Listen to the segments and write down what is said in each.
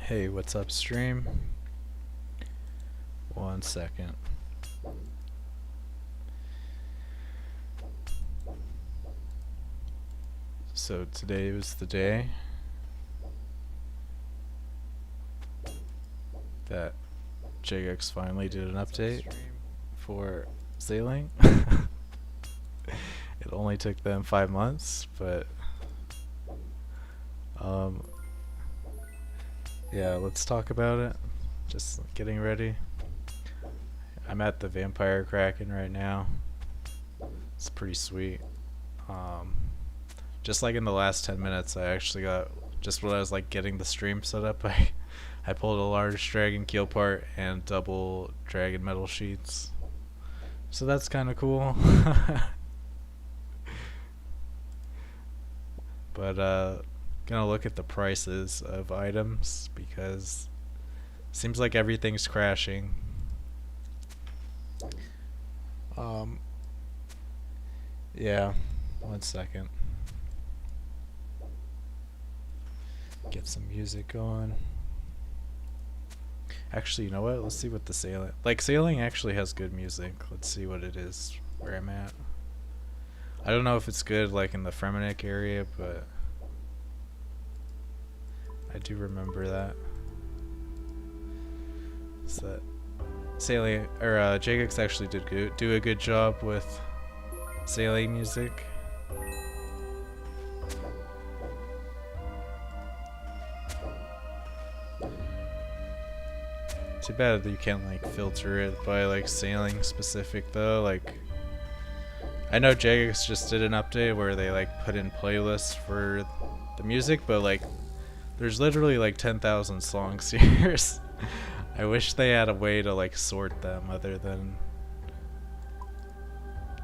Hey, what's up, stream? 1 second. So today was the day that JX finally did an update for sailing. It only took them 5 months, but yeah, let's talk about it. Just getting ready. I'm at the Vampire Kraken right now. It's pretty sweet. Just like in the last 10 minutes, I actually got, just when I was like getting the stream set up, I pulled a large dragon keel part and double dragon metal sheets. So that's kind of cool. But gonna look at the prices of items because it seems like everything's crashing. Yeah, 1 second. Get some music going. Actually, you know what? Let's see what the sailing... Like, sailing actually has good music. Let's see what it is where I'm at. I don't know if it's good, like, in the Fremenic area, but... I do remember that. So that... Sailing... Or, Jagex actually did do a good job with sailing music. Too bad that you can't like filter it by like sailing specific though. Like, I know Jagex just did an update where they like put in playlists for the music, but like there's literally like 10,000 songs here. I wish they had a way to like sort them other than,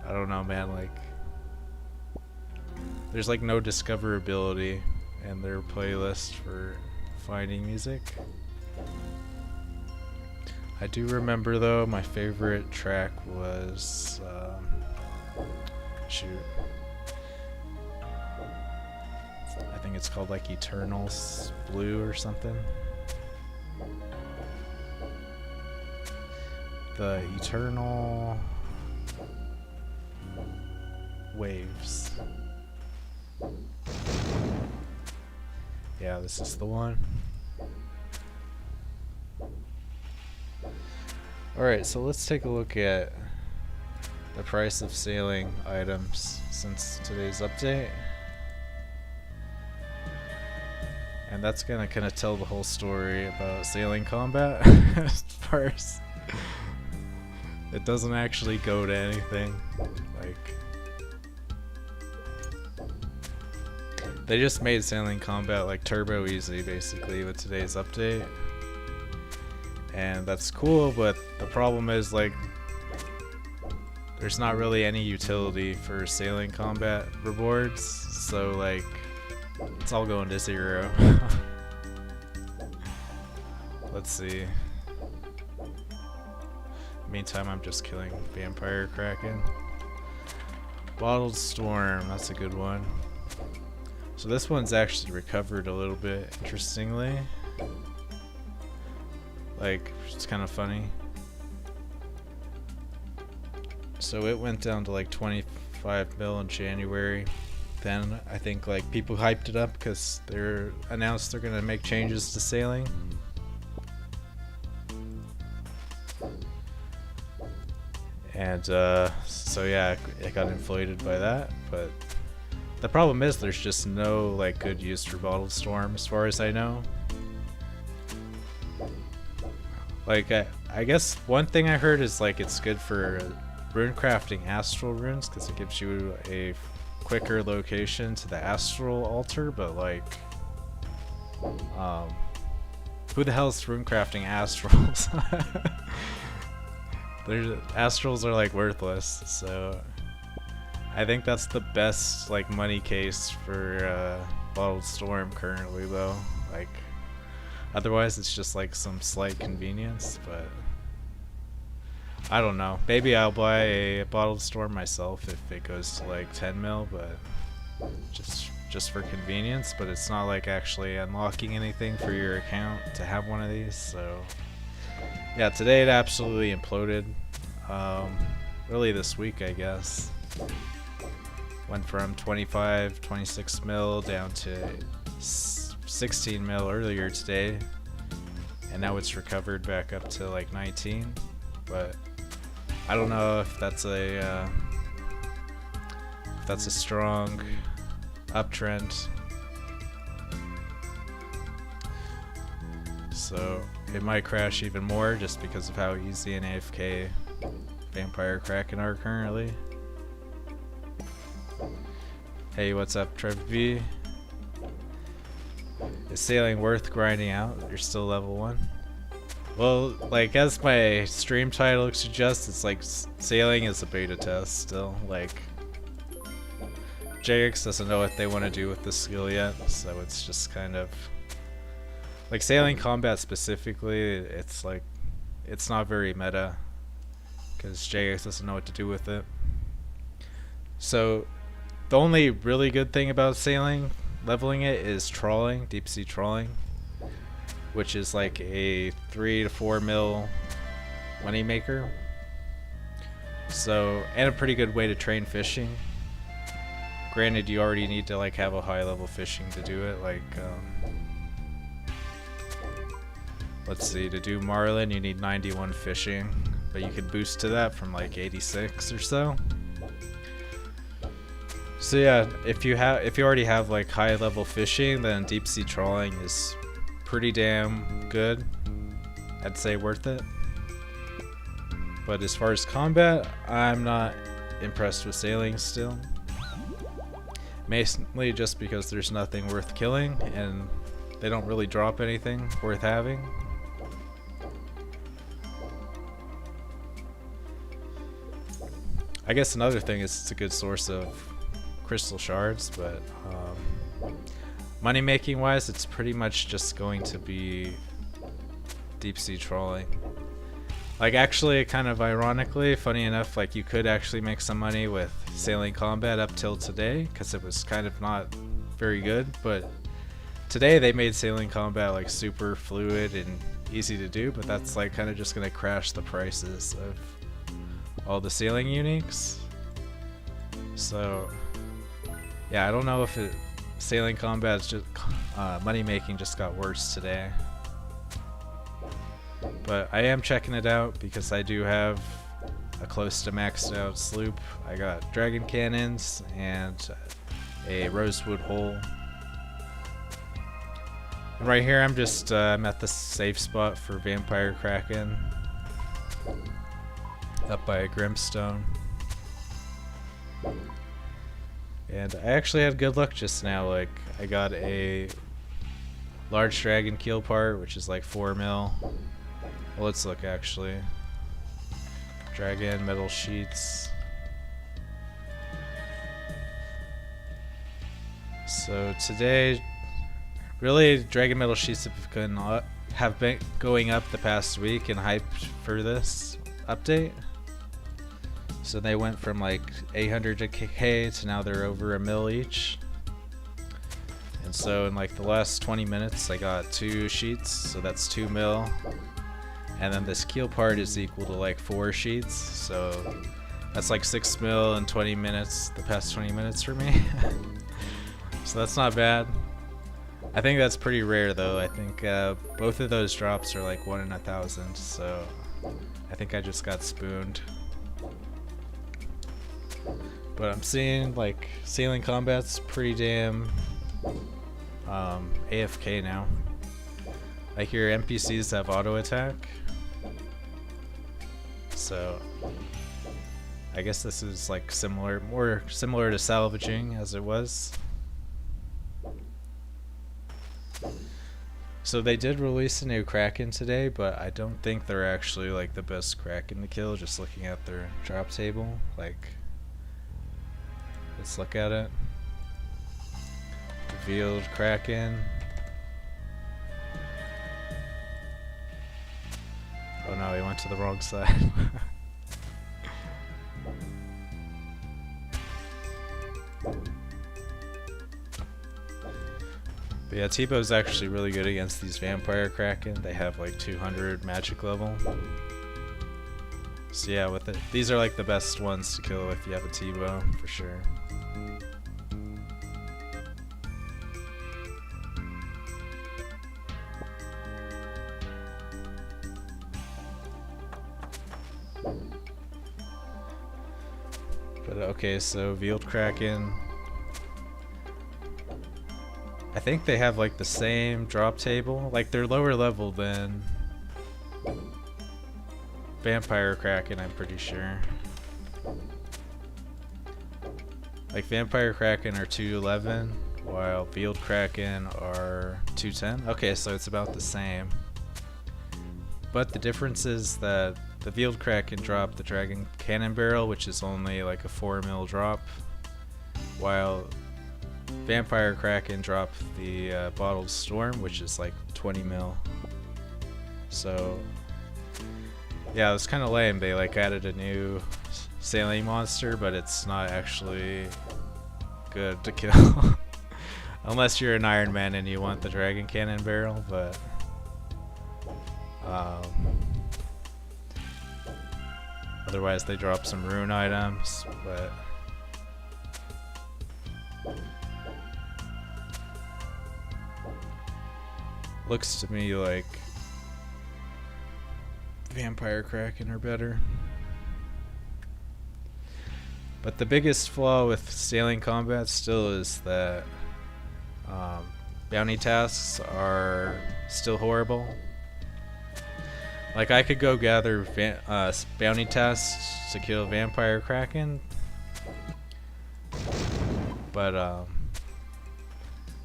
I don't know, man, like there's like no discoverability in their playlist for finding music. I do remember though, my favorite track was, shoot, I think it's called like Eternals Blue or something. The Eternal Waves. Yeah, this is the one. Alright, so let's take a look at the price of sailing items since today's update. And that's gonna kind of tell the whole story about sailing combat as far as it doesn't actually go to anything. Like, they just made sailing combat like turbo easy basically with today's update. And that's cool, but the problem is like there's not really any utility for sailing combat rewards, so like it's all going to 0. Let's see. Meantime, I'm just killing Vampire Kraken. Bottled Storm, that's a good one. So this one's actually recovered a little bit, interestingly. Like, it's kind of funny. So it went down to like 25 mil in January. Then I think like people hyped it up because they're announced they're gonna make changes to sailing. And so yeah, it got inflated by that. But the problem is there's just no like good use for Bottled Storm as far as I know. Like, I guess one thing I heard is like it's good for rune crafting astral runes because it gives you a quicker location to the astral altar, but like, who the hell's rune crafting astrals? Astrals are like worthless, so I think that's the best like money case for Bottled Storm currently though. Like, otherwise it's just like some slight convenience, but I don't know. Maybe I'll buy a Bottled Storm myself if it goes to like 10 mil, but just just for convenience, but it's not like actually unlocking anything for your account to have one of these. So yeah, today it absolutely imploded. Really this week, I guess. Went from 26 mil down to 16 mil earlier today, and now it's recovered back up to like 19. But I don't know if that's a strong uptrend. So it might crash even more just because of how easy an AFK Vampire Kraken are currently. Hey, what's up, Trev V? Is sailing worth grinding out? You're still level 1? Well, like as my stream title suggests, it's like sailing is a beta test still. Like JX doesn't know what they want to do with the skill yet, so it's just kind of like sailing combat specifically. It's like it's not very meta because JX doesn't know what to do with it. So the only really good thing about sailing, leveling it, is trawling, deep sea trawling, which is like a 3 to 4 mil money maker. So, and a pretty good way to train fishing. Granted, you already need to like have a high level fishing to do it. Like, let's see, to do marlin you need 91 fishing, but you could boost to that from like 86 or so. So yeah, if you already have like high level fishing, then deep sea trawling is pretty damn good. I'd say worth it. But as far as combat, I'm not impressed with sailing still. Mainly just because there's nothing worth killing and they don't really drop anything worth having. I guess another thing is it's a good source of crystal shards, but money making wise, it's pretty much just going to be deep sea trawling. Like actually, kind of ironically, funny enough, like you could actually make some money with sailing combat up till today because it was kind of not very good, but today they made sailing combat like super fluid and easy to do, but that's like kind of just gonna crash the prices of all the sailing uniques. So yeah, I don't know if sailing combat's just money making just got worse today, but I am checking it out because I do have a close to maxed out sloop. I got dragon cannons and a rosewood hull. And right here I'm just I'm at the safe spot for Vampire Kraken up by a Grimstone. And I actually had good luck just now. Like I got a large dragon keel part, which is like 4 mil. Well, let's look actually. Dragon metal sheets. So today, really, dragon metal sheets have been going up the past week and hyped for this update. So they went from like 800k to now they're over 1 mil each. And so in like the last 20 minutes I got 2 sheets, so that's 2 mil. And then this keel part is equal to like 4 sheets, so that's like 6 mil in 20 minutes, the past 20 minutes for me. So that's not bad. I think that's pretty rare though. I think both of those drops are like 1 in 1,000, so I think I just got spooned. But I'm seeing like sailing combat's pretty damn AFK now. Like your NPCs have auto attack, so I guess this is like more similar to salvaging as it was. So they did release a new Kraken today, but I don't think they're actually like the best Kraken to kill. Just looking at their drop table, like. Let's look at it. Revealed Kraken. Oh no, he went to the wrong side. Yeah, T-Bow's actually really good against these Vampire Kraken. They have like 200 magic level. So yeah, with it, these are like the best ones to kill if you have a T-Bow, for sure. But okay, so Veiled Kraken. I think they have like the same drop table. Like they're lower level than Vampire Kraken, I'm pretty sure. Like Vampire Kraken are 211, while Veiled Kraken are 210. Okay, so it's about the same. But the difference is that the Veiled Kraken drop the Dragon Cannon Barrel, which is only like a 4 mil drop, while Vampire Kraken drop the Bottled Storm, which is like 20 mil. So yeah, it was kind of lame. They like added a new sailing monster, but it's not actually good to kill. Unless you're an Iron Man and you want the Dragon Cannon Barrel, but otherwise they drop some rune items, but looks to me like Vampire Kraken are better. But the biggest flaw with sailing combat still is that bounty tasks are still horrible. Like I could go gather bounty tasks to kill Vampire Kraken, but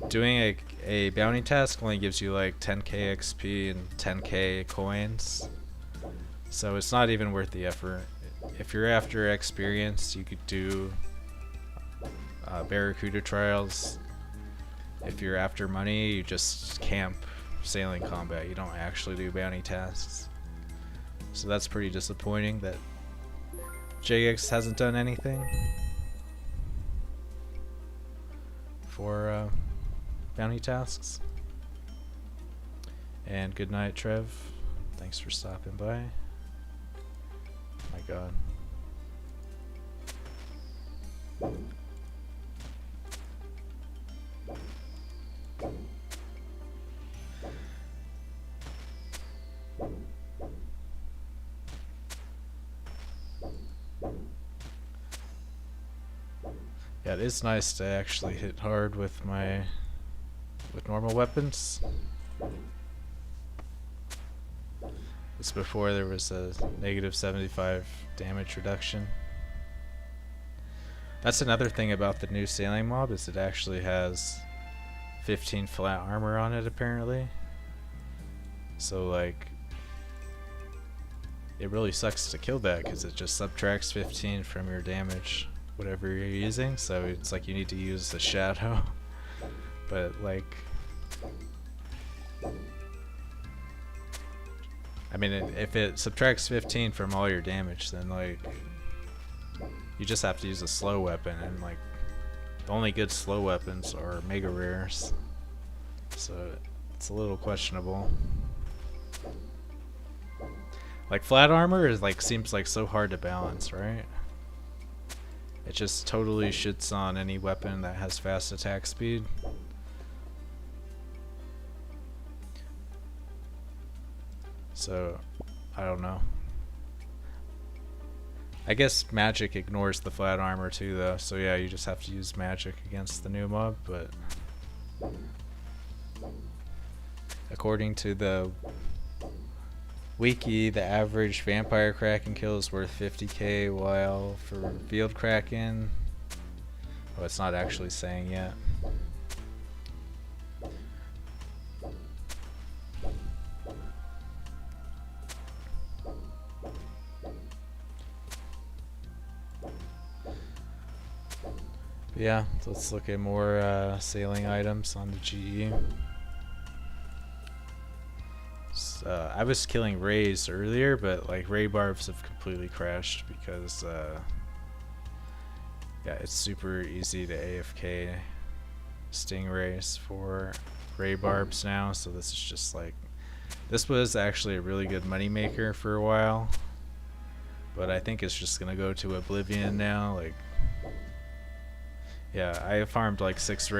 doing a bounty task only gives you like 10k XP and 10k coins, so it's not even worth the effort. If you're after experience, you could do Barracuda trials. If you're after money, you just camp sailing combat. You don't actually do bounty tasks. So that's pretty disappointing that JX hasn't done anything for bounty tasks. And good night, Trev. Thanks for stopping by. My God. Yeah, it is nice to actually hit hard with normal weapons. This before there was a negative 75 damage reduction. That's another thing about the new sailing mob, is it actually has 15 flat armor on it apparently. So like, it really sucks to kill that because it just subtracts 15 from your damage, whatever you're using. So it's like you need to use the shadow. But like, I mean, if it subtracts 15 from all your damage, then like you just have to use a slow weapon, and like the only good slow weapons are mega rares, so it's a little questionable. Like flat armor is like, seems like so hard to balance, right? It just totally shits on any weapon that has fast attack speed. So I don't know. I guess magic ignores the flat armor too though, so yeah, you just have to use magic against the new mob. But according to the wiki, the average Vampire Kraken kill is worth 50k, while for Veiled Kraken, oh, it's not actually saying yet. Yeah, let's look at more sailing items on the GE. I was killing rays earlier, but like ray barbs have completely crashed because yeah, it's super easy to AFK stingrays for ray barbs now, so this is just like, this was actually a really good money maker for a while, but I think it's just gonna go to oblivion now. Like, yeah, I farmed like 6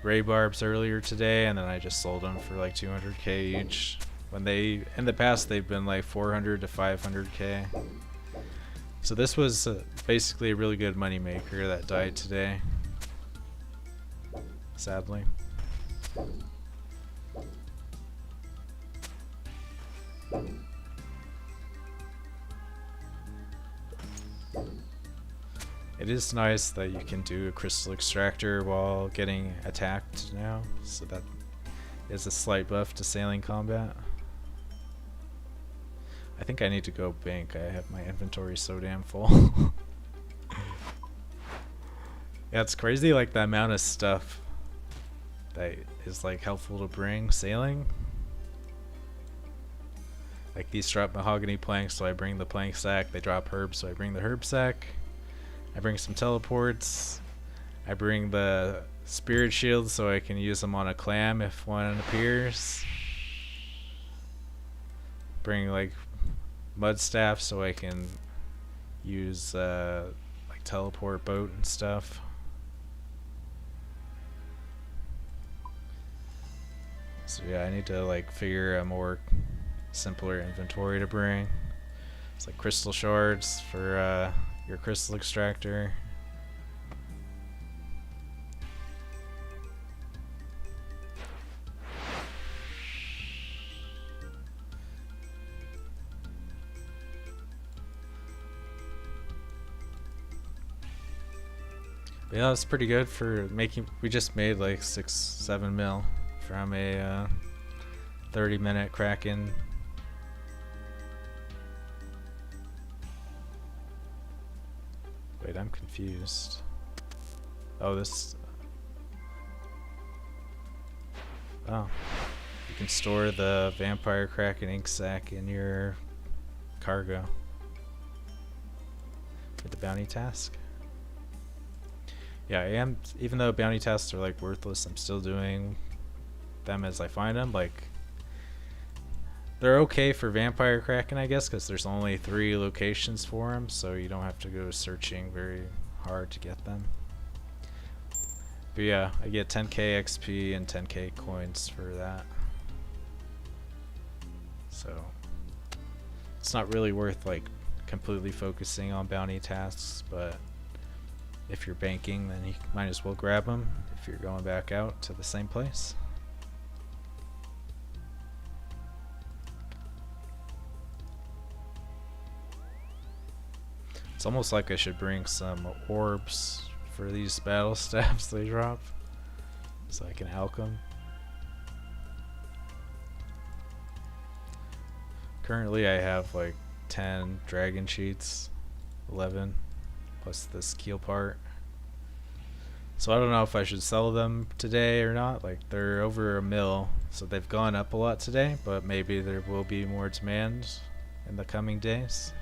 ray barbs earlier today, and then I just sold them for like 200k each. When they, in the past, they've been like 400 to 500k. So this was basically a really good money maker that died today, sadly. It is nice that you can do a crystal extractor while getting attacked now, so that is a slight buff to sailing combat. I think I need to go bank. I have my inventory so damn full. Yeah, it's crazy, like the amount of stuff that is like helpful to bring sailing. Like these drop mahogany planks, so I bring the plank sack. They drop herbs, so I bring the herb sack. I bring some teleports. I bring the spirit shield so I can use them on a clam if one appears. Bring like mud staff so I can use like teleport boat and stuff. So yeah, I need to like figure a more simpler inventory to bring. It's like crystal shards for your crystal extractor. But yeah, it's pretty good for making. We just made like 6-7 mil from a 30-minute Kraken. Wait, I'm confused. Oh, this. Oh. You can store the Vampire Kraken ink sac in your cargo for the bounty task. Yeah, I am. Even though bounty tasks are like worthless, I'm still doing them as I find them. Like, they're okay for Vampire Kraken, I guess, because there's only 3 locations for them, so you don't have to go searching very hard to get them. But yeah, I get 10k XP and 10k coins for that. So it's not really worth like completely focusing on bounty tasks, but if you're banking, then you might as well grab them if you're going back out to the same place. It's almost like I should bring some orbs for these battle staffs they drop, so I can alch them. Currently I have like 10 dragon sheets, 11 plus this keel part. So I don't know if I should sell them today or not. Like, they're over 1 mil, so they've gone up a lot today, but maybe there will be more demand in the coming days.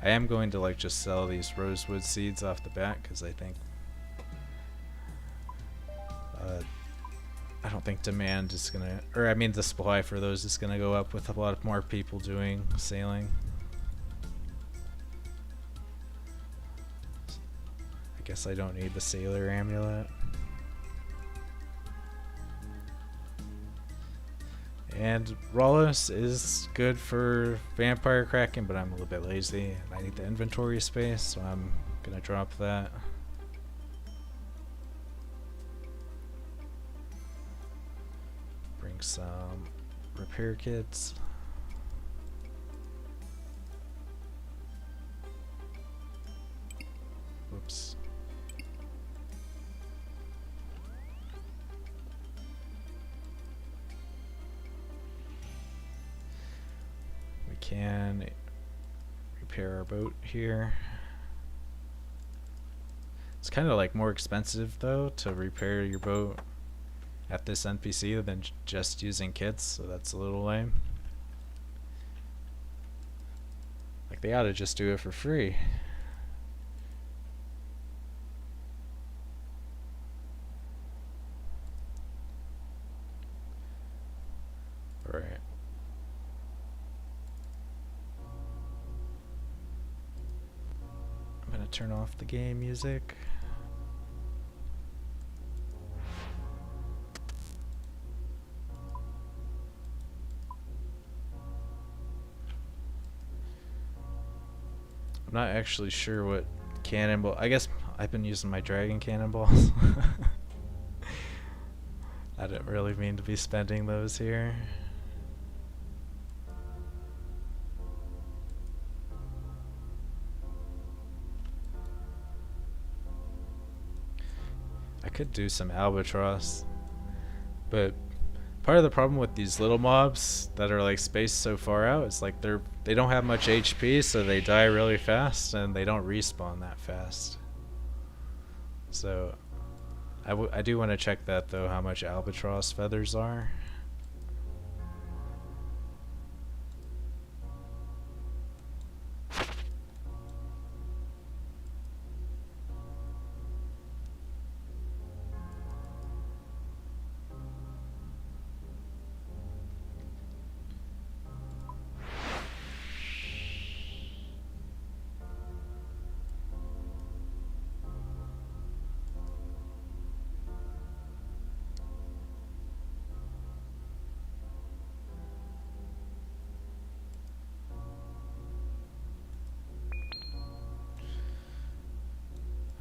I am going to like just sell these rosewood seeds off the bat because I think I don't think demand is gonna, or I mean the supply for those is gonna go up with a lot more people doing sailing. I guess I don't need the sailor amulet. And Rollos is good for Vampire Kraken, but I'm a little bit lazy and I need the inventory space, so I'm gonna drop that. Bring some repair kits. Whoops. Can repair our boat here. It's kind of like more expensive though to repair your boat at this NPC than just using kits, so that's a little lame. Like, they ought to just do it for free. Right. I'm gonna turn off the game music. I'm not actually sure what cannonball. I guess I've been using my dragon cannonballs. I didn't really mean to be spending those here. I could do some albatross, but part of the problem with these little mobs that are like spaced so far out is like they don't have much HP, so they die really fast and they don't respawn that fast. So I do want to check that though, how much albatross feathers are.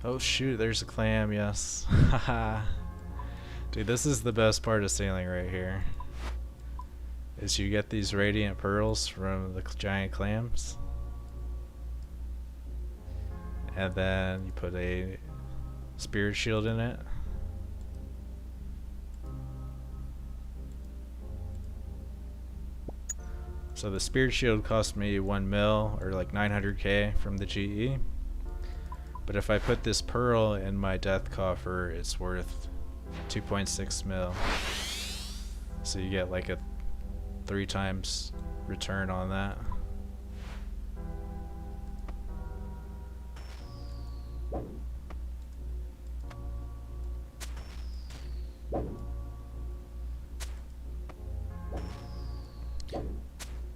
Oh shoot, there's a clam, yes. Haha. Dude, this is the best part of sailing right here. Is you get these radiant pearls from the giant clams. And then you put a spirit shield in it. So the spirit shield cost me 1 mil, or like 900k from the GE. But if I put this pearl in my death coffer, it's worth 2.6 mil. So you get like a 3 times return on that.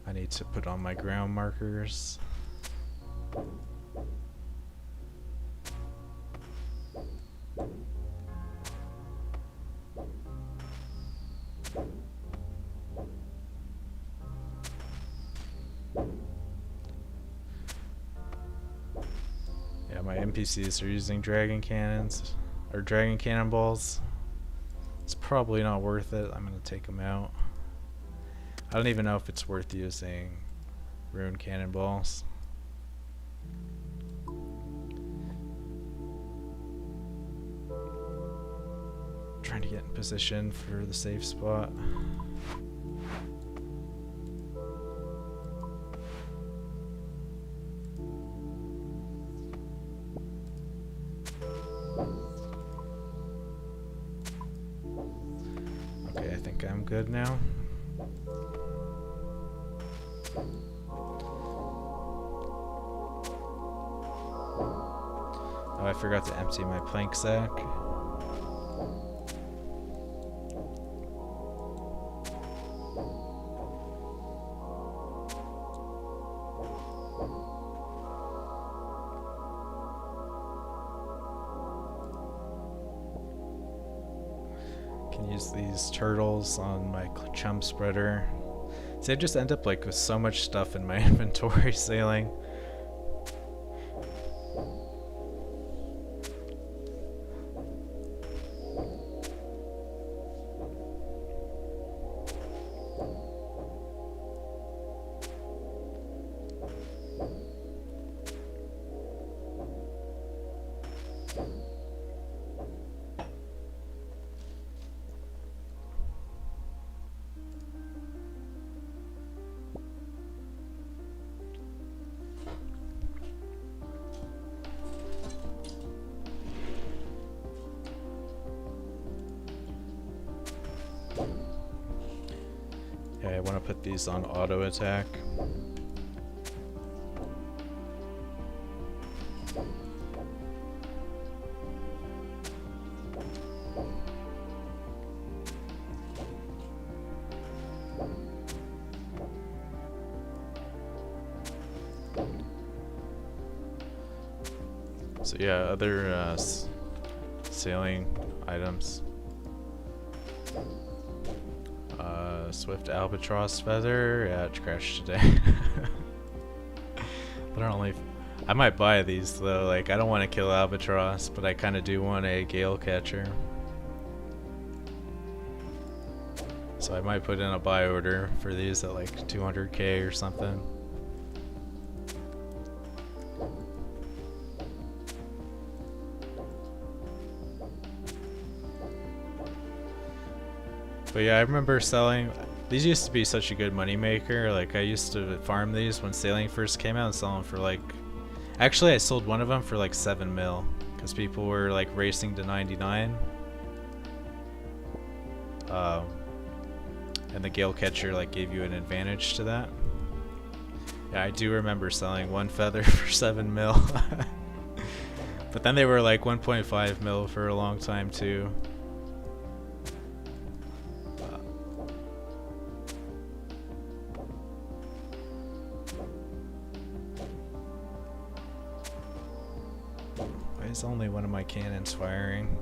I need to put on my ground markers. Yeah, my NPCs are using dragon cannons, or dragon cannonballs. It's probably not worth it. I'm gonna take them out. I don't even know if it's worth using rune cannonballs. Trying to get in position for the safe spot. Okay, I think I'm good now. Oh, I forgot to empty my plank sack. Can use these turtles on my chum spreader. See, I just end up like with so much stuff in my inventory sailing. Okay, I want to put these on auto attack. So yeah, other sailing items. Swift albatross feather. Yeah, it crashed today. They're only. I might buy these though. Like, I don't want to kill albatross, but I kind of do want a gale catcher. So I might put in a buy order for these at like 200k or something. But yeah, I remember selling. These used to be such a good money maker. Like, I used to farm these when sailing first came out and sell them for like. Actually, I sold one of them for like 7 mil because people were like racing to 99. And the gale catcher like gave you an advantage to that. Yeah, I do remember selling one feather for 7 mil. But then they were like 1.5 mil for a long time too. Why is only one of my cannons firing?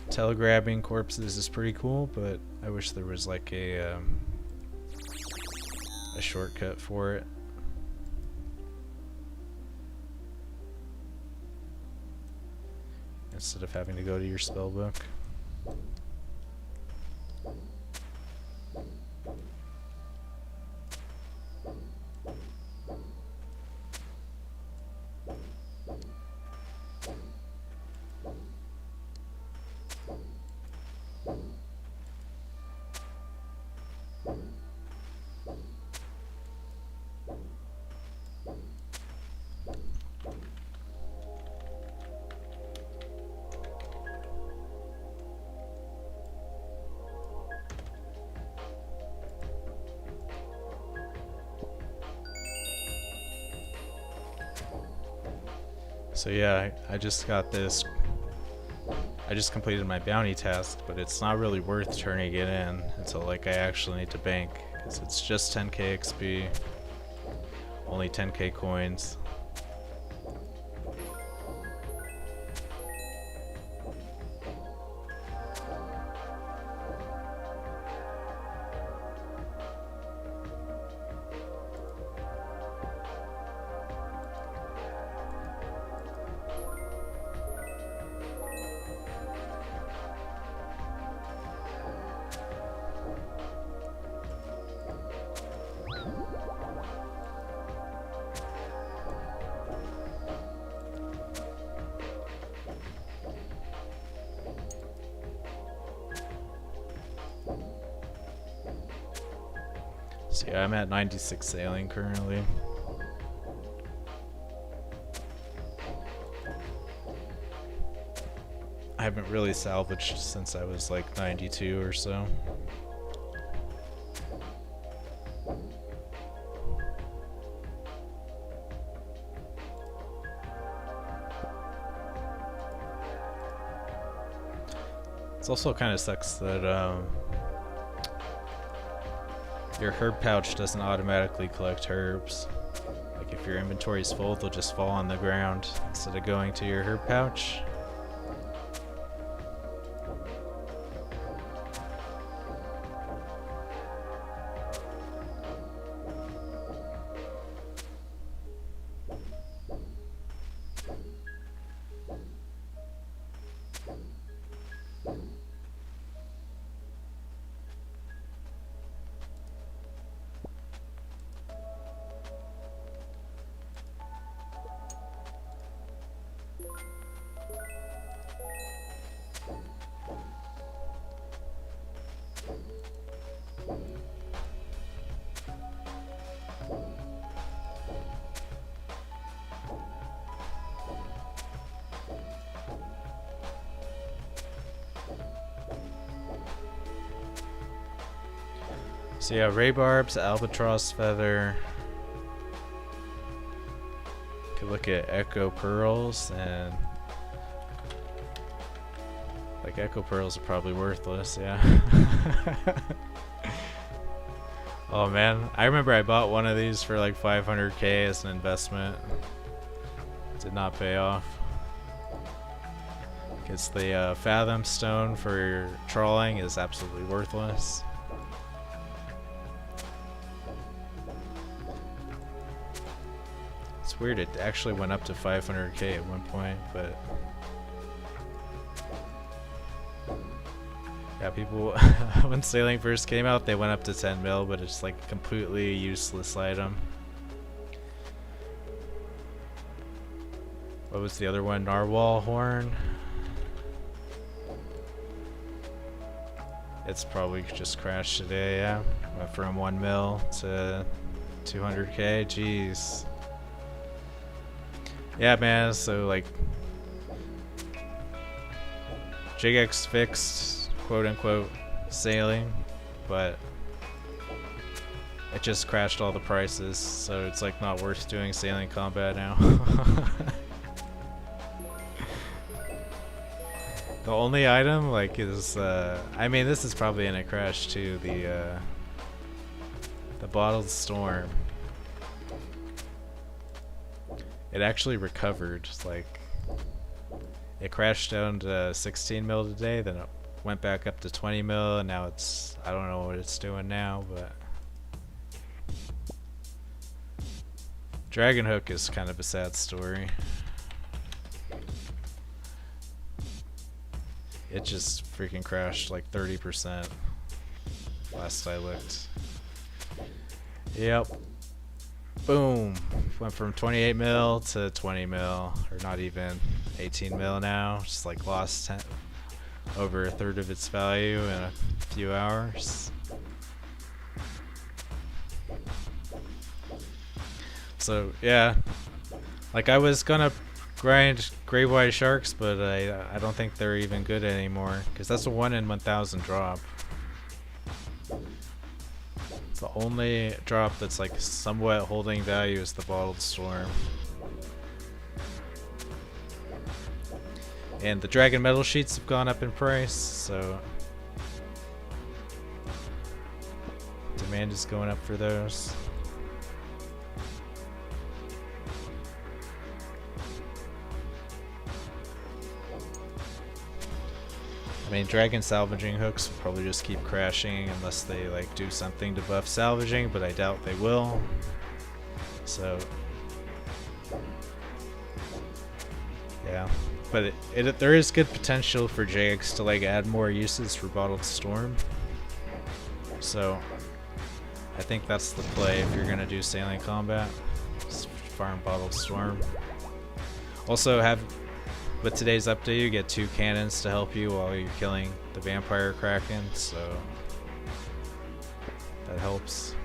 Telegrabbing corpses is pretty cool, but I wish there was like a shortcut for it. Instead of having to go to your spellbook. So yeah, I just got this. I just completed my bounty task, but it's not really worth turning it in until like I actually need to bank, because it's just 10k XP, only 10k coins. So yeah, I'm at 96 sailing currently. I haven't really salvaged since I was like 92 or so. It also kind of sucks that your herb pouch doesn't automatically collect herbs. Like if your inventory is full, they'll just fall on the ground instead of going to your herb pouch. So yeah, ray barbs, albatross feather. You can look at echo pearls and Like Echo Pearls are probably worthless, yeah. Oh man, I remember I bought one of these for like 500k as an investment. Did not pay off. Because the Fathom Stone for trawling is absolutely worthless. It's weird, it actually went up to 500k at one point, but yeah, people, when sailing first came out, they went up to 10 mil, but it's like a completely useless item. What was the other one? Narwhal horn? It's probably just crashed today, yeah. Went from 1 mil to 200k, jeez. Yeah, man, so like JX fixed quote unquote sailing, but it just crashed all the prices, so it's like not worth doing sailing combat now. The only item like is I mean, this is probably in a crash too, the Bottled Storm. It actually recovered, like it crashed down to 16 mil today, then it went back up to 20 mil, and now it's, I don't know what it's doing now, but Dragon Hook is kind of a sad story. It just freaking crashed like 30% last I looked. Yep. Boom. Went from 28 mil to 20 mil, or not even 18 mil now. Just like lost over a third of its value in a few hours. So yeah, like I was gonna grind Great White Sharks, but I don't think they're even good anymore, because that's a 1 in 1,000 drop. The only drop that's like somewhat holding value is the Bottled Storm. And the Dragon Metal Sheets have gone up in price, so demand is going up for those. I mean, Dragon Salvaging Hooks will probably just keep crashing unless they like do something to buff salvaging, but I doubt they will. So yeah, but there is good potential for JX to like add more uses for Bottled Storm. So I think that's the play if you're gonna do sailing combat. Just farm Bottled Storm. Also with today's update, you get 2 cannons to help you while you're killing the Vampire Kraken, so that helps.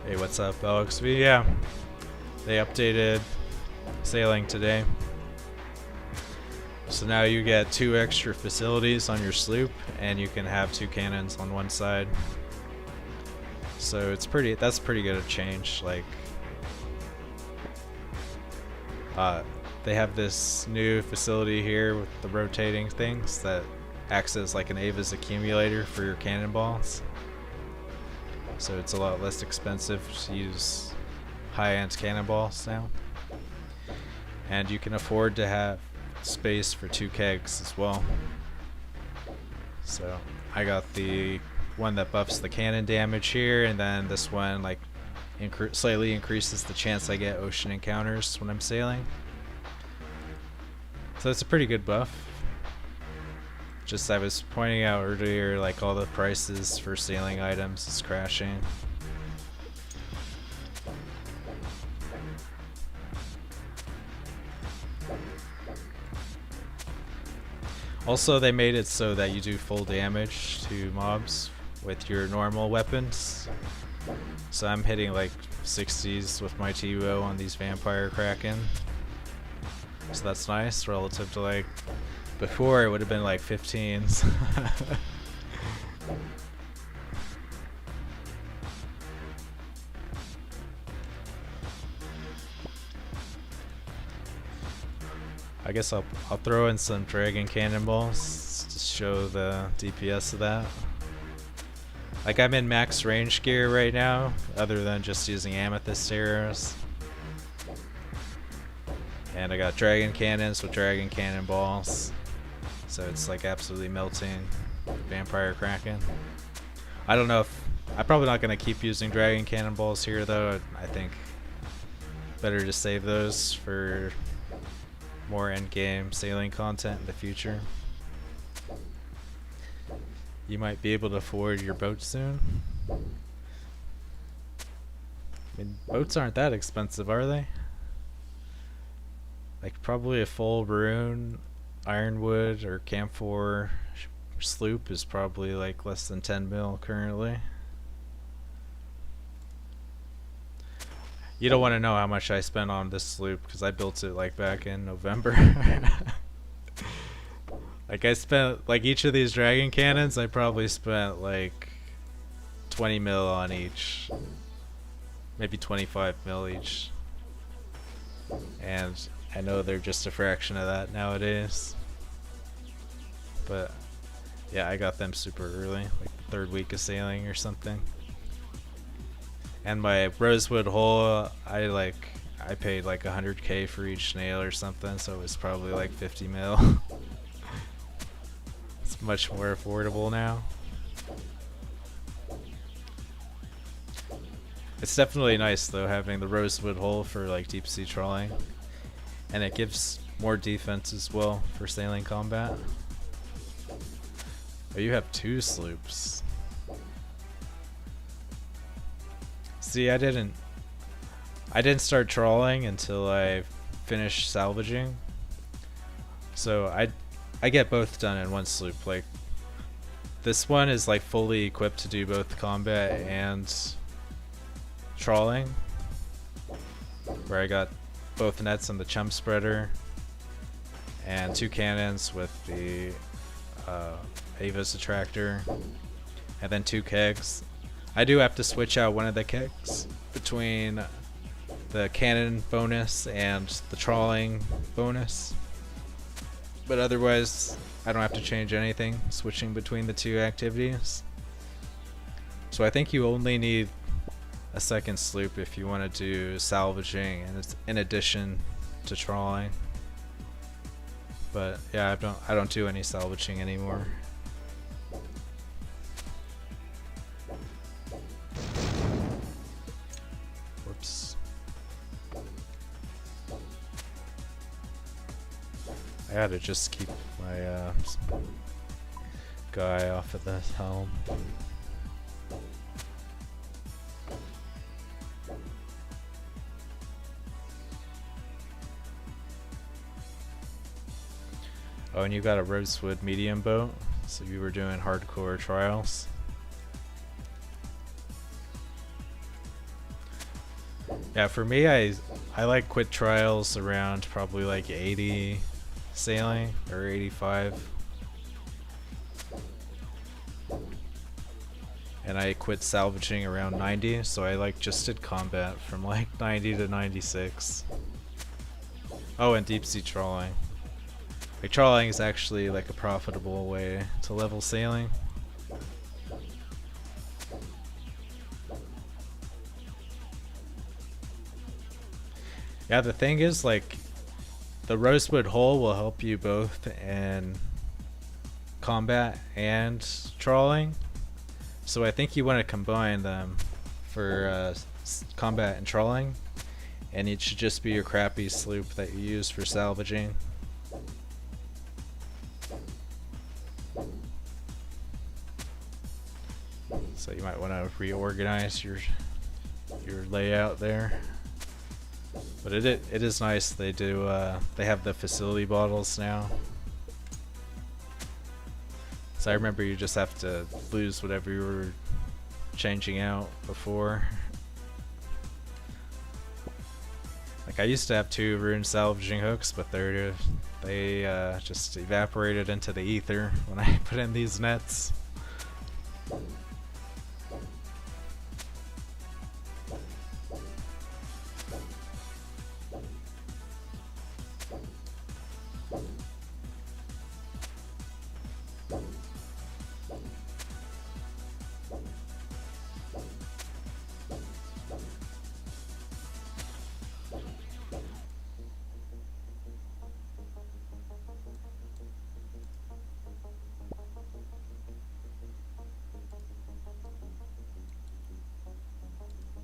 Hey, what's up, LXV? Yeah. They updated sailing today. So now you get 2 extra facilities on your sloop, and you can have 2 cannons on one side. So it's that's pretty good of change. Like they have this new facility here with the rotating things that acts as like an Ava's accumulator for your cannonballs. So it's a lot less expensive to use high-end cannonballs now, and you can afford to have space for 2 kegs as well. So I got the one that buffs the cannon damage here, and then this one like slightly increases the chance I get ocean encounters when I'm sailing. So it's a pretty good buff. Just I was pointing out earlier, like all the prices for sailing items is crashing. Also, they made it so that you do full damage to mobs with your normal weapons. So I'm hitting like 60s with my TUO on these Vampire Kraken. So that's nice relative to like before it would have been like 15s. I guess I'll throw in some dragon cannonballs to show the DPS of that. Like I'm in max range gear right now, other than just using amethyst arrows. And I got dragon cannons with dragon cannonballs. So it's like absolutely melting vampire kraken. I don't know if I'm probably not gonna keep using dragon cannonballs here though. I think better to save those for more end-game sailing content in the future. You might be able to forward your boat soon. I mean, boats aren't that expensive, are they? Like probably a full rune, ironwood, or camphor sloop is probably like less than 10 mil currently. You don't want to know how much I spent on this sloop because I built it like back in November. Like I spent, like each of these dragon cannons, I probably spent like 20 mil on each. Maybe 25 mil each. And I know they're just a fraction of that nowadays. But yeah, I got them super early, like the third week of sailing or something. And my rosewood hull, I paid like 100k for each nail or something, so it was probably like 50 mil. It's much more affordable now. It's definitely nice though having the rosewood hull for like deep sea trawling, and it gives more defense as well for sailing combat. Oh, you have 2 sloops. See, I didn't start trawling until I finished salvaging. So I get both done in one sloop. Like this one is like fully equipped to do both combat and trawling, where I got both nets and the chum spreader and 2 cannons with the Avis attractor and then 2 kegs. I do have to switch out one of the kegs between the cannon bonus and the trawling bonus, but otherwise I don't have to change anything switching between the 2 activities. So I think you only need a second sloop if you want to do salvaging and it's in addition to trawling. But yeah, I don't do any salvaging anymore. Whoops. I gotta just keep my guy off of the helm. Oh, and you got a rosewood medium boat, so you were doing hardcore trials. Yeah, for me, I like quit trials around probably like 80 sailing or 85. And I quit salvaging around 90, so I like just did combat from like 90 to 96. Oh, and deep sea trawling. Like trawling is actually like a profitable way to level sailing. Yeah, the thing is, like, the rosewood hull will help you both in combat and trawling. So I think you want to combine them for combat and trawling, and it should just be your crappy sloop that you use for salvaging. So you might want to reorganize your layout there. But it is nice. They do they have the facility bottles now. So I remember you just have to lose whatever you were changing out before. Like I used to have 2 rune salvaging hooks, but they just evaporated into the ether when I put in these nets.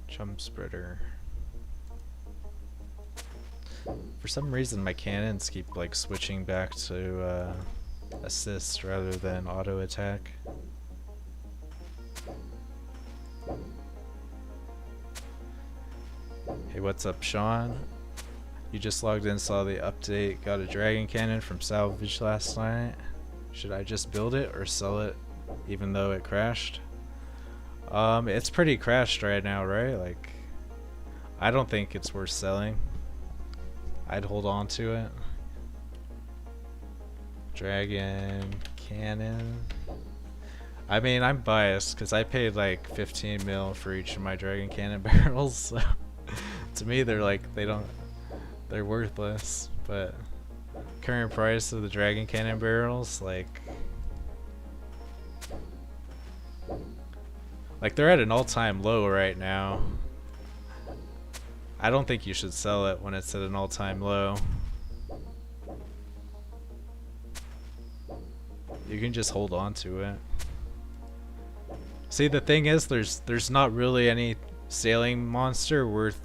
Chum spreader. For some reason my cannons keep like switching back to assist rather than auto attack. Hey, what's up, Sean? You just logged in, saw the update, got a dragon cannon from salvage last night. Should I just build it or sell it even though it crashed? It's pretty crashed right now, right? Like, I don't think it's worth selling. I'd hold on to it. Dragon cannon. I mean, I'm biased because I paid like 15 mil for each of my dragon cannon barrels. So to me, they're worthless. But current price of the dragon cannon barrels, like they're at an all-time low right now. I don't think you should sell it when it's at an all-time low. You can just hold on to it. See, the thing is, there's not really any sailing monster worth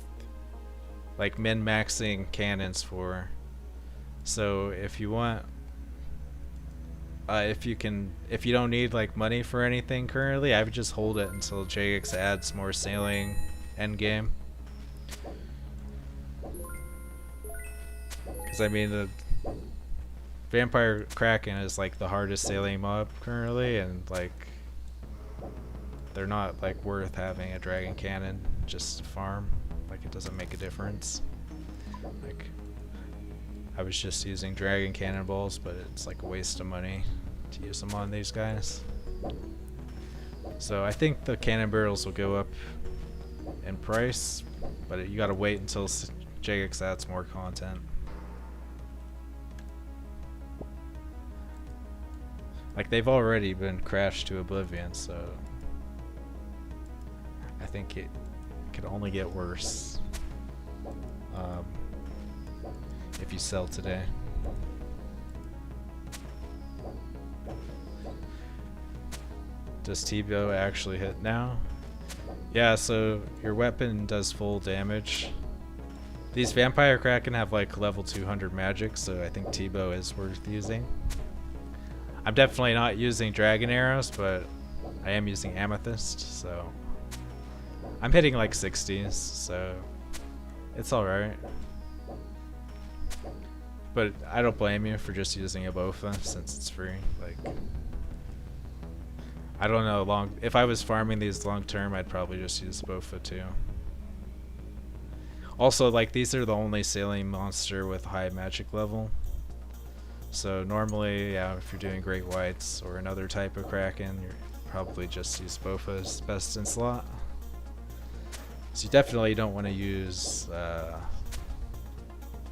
like min-maxing cannons for. So if you want, if you don't need like money for anything currently, I would just hold it until JX adds more sailing endgame. Because I mean, the Vampire Kraken is like the hardest sailing mob currently, and like they're not like worth having a dragon cannon just to farm. Like, it doesn't make a difference. Like, I was just using dragon cannonballs, but it's like a waste of money to use them on these guys. So I think the cannon barrels will go up in price, but you gotta wait until JX adds more content. Like, they've already been crashed to oblivion, so I think it could only get worse if you sell today. Does T-bow actually hit now? Yeah, so your weapon does full damage. These Vampire Kraken have like level 200 magic, so I think T-bow is worth using. I'm definitely not using dragon arrows, but I am using amethyst, so I'm hitting like 60s, so it's alright. But I don't blame you for just using a Bofa since it's free. Like, I don't know, if I was farming these long term, I'd probably just use Bofa too. Also, like, these are the only sailing monster with high magic level. So normally, yeah, if you're doing Great Whites or another type of Kraken, you're probably just use Bofa as best in slot. So you definitely don't want to use a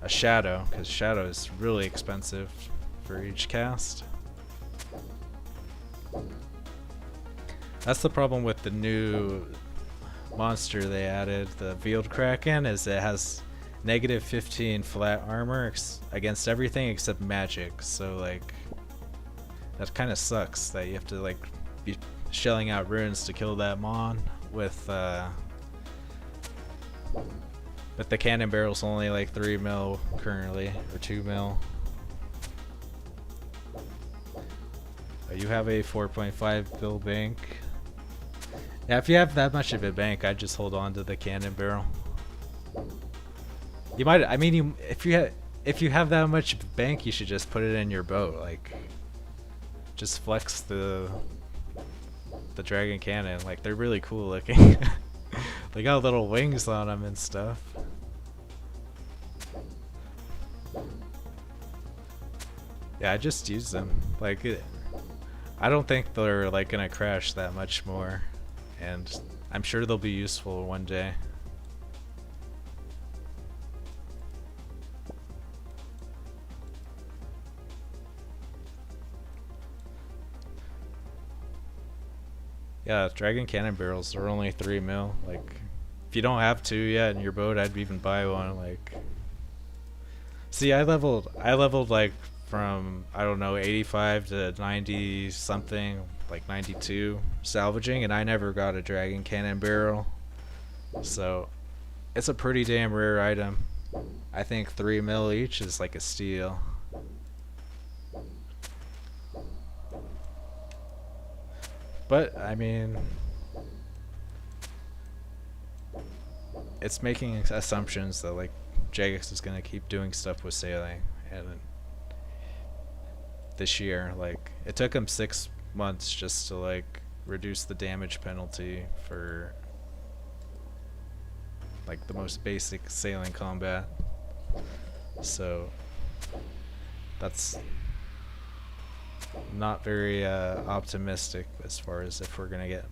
Shadow, because Shadow is really expensive for each cast. That's the problem with the new monster they added, the Veiled Kraken, is it has negative 15 flat armor against everything except magic. So like, that kind of sucks that you have to like be shelling out runes to kill that mon with but the cannon barrel's only like 3 mil currently, or 2 mil. You have a 4.5 bill bank. Yeah, if you have that much of a bank, I'd just hold on to the cannon barrel. You might, I mean, if you have that much bank, you should just put it in your boat. Like, just flex the dragon cannon. Like, they're really cool looking. They got little wings on them and stuff. Yeah, I just use them. Like, I don't think they're like gonna crash that much more, and I'm sure they'll be useful one day. Yeah, Dragon Cannon barrels are only 3 mil. Like, if you don't have 2 yet in your boat, I'd even buy one. Like, see, I leveled like from, I don't know, 85 to 90 something, like 92 salvaging, and I never got a Dragon Cannon barrel. So, it's a pretty damn rare item. I think 3 mil each is like a steal. But, I mean, it's making assumptions that, like, Jagex is going to keep doing stuff with sailing. And this year, like, it took him 6 months just to, like, reduce the damage penalty for, like, the most basic sailing combat. So, that's not very optimistic as far as if we're gonna get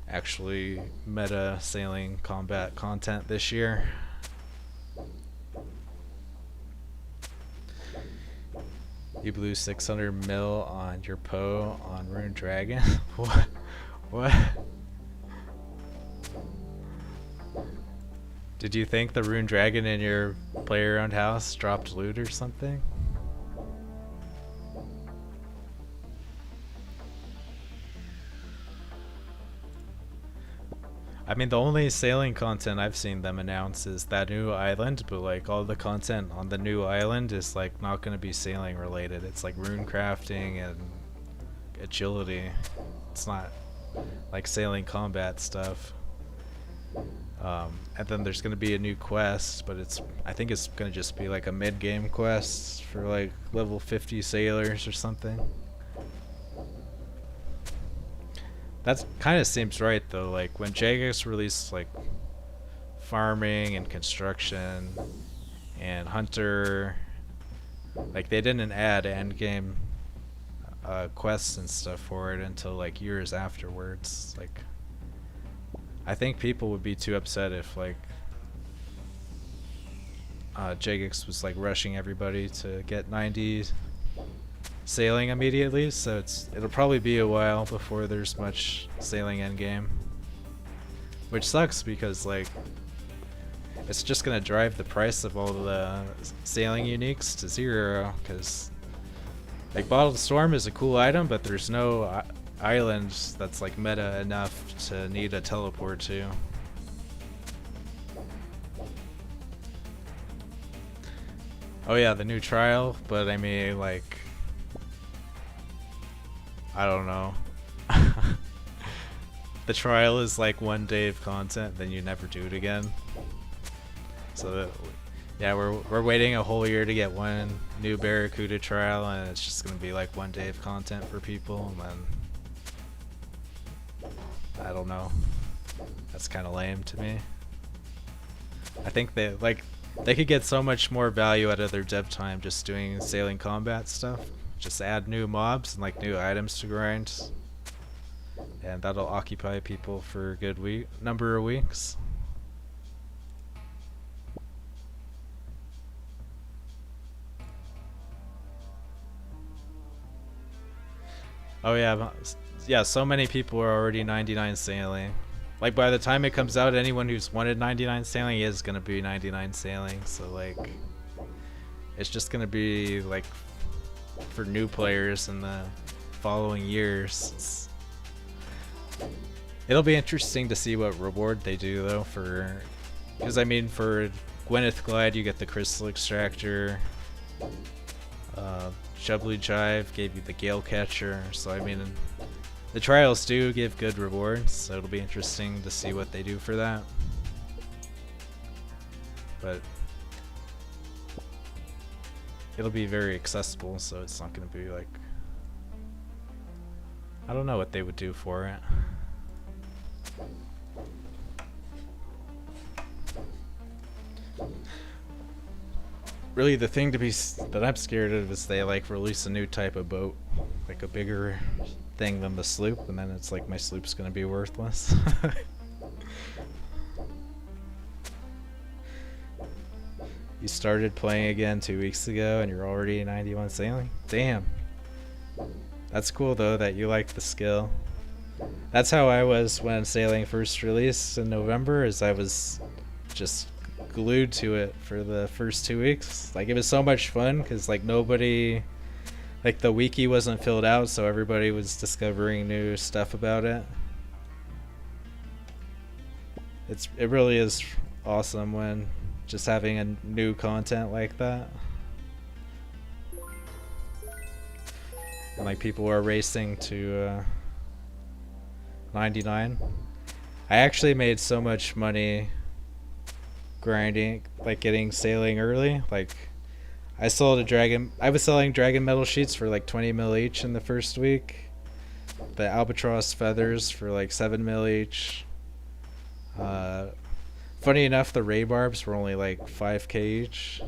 actually meta sailing combat content this year. You blew 600 mil on your Poe on Rune Dragon? What? What? Did you think the Rune Dragon in your player-owned house dropped loot or something? I mean, the only sailing content I've seen them announce is that new island, but like all the content on the new island is like not going to be sailing related. It's like rune crafting and agility. It's not like sailing combat stuff. And then there's going to be a new quest, but I think it's going to just be like a mid-game quest for like level 50 sailors or something. That kind of seems right though. Like when Jagex released like farming and construction and hunter, like they didn't add end game quests and stuff for it until like years afterwards. Like I think people would be too upset if like Jagex was like rushing everybody to get 90 sailing immediately, so it'll probably be a while before there's much sailing endgame, which sucks because like it's just gonna drive the price of all the sailing uniques to 0, because like Bottled Storm is a cool item, but there's no island that's like meta enough to need a teleport to. Oh yeah, the new trial, but I mean like I don't know. The trial is like 1 day of content, then you never do it again. So yeah, we're waiting a whole year to get one new Barracuda trial, and it's just gonna be like 1 day of content for people, and then I don't know. That's kind of lame to me. I think they could get so much more value out of their dev time just doing sailing combat stuff. Just add new mobs and like new items to grind, and that'll occupy people for a good number of weeks. Oh yeah, so many people are already 99 sailing. Like by the time it comes out, anyone who's wanted 99 sailing is gonna be 99 sailing. So like, it's just gonna be like for new players in the following years. It'll be interesting to see what reward they do though, because I mean for Gwyneth Glide you get the Crystal Extractor, Jubbly Jive gave you the Gale Catcher, so I mean the trials do give good rewards, so it'll be interesting to see what they do for that. But it'll be very accessible, so it's not going to be like, I don't know what they would do for it. really the thing that I'm scared of is they like release a new type of boat, like a bigger thing than the sloop, and then it's like my sloop's gonna be worthless. You started playing again 2 weeks ago and you're already 91 sailing? Damn. That's cool though that you like the skill. That's how I was when sailing first released in November, is I was just glued to it for the first 2 weeks. Like, it was so much fun because like nobody, like the wiki wasn't filled out, so everybody was discovering new stuff about it. It really is awesome when just having a new content like that. And like people are racing to 99. I actually made so much money grinding, like getting sailing early. Like I was selling dragon metal sheets for like 20 mil each in the first week. The albatross feathers for like 7 mil each. Funny enough, the ray barbs were only like 5k each.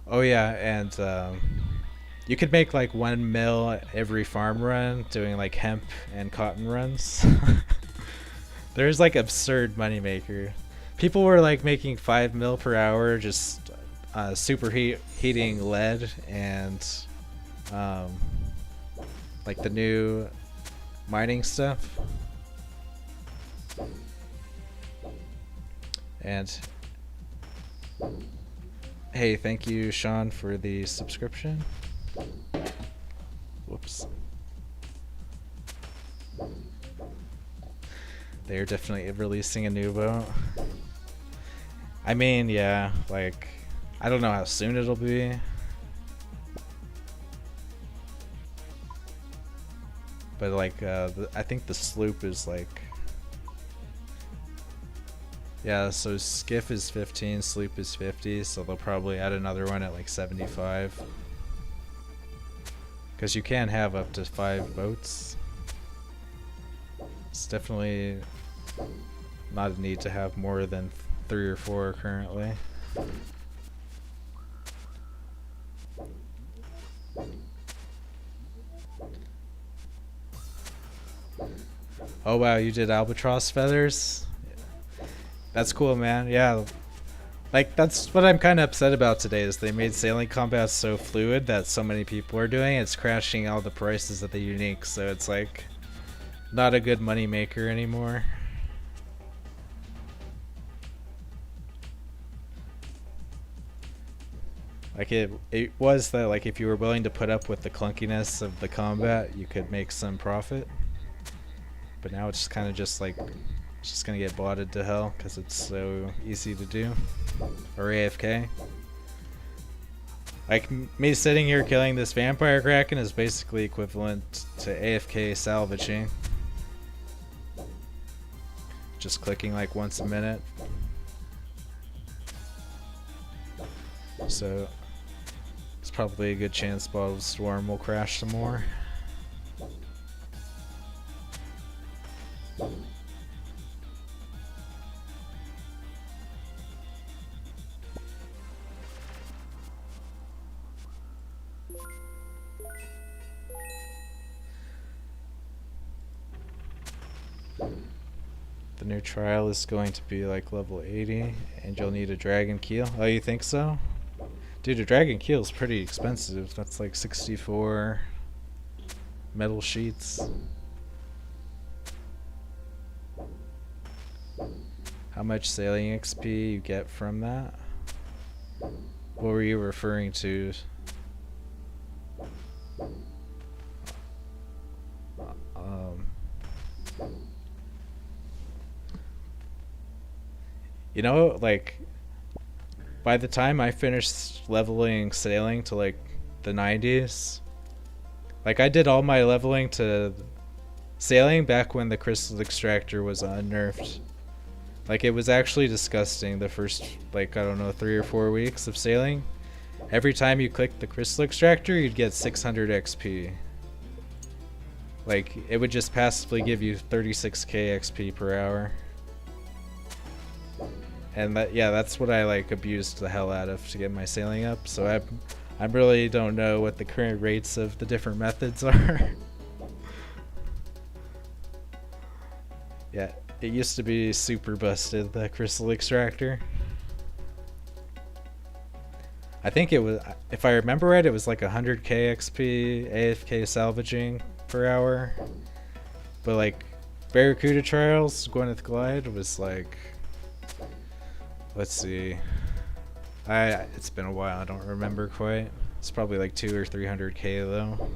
Oh yeah, and you could make like 1 mil every farm run doing like hemp and cotton runs. There's like absurd moneymaker. People were like making 5 mil per hour just superheating lead and like the new mining stuff. And hey, thank you Sean for the subscription. Whoops. They're definitely releasing a new boat. I mean, yeah, like I don't know how soon it'll be. But like I think the sloop is like, yeah, so skiff is 15, sloop is 50, so they'll probably add another one at like 75. Because you can have up to 5 boats. It's definitely not a need to have more than 3 or 4 currently. Oh wow, you did albatross feathers? That's cool, man. Yeah, like that's what I'm kind of upset about today, is they made sailing combat so fluid that so many people are doing it. It's crashing all the prices of the unique, so it's like not a good money maker anymore. Like it was that like if you were willing to put up with the clunkiness of the combat, you could make some profit. But now it's kind of just like, it's just gonna get botted to hell because it's so easy to do. Or AFK. Like me sitting here killing this vampire kraken is basically equivalent to AFK salvaging. Just clicking like once a minute. So it's probably a good chance Bottled Storm will crash some more. The new trial is going to be like level 80 and you'll need a dragon keel. Oh, you think so? Dude, a dragon keel is pretty expensive. That's like 64 metal sheets. How much sailing XP you get from that? What were you referring to? You know, like by the time I finished leveling sailing to like the 90s, like I did all my leveling to sailing back when the crystal extractor was unnerfed. Like it was actually disgusting the first like, I don't know, 3 or 4 weeks of sailing. Every time you clicked the crystal extractor, you'd get 600 XP. Like it would just passively give you 36k XP per hour. And yeah, that's what I like abused the hell out of to get my sailing up. So I really don't know what the current rates of the different methods are. Yeah, it used to be super busted, the crystal extractor. I think it was, if I remember right, it was like 100k XP AFK salvaging per hour. But like Barracuda Trials, Gwyneth Glide was like, let's see, it's been a while, I don't remember quite. It's probably like 200 or 300k though.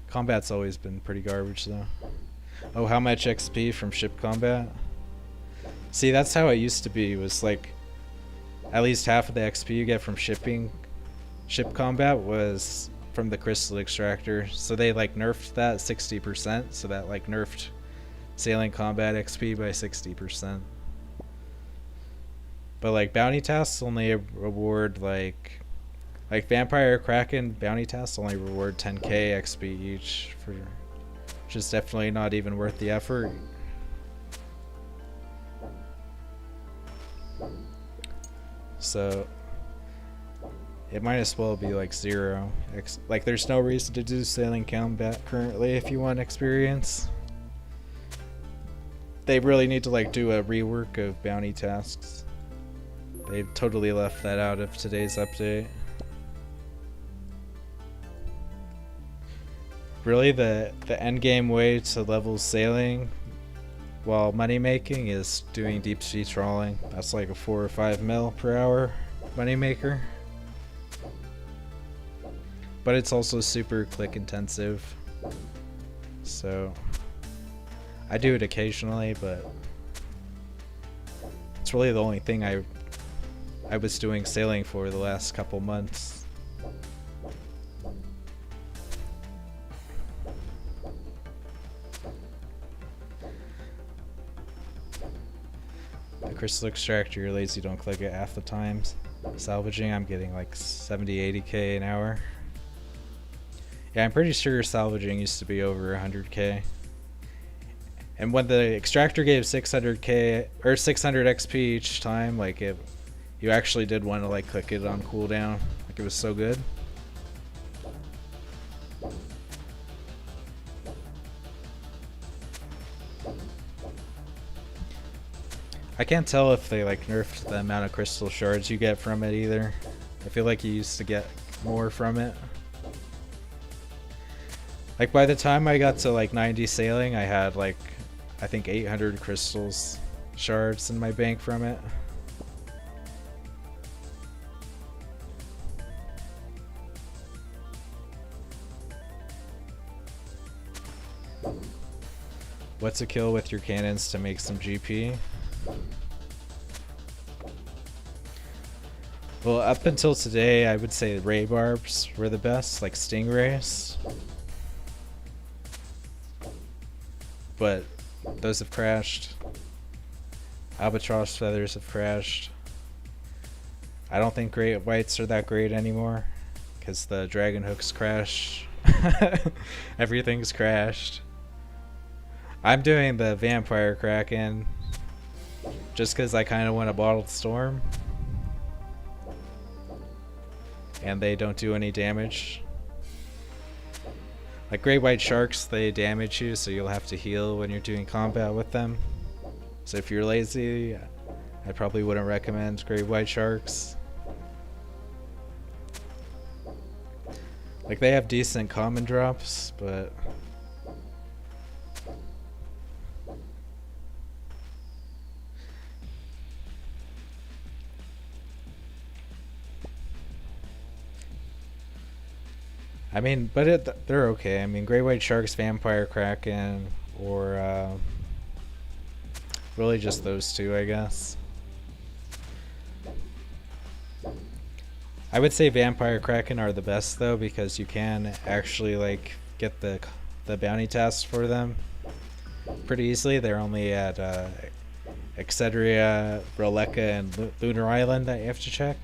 Combat's always been pretty garbage though. Oh, how much XP from ship combat? See, that's how it used to be, was like at least half of the XP you get from ship combat was from the crystal extractor. So they like nerfed that 60%, so that like nerfed sailing combat XP by 60%. But like bounty tasks only reward like Vampire Kraken bounty tasks only reward 10k XP each, for which is definitely not even worth the effort. So it might as well be like 0. Like there's no reason to do sailing combat currently if you want experience. They really need to like do a rework of bounty tasks. They've totally left that out of today's update. Really, the end game way to level sailing while money making is doing deep sea trawling. That's like a 4 or 5 mil per hour money maker. But it's also super click intensive. So I do it occasionally, but it's really the only thing I was doing sailing for the last couple months. Crystal extractor, you're lazy, don't click it half the times. Salvaging, I'm getting like 70-80k an hour. Yeah, I'm pretty sure salvaging used to be over 100k. And when the extractor gave 600k or 600 XP each time, like you actually did want to like click it on cooldown. Like it was so good. I can't tell if they like nerfed the amount of crystal shards you get from it either. I feel like you used to get more from it. Like by the time I got to like 90 sailing, I had like I think 800 crystals shards in my bank from it. What's a kill with your cannons to make some GP? Well, up until today, I would say ray barbs were the best, like stingrays. But those have crashed. Albatross feathers have crashed. I don't think great whites are that great anymore, because the dragon hooks crash. Everything's crashed. I'm doing the vampire kraken just because I kind of want a bottled storm. And they don't do any damage. Like great white sharks, they damage you, so you'll have to heal when you're doing combat with them. So if you're lazy, I probably wouldn't recommend great white sharks. Like they have decent common drops, but I mean, but they're okay. I mean, great white sharks, vampire kraken, or really just those two, I guess. I would say vampire kraken are the best though, because you can actually like get the bounty tasks for them pretty easily. They're only at Excedria, Roleka, and Lunar Island that you have to check.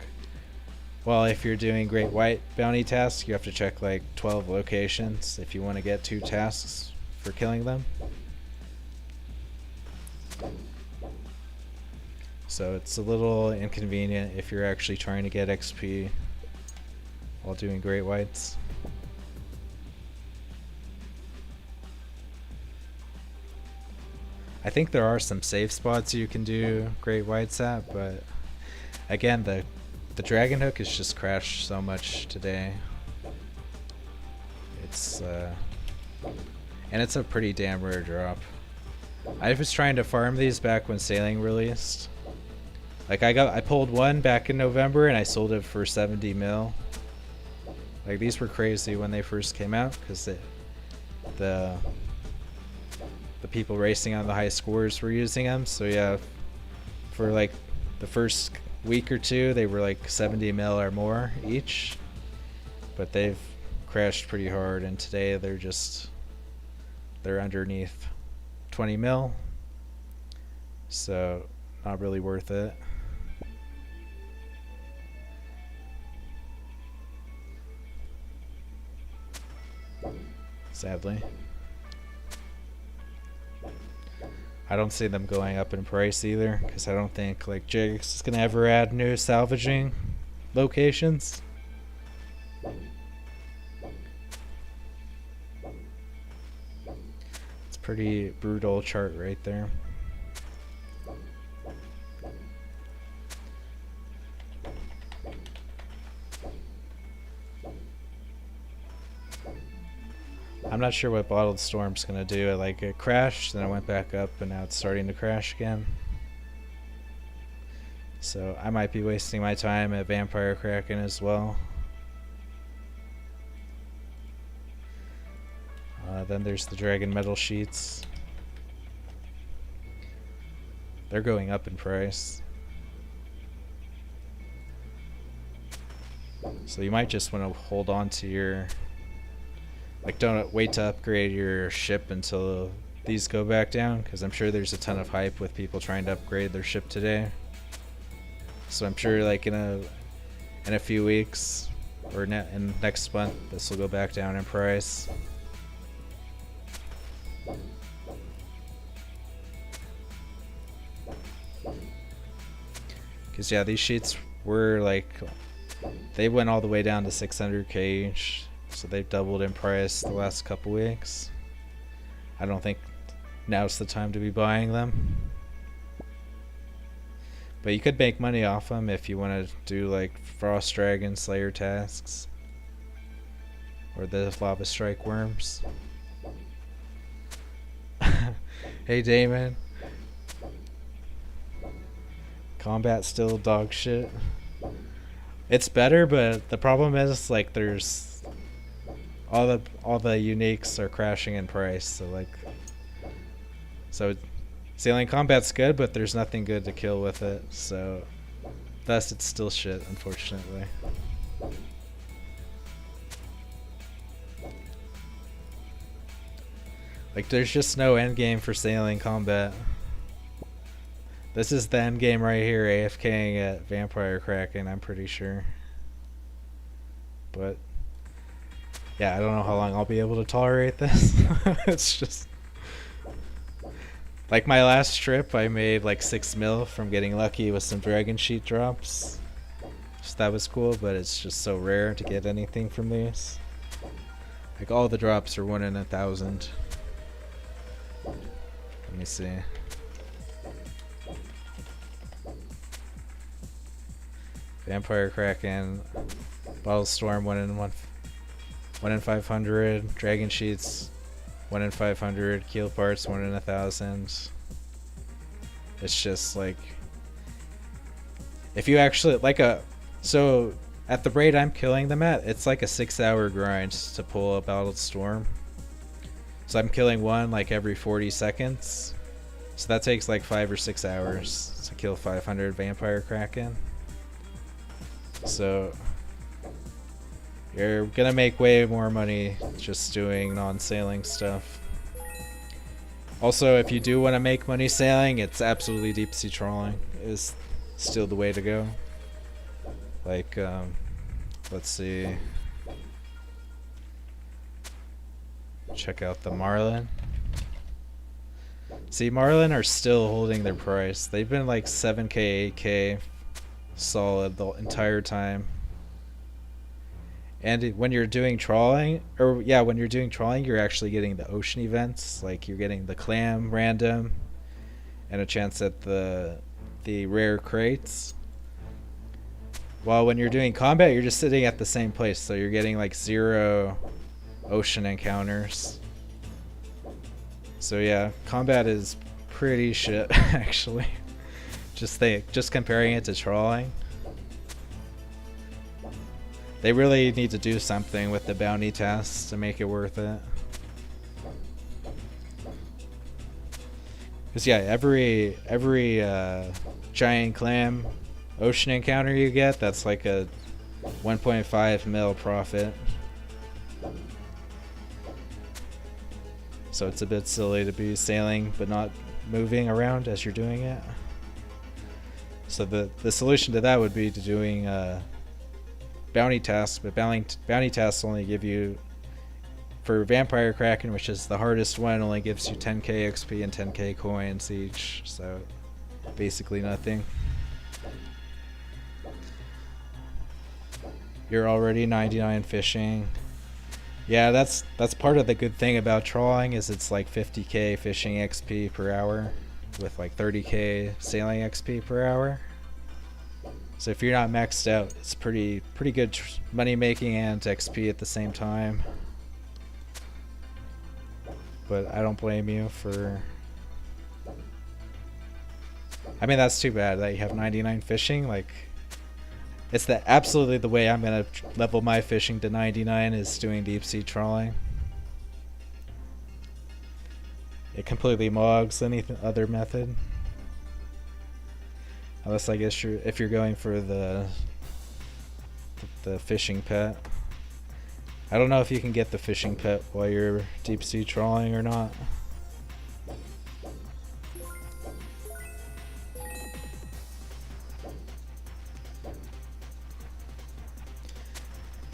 Well, if you're doing great white bounty tasks, you have to check like 12 locations if you want to get 2 tasks for killing them. So it's a little inconvenient if you're actually trying to get XP while doing great whites. I think there are some safe spots you can do great whites at, but again, the dragon hook has just crashed so much today. It's and it's a pretty damn rare drop. I was trying to farm these back when sailing released. Like I pulled one back in November and I sold it for 70 mil. Like these were crazy when they first came out because the people racing on the high scores were using them. So yeah, for like the first week or two they were like 70 mil or more each, but they've crashed pretty hard, and today they're underneath 20 mil, so not really worth it. Sadly. I don't see them going up in price either, because I don't think like Jigs is gonna ever add new salvaging locations. It's pretty brutal chart right there. I'm not sure what Bottled Storm's gonna do. Like it crashed, then it went back up, and now it's starting to crash again. So I might be wasting my time at Vampire Kraken as well. Then there's the Dragon Metal Sheets. They're going up in price. So you might just want to hold on to your... Like, don't wait to upgrade your ship until these go back down, because I'm sure there's a ton of hype with people trying to upgrade their ship today. So I'm sure, like, in a few weeks or in next month, this will go back down in price. Because yeah, these sheets were like, they went all the way down to 600k each. So they've doubled in price the last couple weeks. I don't think now's the time to be buying them. But you could make money off them if you want to do like Frost Dragon Slayer tasks. Or the Lava Strike Worms. Hey Damon. Combat still dog shit. It's better, but the problem is like there's all the uniques are crashing in price, so sailing combat's good, but there's nothing good to kill with it, so thus it's still shit, unfortunately. Like there's just no end game for sailing combat. This is the end game right here, AFKing at Vampire Kraken, I'm pretty sure. But yeah, I don't know how long I'll be able to tolerate this. It's just... Like my last trip, I made like 6 mil from getting lucky with some Dragon Sheet drops. So that was cool, but it's just so rare to get anything from these. Like all the drops are 1 in 1,000. Let me see. Vampire Kraken, Bottle Storm 1 in 500, Dragon Sheets 1 in 500, Keel Parts 1 in 1,000. It's just like, if you actually so at the rate I'm killing them at, it's like a 6-hour grind to pull a Bottled Storm. So I'm killing one like every 40 seconds. So that takes like 5 or 6 hours to kill 500 Vampire Kraken. So you're gonna make way more money just doing non-sailing stuff. Also, if you do want to make money sailing, it's absolutely deep sea trawling is still the way to go. Like, let's see. Check out the Marlin. See, Marlin are still holding their price. They've been like 7k, 8k solid the entire time. And when you're doing trawling, or yeah, when you're doing trawling, you're actually getting the ocean events. Like you're getting the clam random, and a chance at the rare crates. While when you're doing combat, you're just sitting at the same place, so you're getting like 0 ocean encounters. So yeah, combat is pretty shit actually. Just comparing it to trawling. They really need to do something with the bounty tasks to make it worth it. Cause yeah, every giant clam ocean encounter you get, that's like a 1.5 mil profit. So it's a bit silly to be sailing but not moving around as you're doing it. So the solution to that would be to doing bounty tasks, but bounty tasks only give you, for Vampire Kraken, which is the hardest one, only gives you 10k XP and 10k coins each, so basically nothing. You're already 99 fishing. Yeah, that's part of the good thing about trawling, is it's like 50k fishing XP per hour with like 30k sailing XP per hour. So if you're not maxed out, it's pretty good money making and XP at the same time. But I don't blame you for... I mean, that's too bad that you have 99 fishing. Like, it's absolutely the way I'm gonna level my fishing to 99 is doing deep sea trawling. It completely mogs any other method. Unless I guess if you're going for the fishing pet. I don't know if you can get the fishing pet while you're deep sea trawling or not.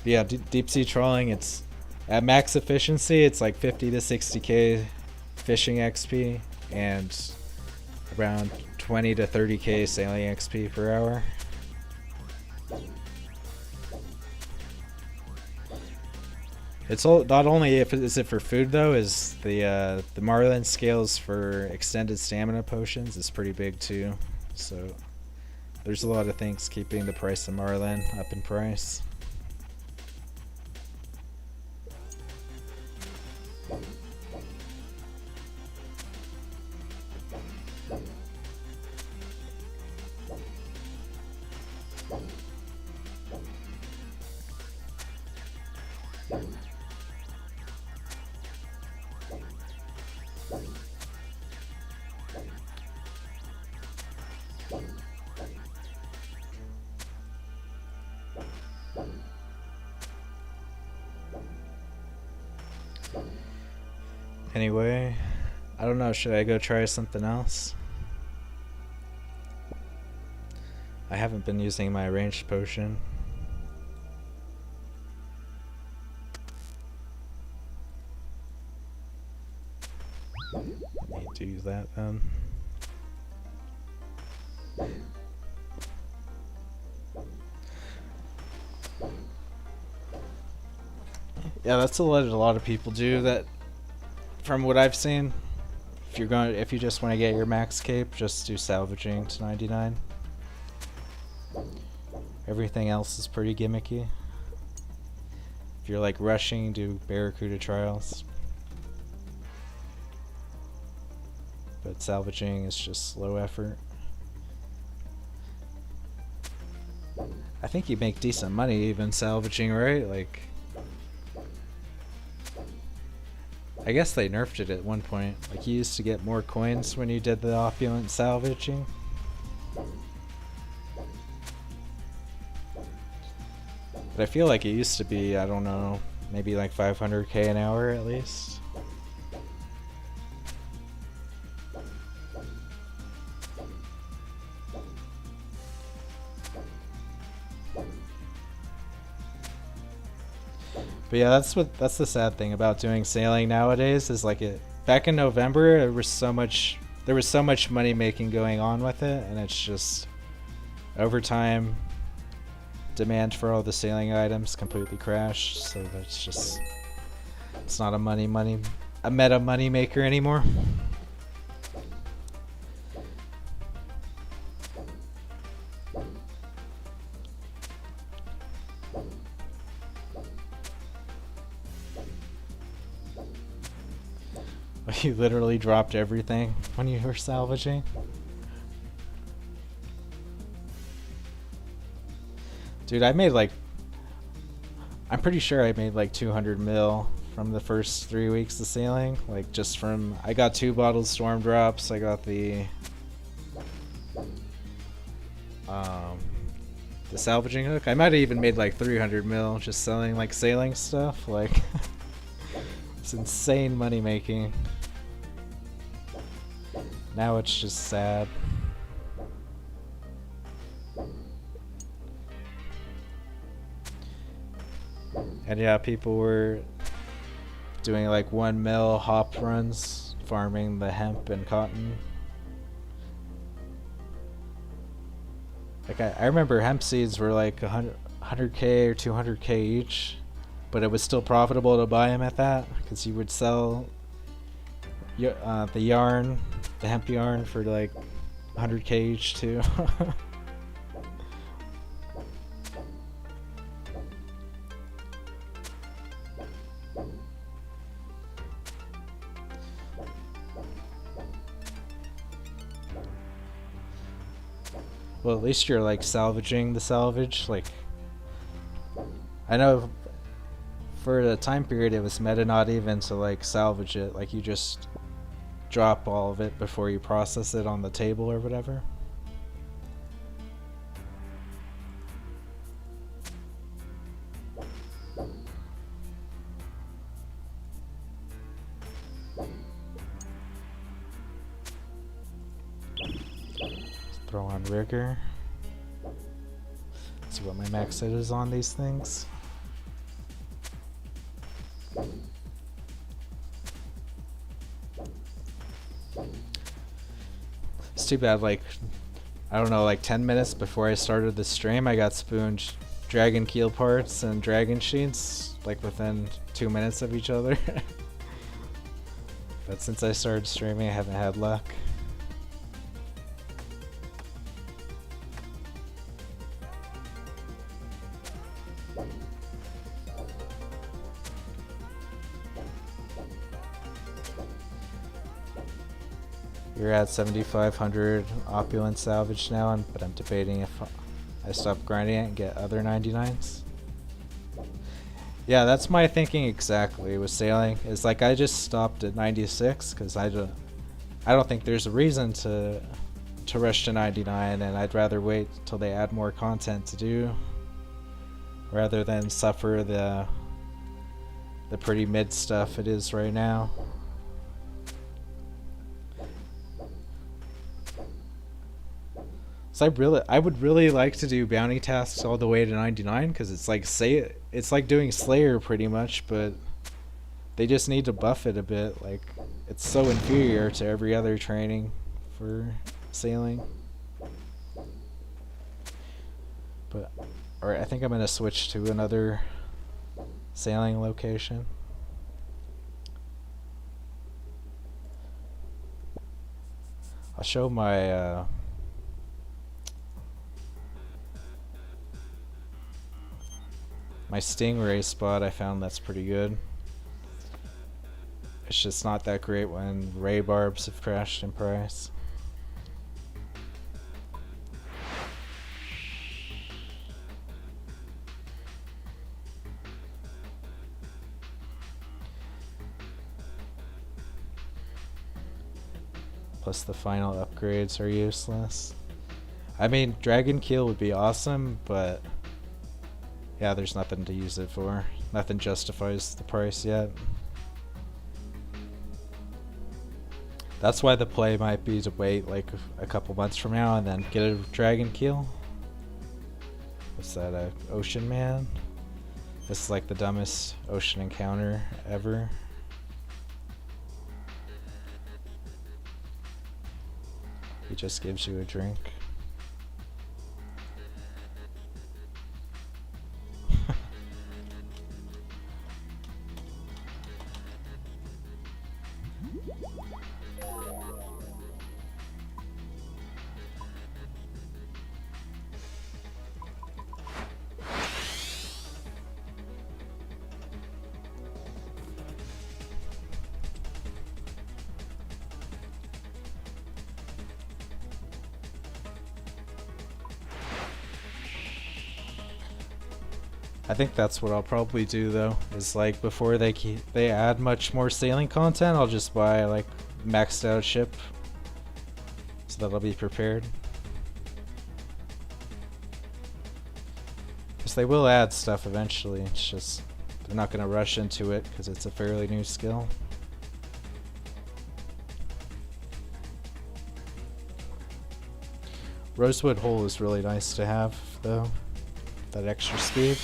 But yeah, deep sea trawling, it's at max efficiency, it's like 50 to 60k fishing XP and around 20 to 30k sailing XP per hour. It's not only is it for food though, is the Marlin scales for extended stamina potions is pretty big too. So there's a lot of things keeping the price of Marlin up in price. Anyway, I don't know, should I go try something else? I haven't been using my ranged potion. Need to use that then. Yeah, that's what a lot of people do. That, from what I've seen, if you just want to get your max cape, just do salvaging to 99. Everything else is pretty gimmicky. If you're like rushing, do Barracuda trials. But salvaging is just low effort. I think you make decent money even salvaging, right? Like, I guess they nerfed it at one point. Like, you used to get more coins when you did the opulent salvaging. But I feel like it used to be, I don't know, maybe like 500k an hour at least. But yeah, that's the sad thing about doing sailing nowadays, is like back in November there was so much there was so much money making going on with it, and it's just over time demand for all the sailing items completely crashed, so that's just, it's not a meta money maker anymore. You literally dropped everything when you were salvaging. Dude, I'm pretty sure I made like 200 mil from the first 3 weeks of sailing. Like just from, I got 2 bottled storm drops, I got the salvaging hook. I might have even made like 300 mil just selling like sailing stuff. Like it's insane money making. Now it's just sad. And yeah, people were doing like 1 mil hop runs, farming the hemp and cotton. Like I remember hemp seeds were like 100k or 200k each, but it was still profitable to buy them at that because you would sell the yarn, the hemp yarn, for like 100k each too. Well, at least you're like salvaging the salvage. Like, I know for the time period it was meta not even to like salvage it. Like you just drop all of it before you process it on the table or whatever. Throw on rigor. See what my max hit is on these things. It's too bad, like, I don't know, like 10 minutes before I started the stream, I got spooned dragon keel parts and dragon sheets, like within 2 minutes of each other. But since I started streaming, I haven't had luck. You're at 7,500 opulent salvage now, but I'm debating if I stop grinding it and get other 99s. Yeah, that's my thinking exactly with sailing. It's like I just stopped at 96 because I don't think there's a reason to rush to 99, and I'd rather wait till they add more content to do rather than suffer the pretty mid stuff it is right now. So I would really like to do bounty tasks all the way to 99 because it's like doing Slayer pretty much, but they just need to buff it a bit. Like it's so inferior to every other training for sailing. But alright, I think I'm gonna switch to another sailing location. I'll show my my stingray spot. I found that's pretty good. It's just not that great when ray barbs have crashed in price. Plus the final upgrades are useless. I mean, Dragon Keel would be awesome, but yeah, there's nothing to use it for. Nothing justifies the price yet. That's why the play might be to wait like a couple months from now and then get a Dragon Keel. What's that, Ocean Man? This is like the dumbest ocean encounter ever. just gives you a drink. I think that's what I'll probably do though, is like before they add much more sailing content, I'll just buy like maxed out ship so that I'll be prepared. Because they will add stuff eventually, it's just they're not going to rush into it because it's a fairly new skill. Rosewood Hole is really nice to have though, that extra speed.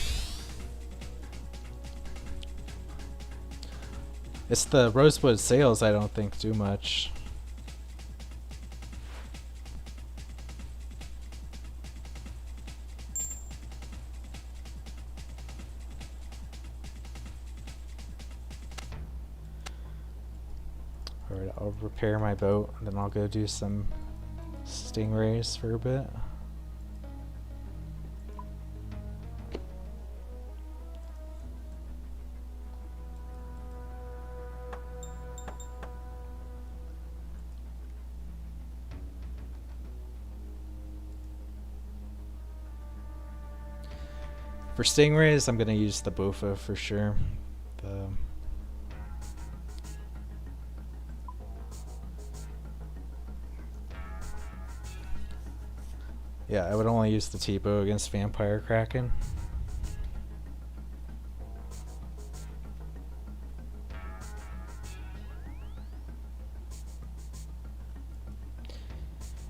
It's the Rosewood sails I don't think do much. Alright, I'll repair my boat and then I'll go do some stingrays for a bit. For stingrays, I'm gonna use the Bofa for sure. Yeah, I would only use the T-bow against Vampire Kraken.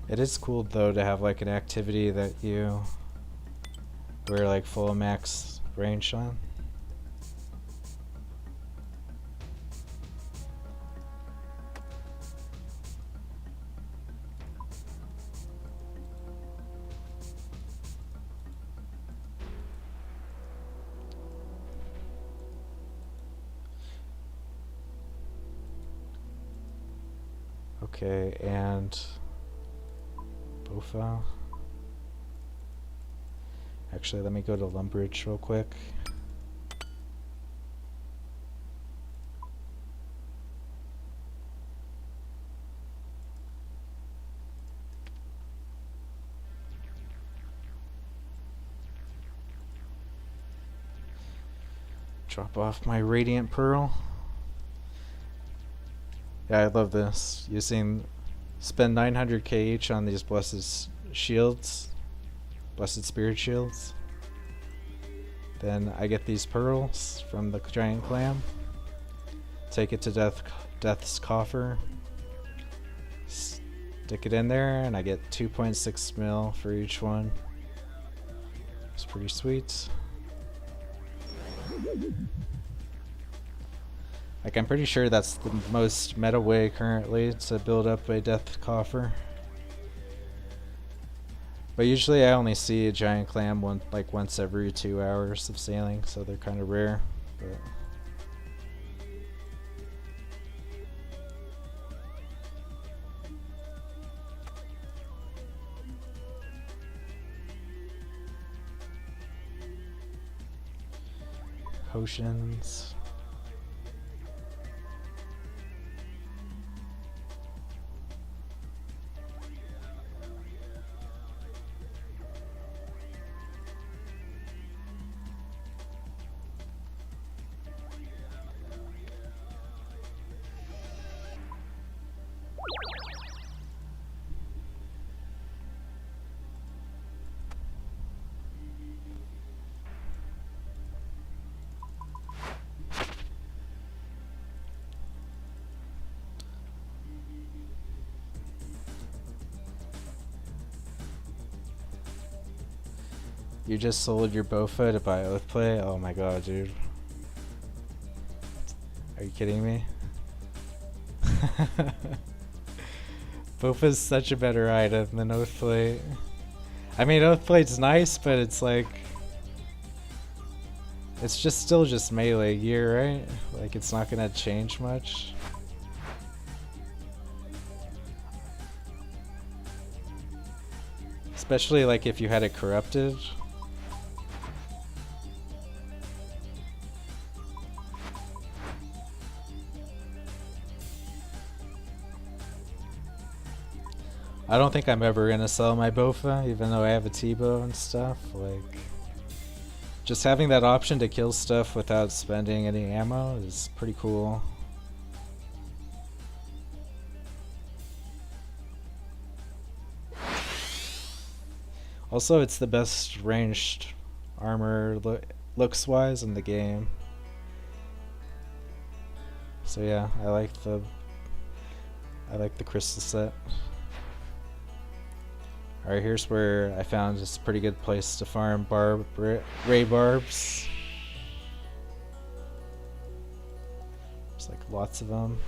It is cool though to have like an activity that you wear like full max range on. Okay, and Bofa. Actually, let me go to Lumbridge real quick. Drop off my Radiant Pearl. Yeah, I love this. Spend 900k each on these blessed shields. Blessed Spirit Shields. Then I get these pearls from the giant clam. Take it to Death's Coffer. Stick it in there, and I get 2.6 mil for each one. It's pretty sweet. Like, I'm pretty sure that's the most meta way currently to build up a Death Coffer. But usually I only see a giant clam once every 2 hours of sailing, so they're kind of rare. But potions. You just sold your Bofa to buy Oathplay? Oh my god, dude. Are you kidding me? Bofa's such a better item than Oathplate. I mean, Oathplate's nice, but it's like... It's just still just melee gear, right? Like, it's not gonna change much. Especially like if you had it corrupted. I don't think I'm ever gonna sell my Bofa, even though I have a T-bow and stuff. Like, just having that option to kill stuff without spending any ammo is pretty cool. Also, it's the best ranged armor looks-wise in the game. So yeah, I like the crystal set. Alright, here's where I found it's a pretty good place to farm ray barbs. There's like lots of them.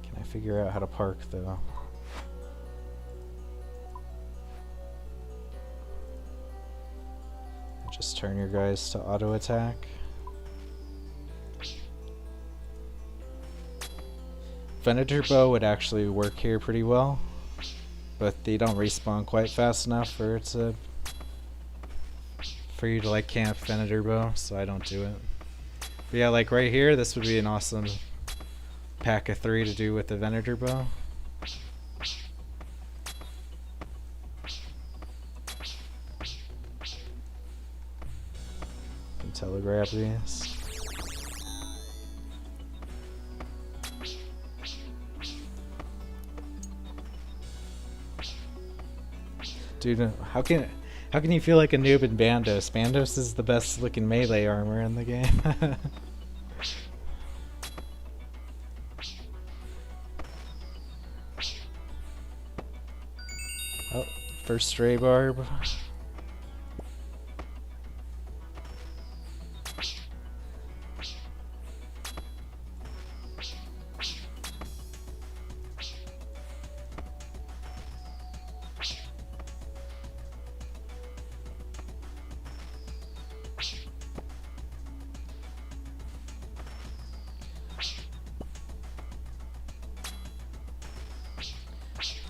Can I figure out how to park though? Just turn your guys to auto attack. Venator bow would actually work here pretty well, but they don't respawn quite fast enough for you to like camp Venator bow, so I don't do it. But yeah, like right here, this would be an awesome pack of 3 to do with the Venator bow. Can telegraph these. Dude, how can you feel like a noob in Bandos? Bandos is the best looking melee armor in the game. Oh, first stray barb.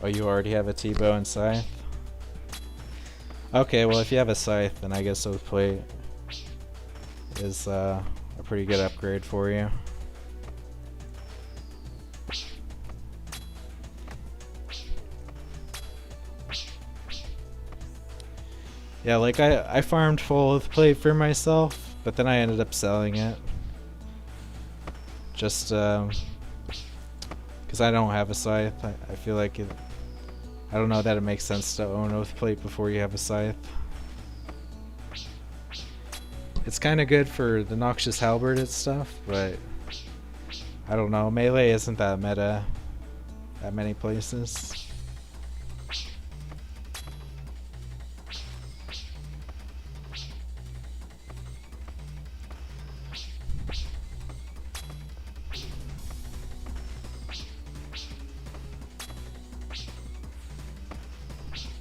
Oh, you already have a T-bow and scythe? Okay, well if you have a scythe, then I guess Oathplate is a pretty good upgrade for you. Yeah, like I farmed full Oathplate for myself, but then I ended up selling it. Just because I don't have a scythe. I feel like I don't know that it makes sense to own Oathplate before you have a scythe. It's kind of good for the Noxious Halberd and stuff, but I don't know. Melee isn't that meta at many places.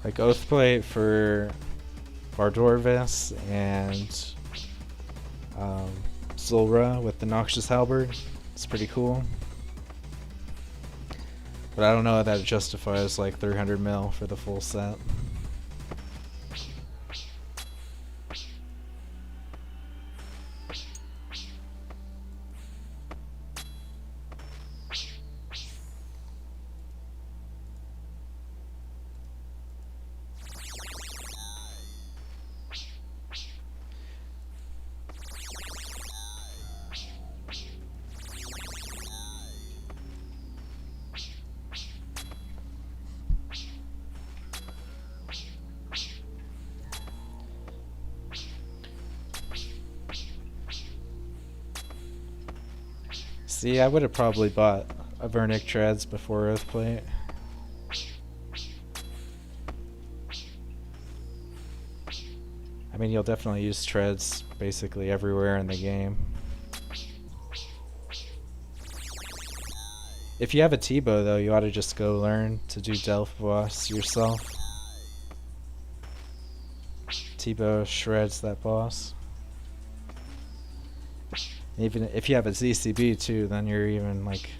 Like Oathplate for Bardorvis and Zulra with the Noxious Halberd. It's pretty cool. But I don't know if that justifies like 300 mil for the full set. See, I would have probably bought a Vernic Treads before Oathplate. I mean, you'll definitely use treads basically everywhere in the game. If you have a T-bow though, you ought to just go learn to do Delph boss yourself. T-bow shreds that boss. Even if you have a ZCB too, then you're even like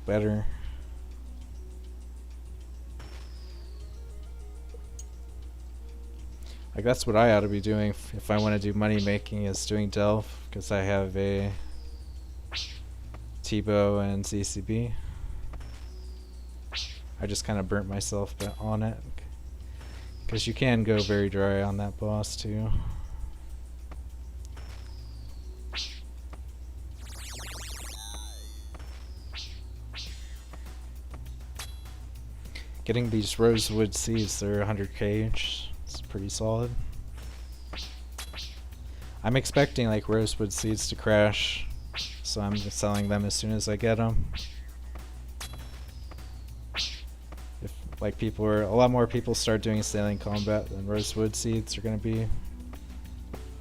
better. Like that's what I ought to be doing if I want to do money making, is doing Delph, because I have a T-bow and ZCB. I just kind of burnt myself on it, because you can go very dry on that boss too. Getting these rosewood seeds, they're 100k each. It's pretty solid. I'm expecting like rosewood seeds to crash, so I'm just selling them as soon as I get them. If like a lot more people start doing sailing combat, then rosewood seeds are going to be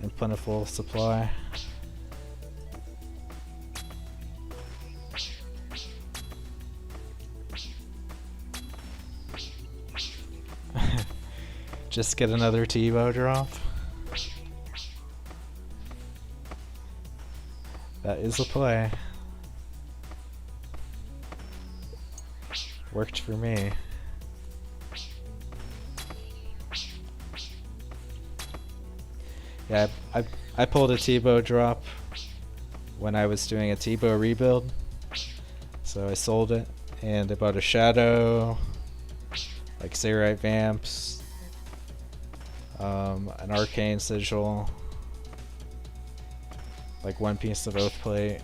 in plentiful supply. Just get another T-bow drop. That is a play. Worked for me. Yeah, I pulled a T-bow drop when I was doing a T-bow rebuild. So I sold it and I bought a shadow, like Sayrite Vamps, an arcane sigil, like one piece of oath plate.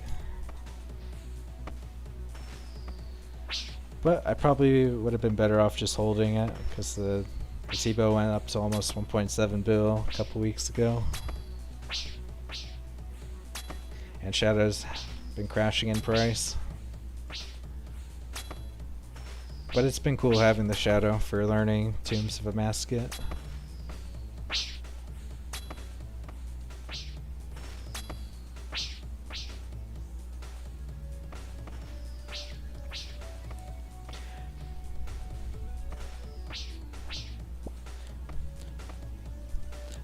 But I probably would have been better off just holding it, because the T-bow went up to almost 1.7 bill a couple weeks ago. And Shadow's been crashing in price. But it's been cool having the Shadow for learning Tombs of a Masket.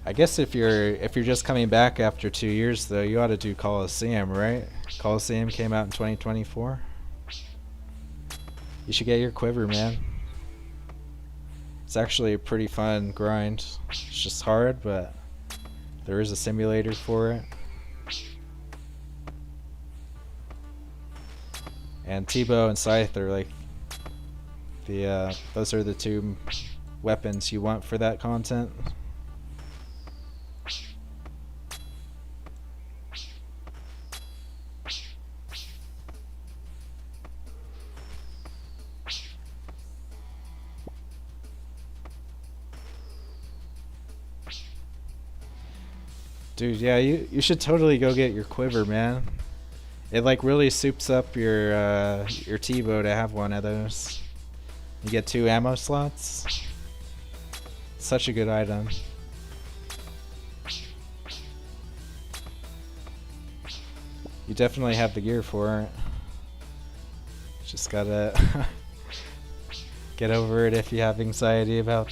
I guess if you're just coming back after 2 years though, you ought to do Coliseum, right? Coliseum came out in 2024. You should get your quiver, man. It's actually a pretty fun grind. It's just hard, but there is a simulator for it. And T-bow and Scythe are like those are the two weapons you want for that content. Dude, yeah, you should totally go get your quiver, man. It like really soups up your T-bow to have one of those. You get 2 ammo slots. Such a good item. You definitely have the gear for it. Just gotta get over it if you have anxiety about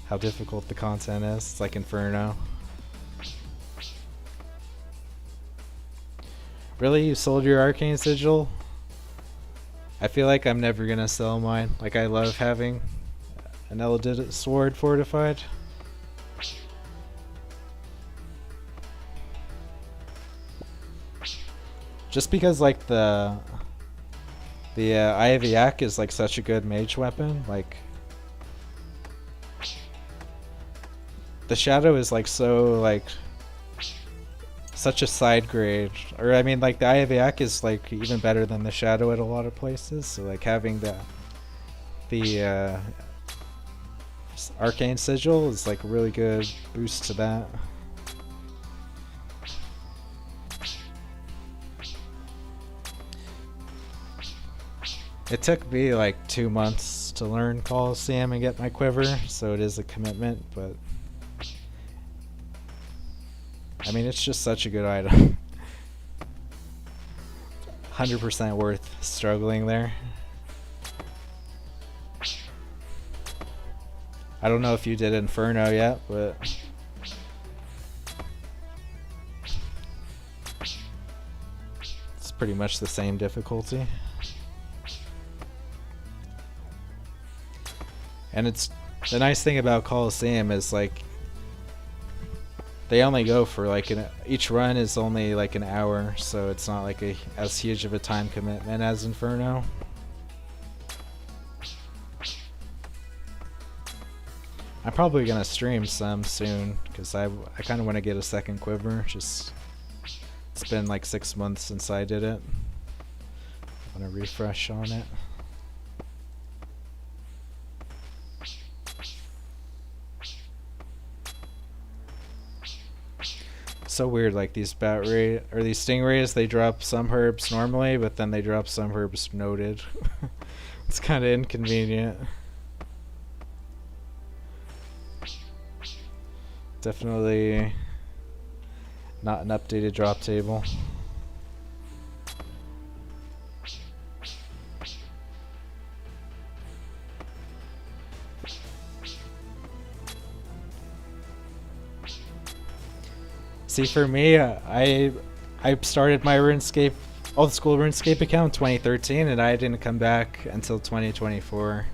how difficult the content is. It's like Inferno. Really? You sold your arcane sigil? I feel like I'm never gonna sell mine. Like, I love having an Eldid sword fortified. Just because like the Eye of the Yak is like such a good mage weapon. Like, the Shadow is like so like such a side grade, or I mean like the Eye of the Yak is like even better than the Shadow at a lot of places. So like having the arcane sigil is like a really good boost to that. It took me like 2 months to learn Coliseum and get my quiver, so it is a commitment, but I mean, it's just such a good item. 100% worth struggling there. I don't know if you did Inferno yet, but it's pretty much the same difficulty. And it's the nice thing about Coliseum is like they only go for like each run is only like an hour, so it's not like as huge of a time commitment as Inferno. I'm probably gonna stream some soon because I kind of want to get a second quiver. Just it's been like 6 months since I did it. I want to refresh on it. So weird, like these these stingrays, they drop some herbs normally, but then they drop some herbs noted. It's kind of inconvenient. Definitely not an updated drop table. See, for me, I started my RuneScape, Old School Runescape account in 2013, and I didn't come back until 2024.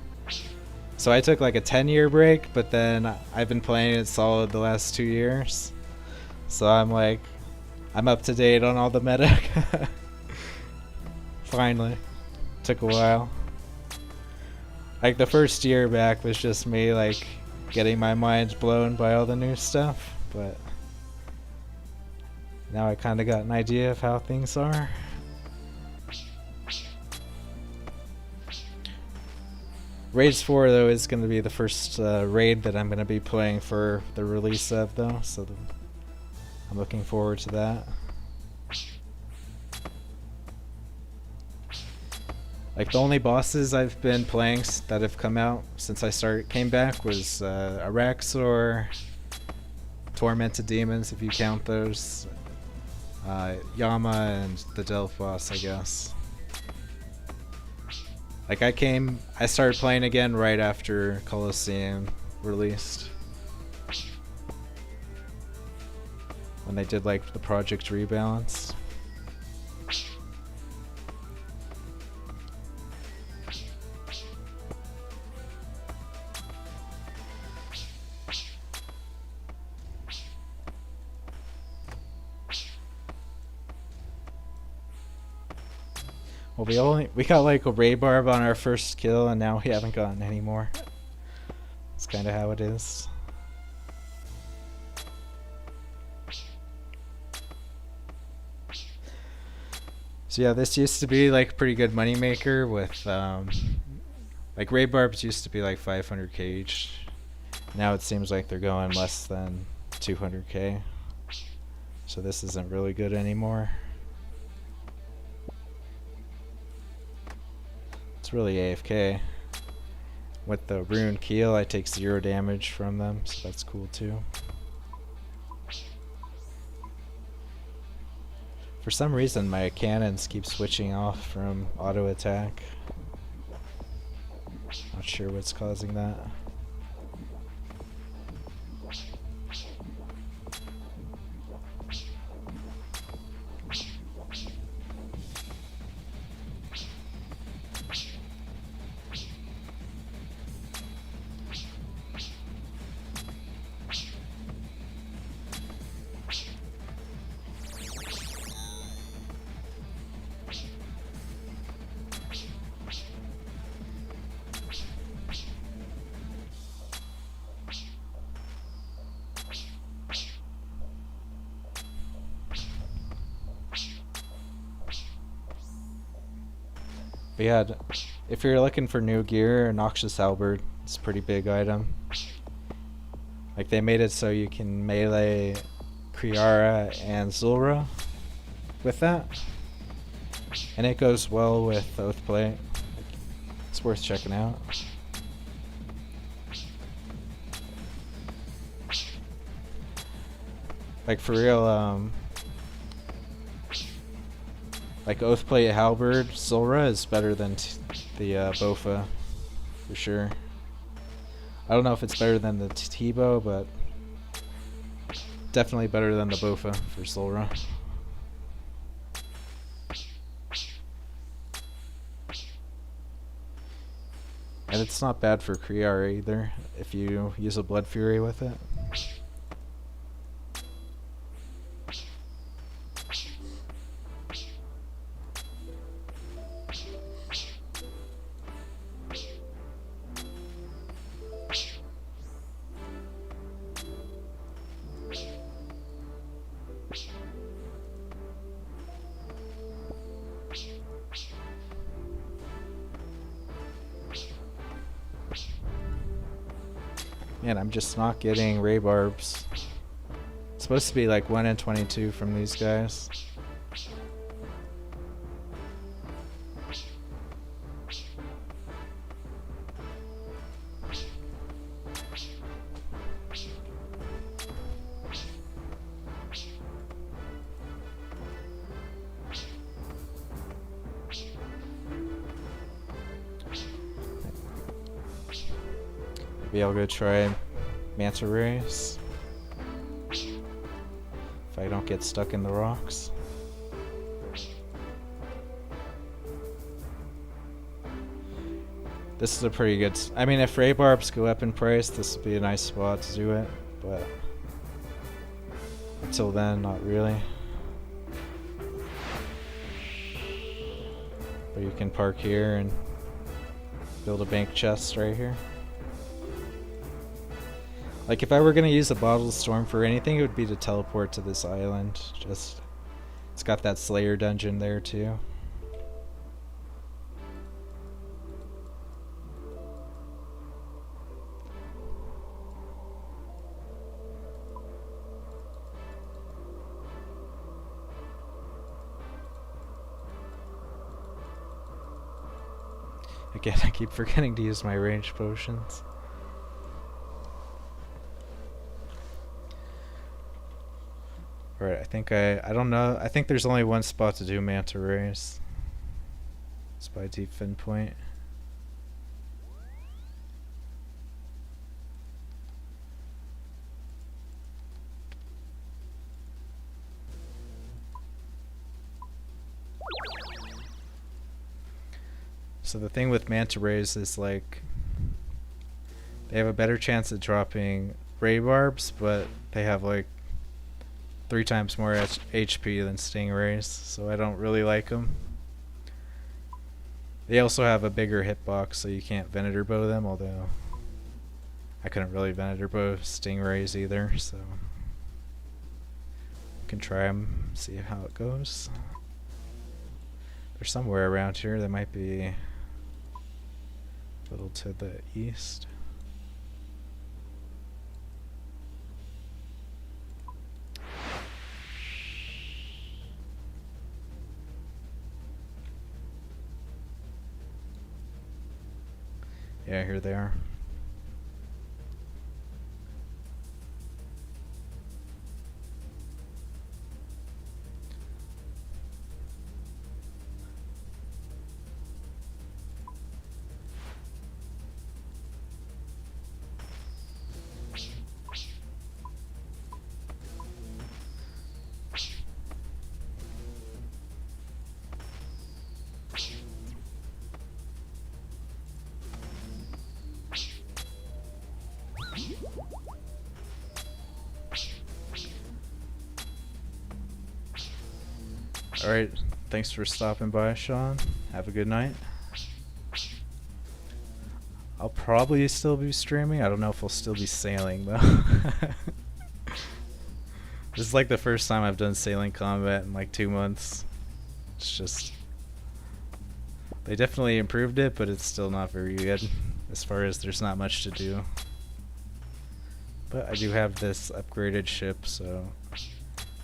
So I took like a 10-year break, but then I've been playing it solid the last 2 years. So I'm like, I'm up to date on all the meta. Finally. Took a while. Like the first year back was just me like getting my mind blown by all the new stuff, but now I kind of got an idea of how things are. Raids 4 though is going to be the first raid that I'm going to be playing for the release of though, so I'm looking forward to that. Like the only bosses I've been playing that have come out since I came back was Araxor, Tormented Demons if you count those, Yama, and the Delph boss, I guess. Like I started playing again right after Coliseum released. When they did like the Project Rebalance. Well, we got like a Ray Barb on our first kill, and now we haven't gotten any more. That's kind of how it is. So yeah, this used to be like a pretty good moneymaker with like Ray Barbs used to be like 500k each. Now it seems like they're going less than 200k. So this isn't really good anymore. It's really AFK. With the rune keel, I take 0 damage from them, so that's cool too. For some reason, my cannons keep switching off from auto attack. Not sure what's causing that. But yeah, if you're looking for new gear, Noxious Halberd is a pretty big item. Like they made it so you can melee Kriara and Zulra with that. And it goes well with Oathplate. It's worth checking out. Like for real, like Oathplate Halberd, Solra is better than the Bofa, for sure. I don't know if it's better than the T-Bow, but definitely better than the Bofa for Solra. And it's not bad for Kriar either, if you use a Blood Fury with it. Man, I'm just not getting Ray Barbs. It's supposed to be like 1 in 22 from these guys. Maybe I'll go try Manta Rays if I don't get stuck in the rocks. This is a pretty good... I mean, if Ray Barbs go up in price, this would be a nice spot to do it, but until then, not really. But you can park here and build a bank chest right here. Like, if I were gonna use a Bottled Storm for anything, it would be to teleport to this island. Just, it's got that Slayer dungeon there too. Again, I keep forgetting to use my range potions. Alright, I think I don't know. I think there's only one spot to do Manta Rays. It's by Deep Fin Point. So the thing with Manta Rays is like they have a better chance at dropping Ray Barbs, but they have like 3 times more HP than Stingrays, so I don't really like them. They also have a bigger hitbox, so you can't Venator Bow them, although I couldn't really Venator Bow Stingrays either, so you can try them, see how it goes. They're somewhere around here. They might be a little to the east. Yeah, here they are. Alright, thanks for stopping by, Sean. Have a good night. I'll probably still be streaming. I don't know if I'll still be sailing, though. This is like the first time I've done sailing combat in like 2 months. It's just... They definitely improved it, but it's still not very good. As far as there's not much to do. But I do have this upgraded ship, so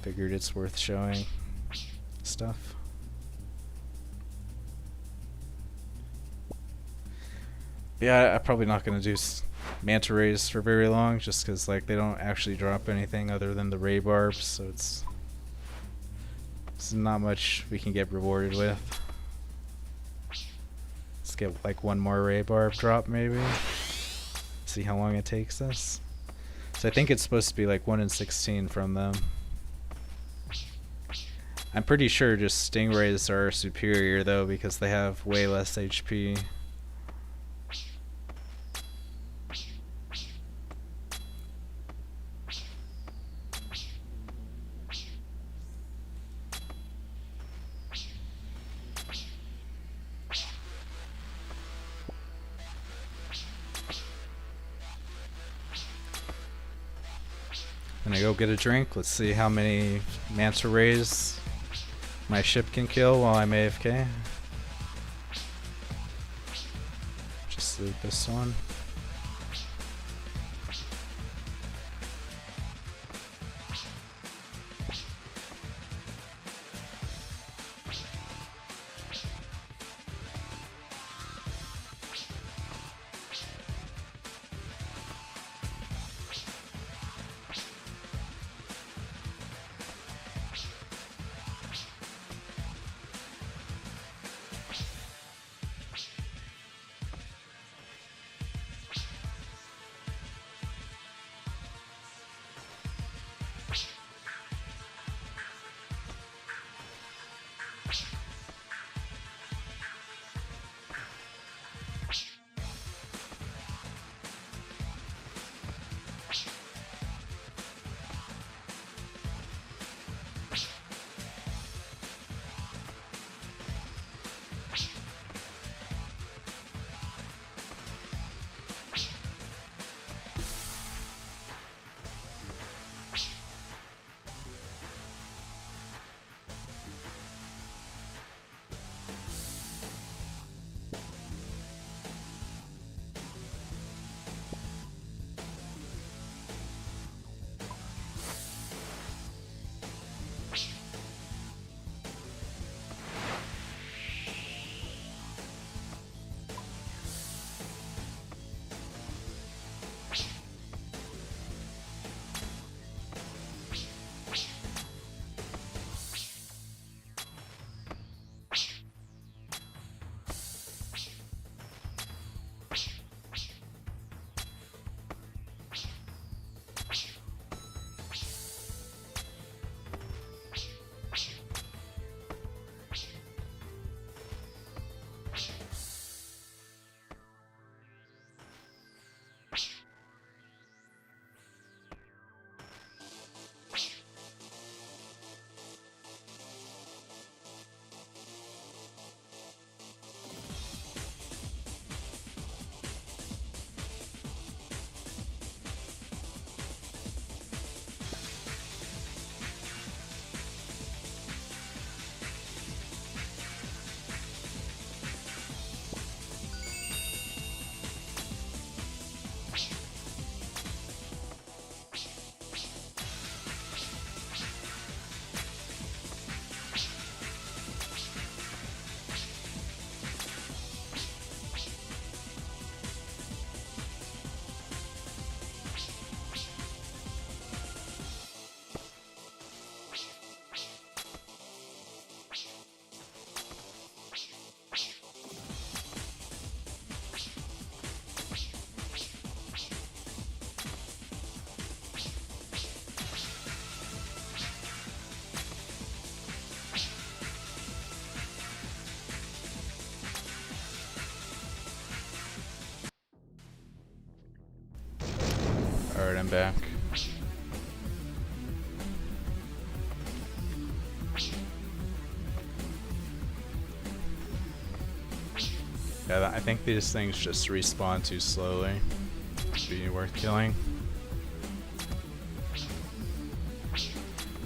figured it's worth showing stuff. Yeah, I'm probably not going to do manta rays for very long, just because like they don't actually drop anything other than the ray barbs, so it's not much we can get rewarded with. Let's get like one more ray barb drop maybe. See how long it takes us. So I think it's supposed to be like 1 in 16 from them. I'm pretty sure just stingrays are superior though, because they have way less HP. Gonna go get a drink. Let's see how many manta rays my ship can kill while I'm AFK. Just loot this one. Alright, I'm back. Yeah, I think these things just respawn too slowly to be worth killing.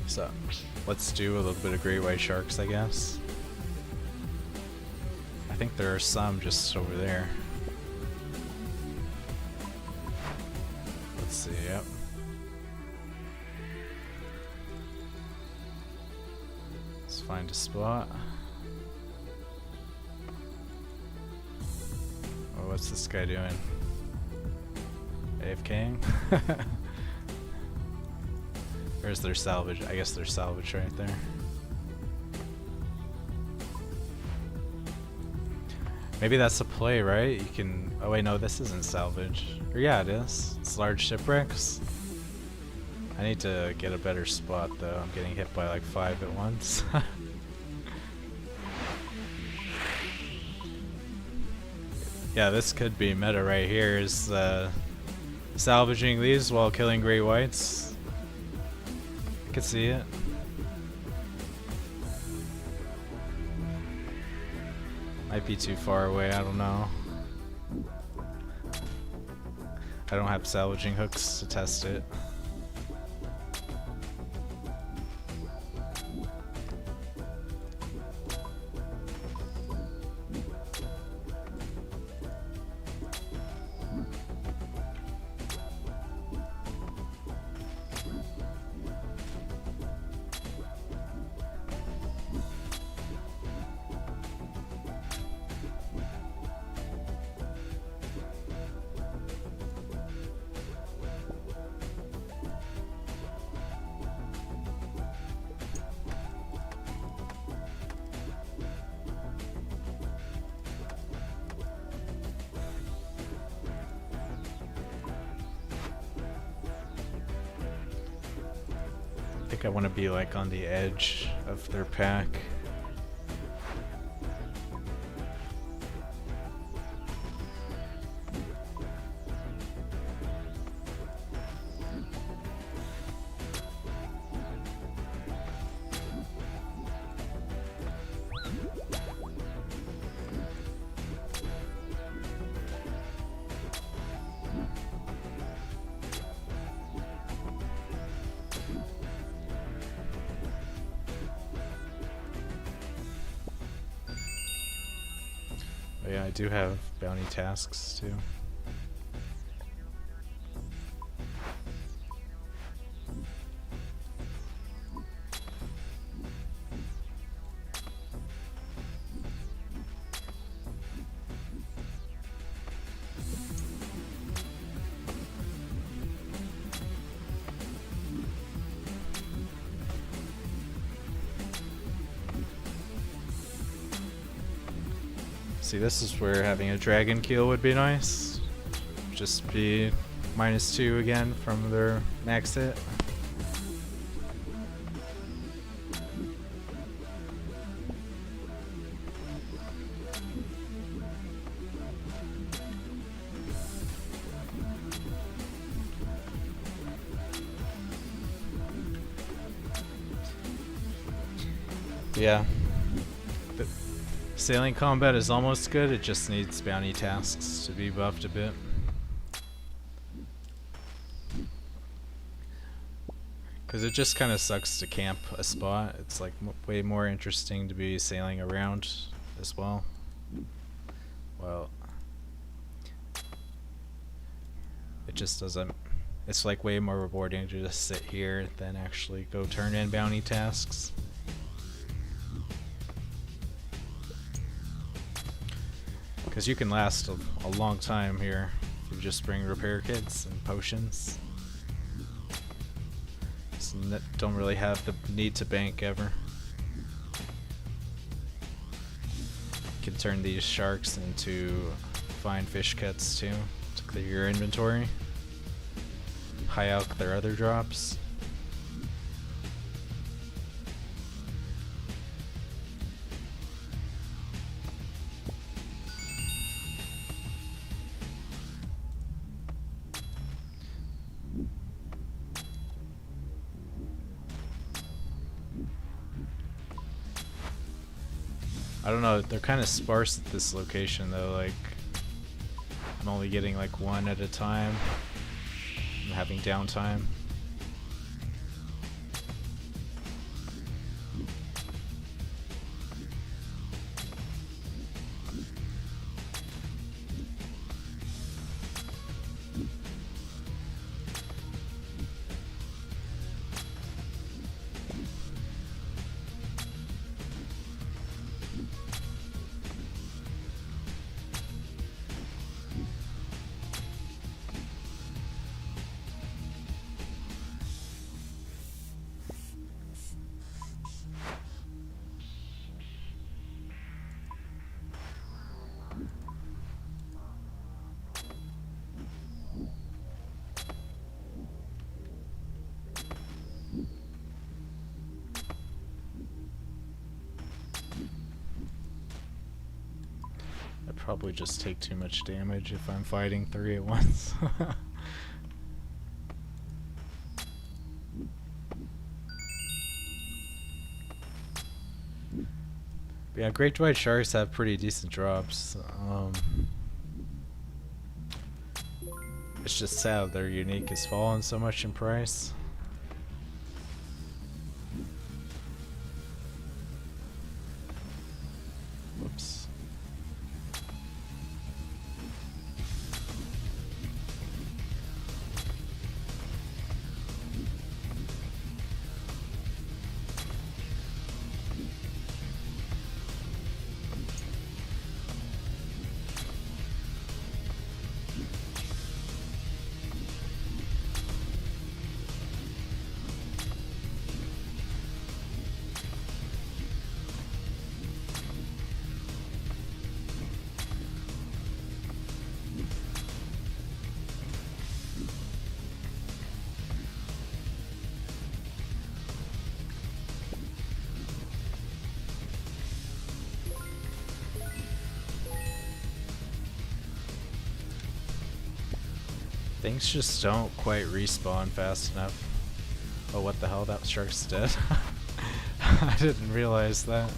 So, let's do a little bit of great white sharks, I guess. I think there are some just over there. Let's see, yep. Let's find a spot. Oh, what's this guy doing? AFKing. Where's their salvage? I guess there's salvage right there. Maybe that's the play, right? You can... Oh wait, no, this isn't salvage. Or yeah, it is. It's large shipwrecks. I need to get a better spot though. I'm getting hit by like 5 at once. Yeah, this could be meta right here, is salvaging these while killing great whites. I could see it. Might be too far away, I don't know. I don't have salvaging hooks to test it. I think I want to be like on the edge of their pack. But yeah, I do have bounty tasks too. See, this is where having a dragon kill would be nice. Just be -2 again from their max hit. Yeah. Sailing combat is almost good, it just needs bounty tasks to be buffed a bit. Because it just kind of sucks to camp a spot. It's like way more interesting to be sailing around as well. Well, it just doesn't... It's like way more rewarding to just sit here than actually go turn in bounty tasks. Because you can last a long time here if you just bring repair kits and potions. So don't really have the need to bank ever. You can turn these sharks into fine fish cuts too to clear your inventory. High out their other drops. I don't know, they're kind of sparse at this location though, like I'm only getting like one at a time. I'm having downtime. Probably just take too much damage if I'm fighting 3 at once. Yeah, great white sharks have pretty decent drops. It's just sad their unique has fallen so much in price. Whoops. Things just don't quite respawn fast enough. Oh, what the hell? That shark's dead. I didn't realize that.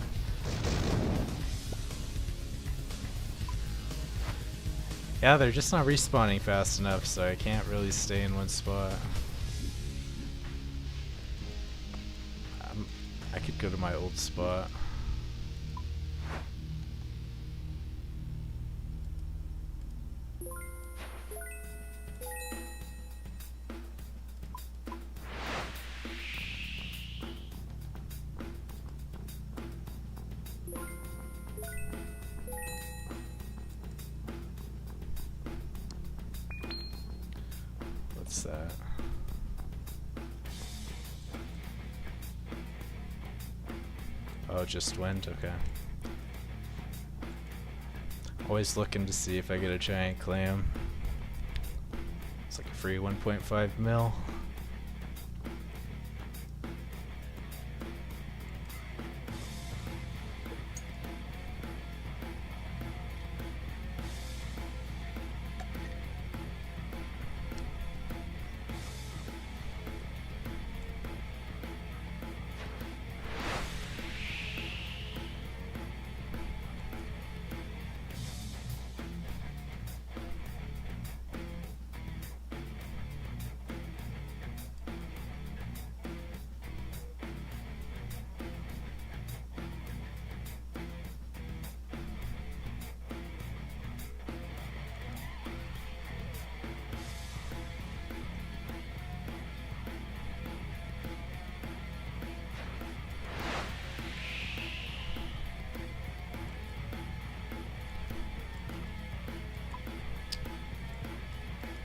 Yeah, they're just not respawning fast enough, so I can't really stay in one spot. I could go to my old spot. What's that? Oh, just wind? Okay. Always looking to see if I get a giant clam. It's like a free 1.5 mil.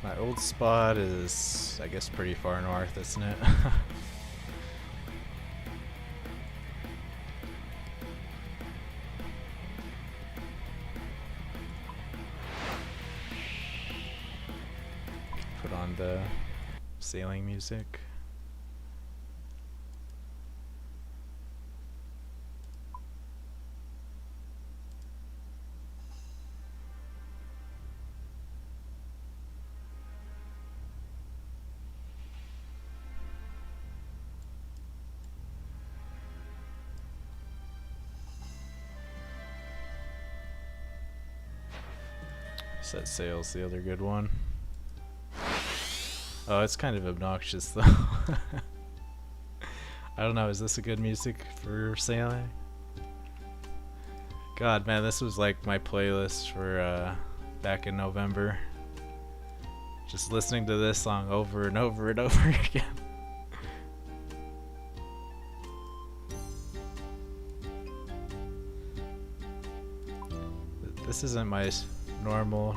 My old spot is, I guess, pretty far north, isn't it? Put on the sailing music. Set sail's the other good one. Oh, it's kind of obnoxious though. I don't know, is this a good music for sailing? God, man, this was like my playlist for back in November. Just listening to this song over and over and over again. This isn't my normal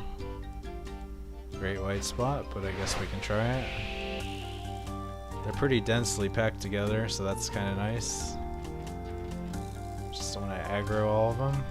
great white spot, but I guess we can try it. They're pretty densely packed together, so that's kind of nice. Just don't want to aggro all of them.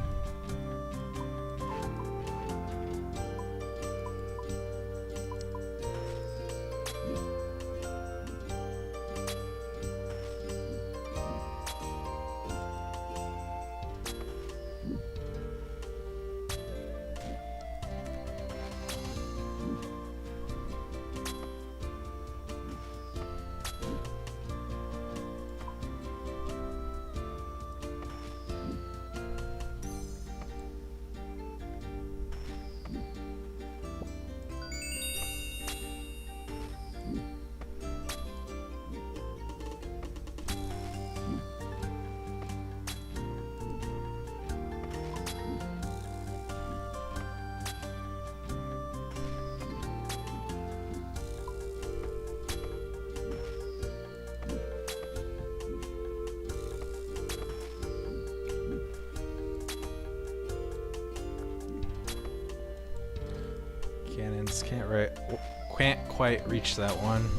can't quite reach that one.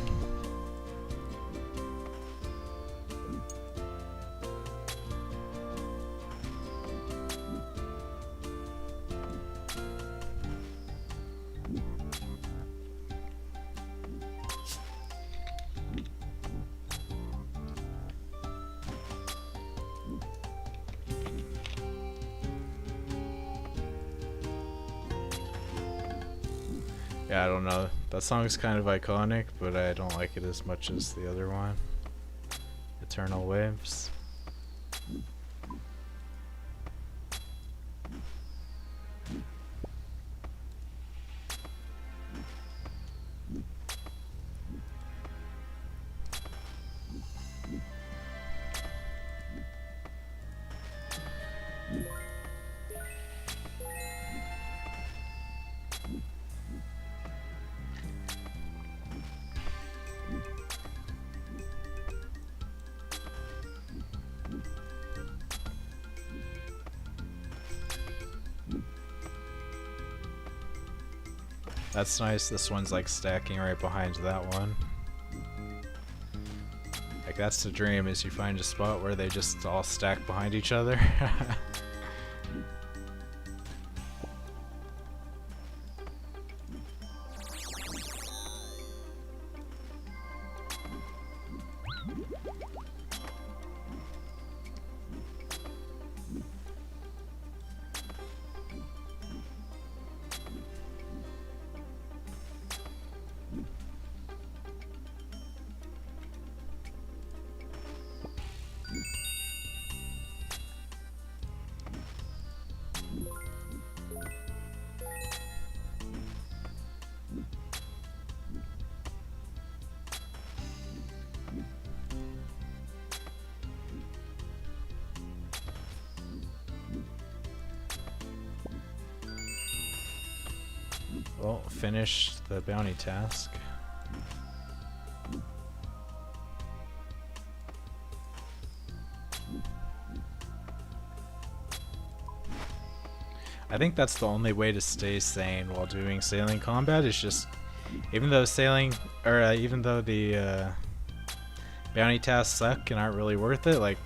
Yeah, I don't know. That song is kind of iconic, but I don't like it as much as the other one. Eternal Waves. That's nice. This one's like stacking right behind that one. Like that's the dream, is you find a spot where they just all stack behind each other. Well, finish the bounty task. I think that's the only way to stay sane while doing sailing combat, is just, even though the bounty tasks suck and aren't really worth it, like,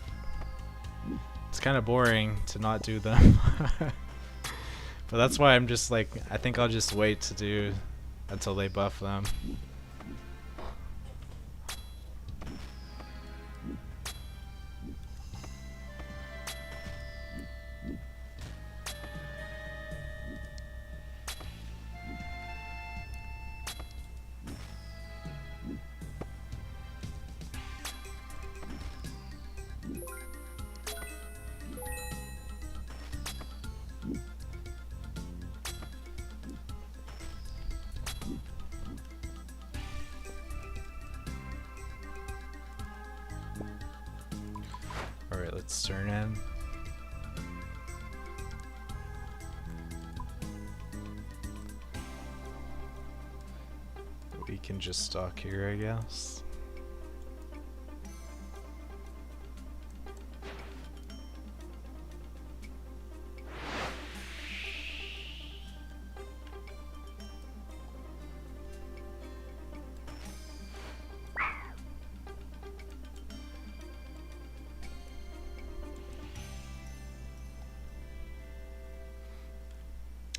it's kind of boring to not do them. But that's why I'm just like, I think I'll just wait to do until they buff them. Alright, let's turn in. We can just stalk here, I guess.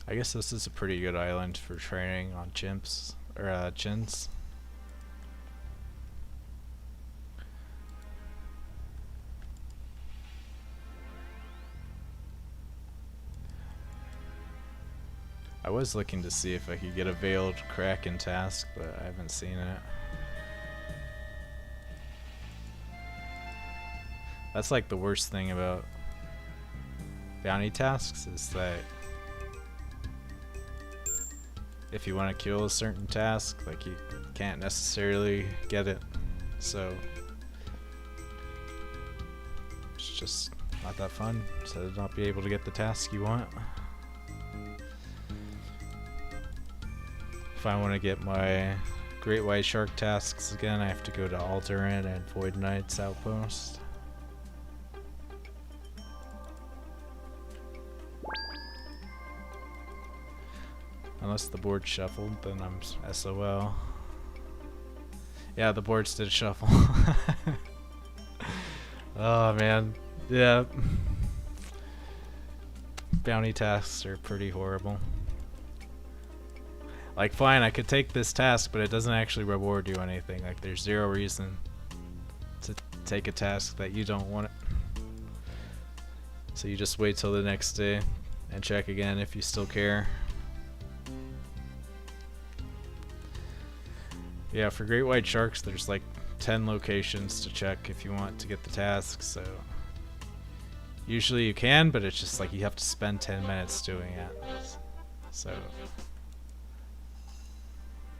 I guess this is a pretty good island for training on chimps, or chins. I was looking to see if I could get a veiled Kraken task, but I haven't seen it. That's like the worst thing about bounty tasks, is that if you want to kill a certain task, like, you can't necessarily get it, so it's just not that fun to not be able to get the task you want. If I want to get my Great White Shark tasks again, I have to go to Alderan and Void Knight's outpost. Unless the board shuffled, then I'm SOL. Yeah, the boards did shuffle. Oh man, yeah. Bounty tasks are pretty horrible. Like, fine, I could take this task, but it doesn't actually reward you anything. Like, there's zero reason to take a task that you don't want it. So you just wait till the next day and check again if you still care. Yeah, for great white sharks, there's like 10 locations to check if you want to get the task, so usually you can, but it's just like you have to spend 10 minutes doing it. So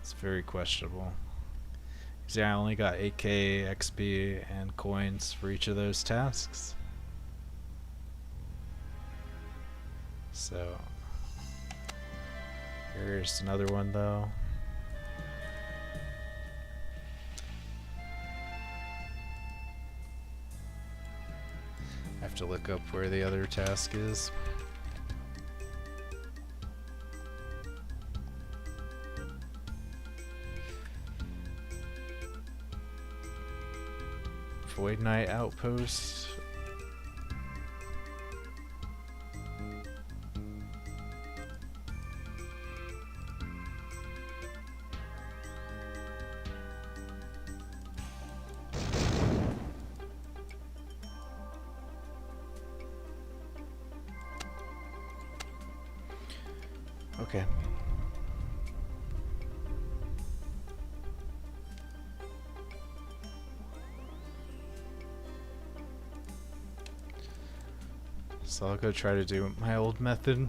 it's very questionable. Because yeah, I only got 8k XP and coins for each of those tasks. So here's another one though. I have to look up where the other task is. Void Knight Outpost. Okay. So I'll go try to do my old method.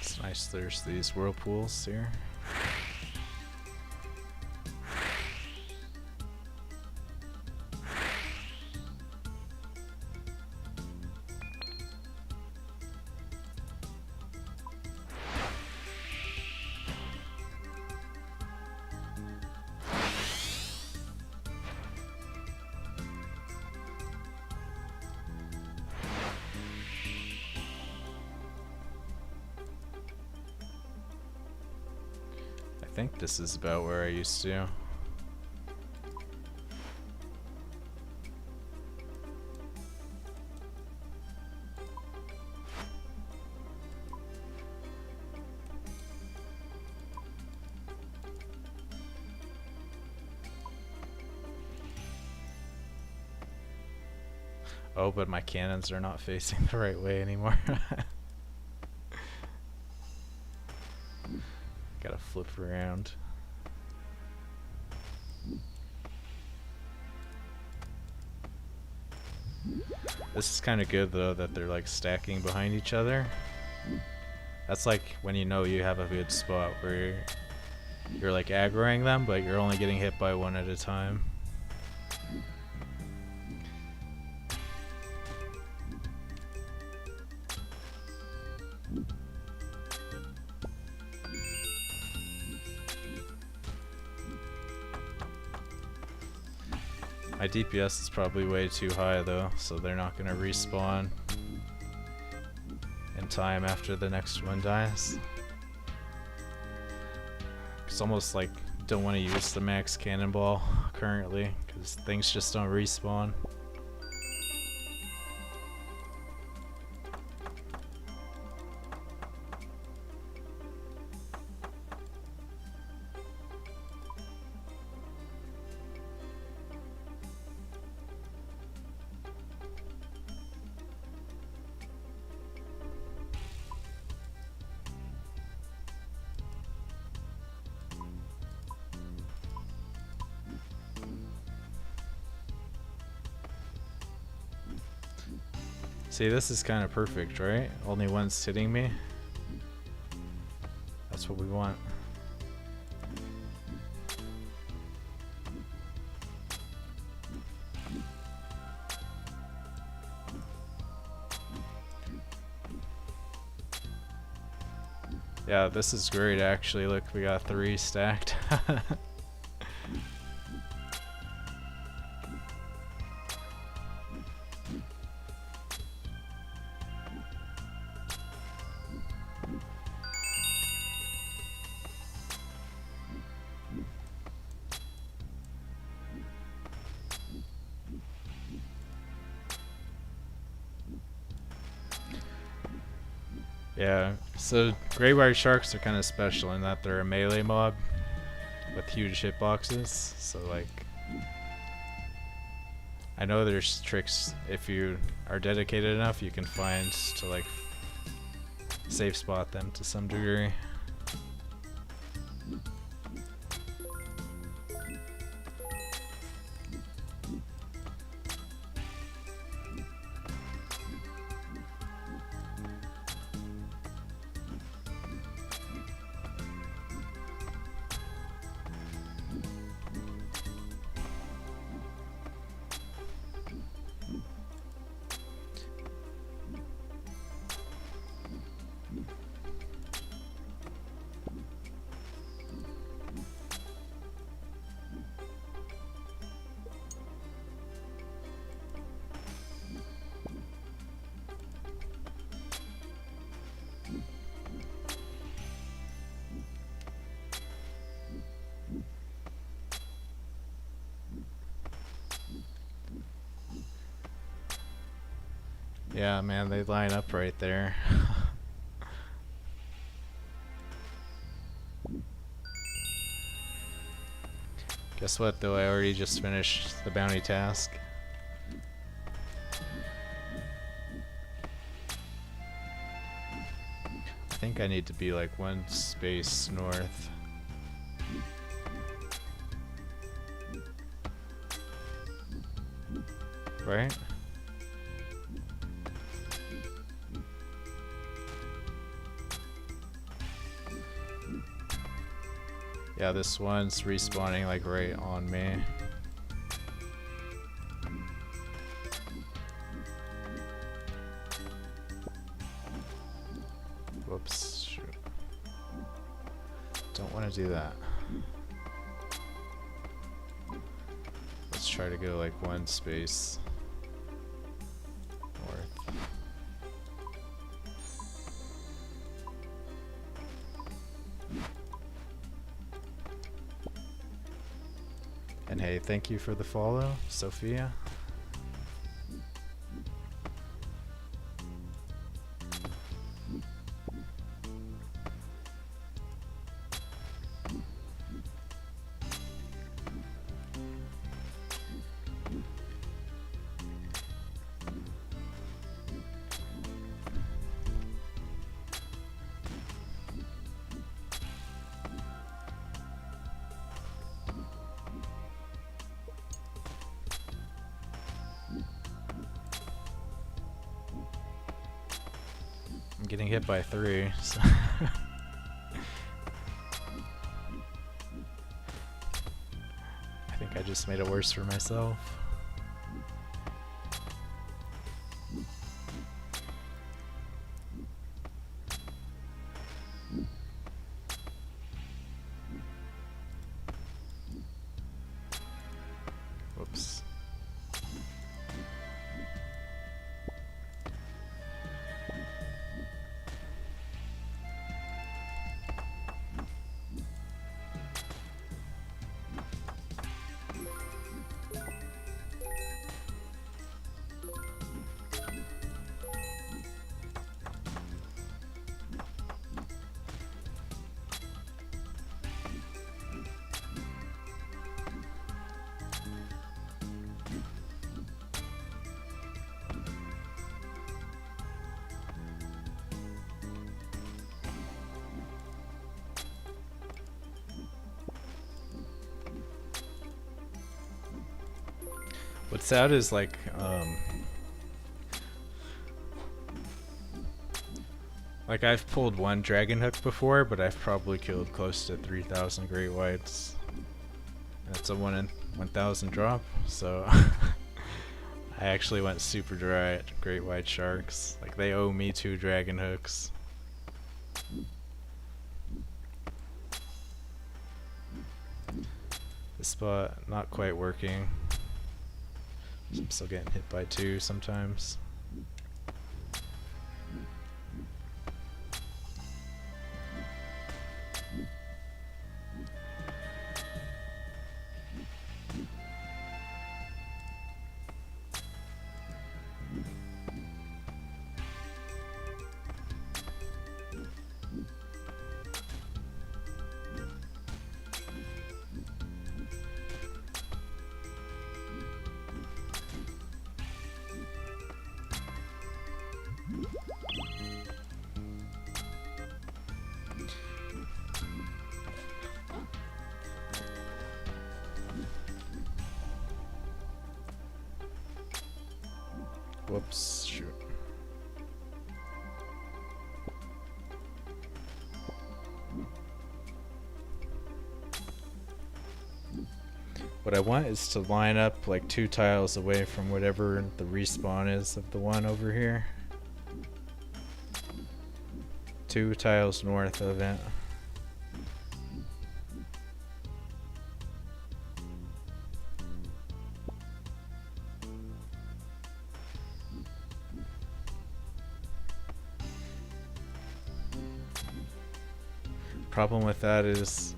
It's nice there's these whirlpools here. I think this is about where I used to. Oh, but my cannons are not facing the right way anymore. Gotta flip around. This is kind of good though that they're like stacking behind each other. That's like when you know you have a good spot where you're like aggroing them, but you're only getting hit by one at a time. My DPS is probably way too high though, so they're not gonna respawn in time after the next one dies. It's almost like don't want to use the max cannonball currently because things just don't respawn. See, this is kind of perfect, right? Only one's hitting me. That's what we want. Yeah, this is great actually. Look, we got 3 stacked. Yeah, so gray-white sharks are kind of special in that they're a melee mob with huge hitboxes. So like, I know there's tricks if you are dedicated enough you can find to like safe spot them to some degree. Yeah, man, they line up right there. Guess what though, I already just finished the bounty task. I think I need to be like 1 space north. Right? Yeah, this one's respawning like right on me. Whoops, shoot. Don't want to do that. Let's try to go like 1 space north. And hey, thank you for the follow, Sophia. I'm getting hit by 3, so I think I just made it worse for myself. Whoops. What's sad is like I've pulled one dragon hook before, but I've probably killed close to 3,000 great whites. That's a 1 in 1,000 drop, so I actually went super dry at great white sharks. Like they owe me 2 dragon hooks. This spot not quite working. I'm still getting hit by 2 sometimes. Whoops, shoot. What I want is to line up like 2 tiles away from whatever the respawn is of the one over here. 2 tiles north of it. Problem with that is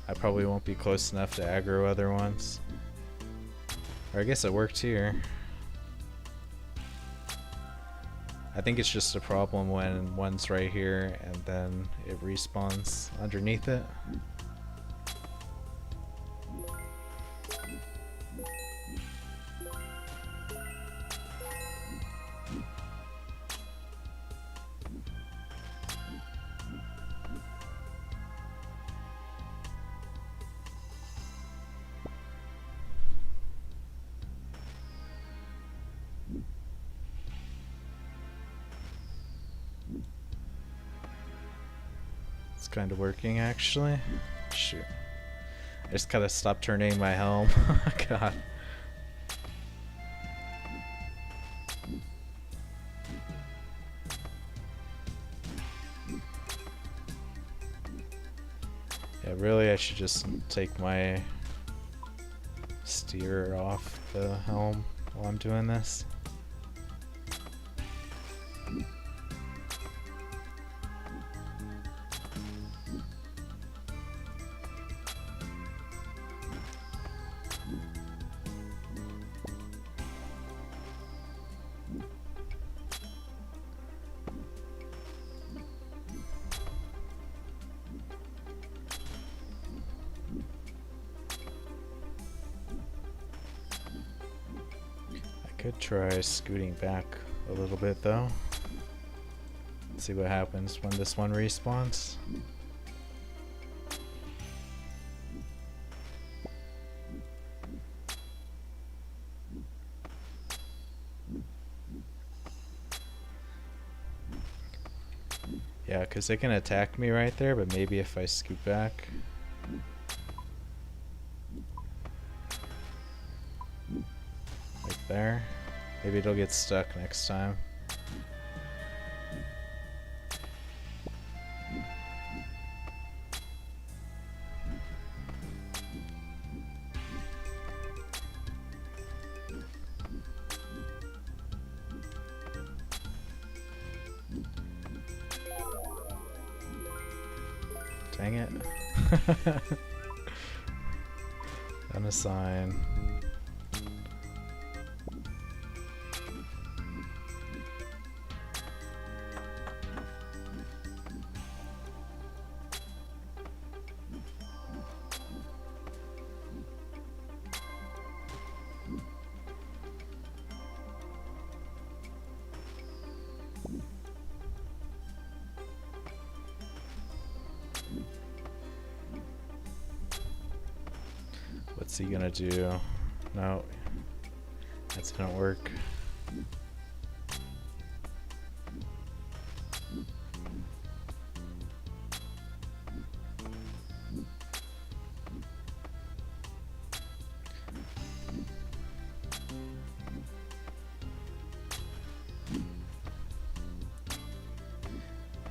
I probably won't be close enough to aggro other ones. Or I guess it worked here. I think it's just a problem when one's right here and then it respawns underneath it. It's kind of working actually. Shoot. I just gotta stop turning my helm. God. Yeah, really I should just take my steer off the helm while I'm doing this. Could try scooting back a little bit though. See what happens when this one respawns. Yeah, because they can attack me right there, but maybe if I scoot back. There. Maybe it'll get stuck next time. Dang it. Unassign. What's he gonna do? No. That didn't work.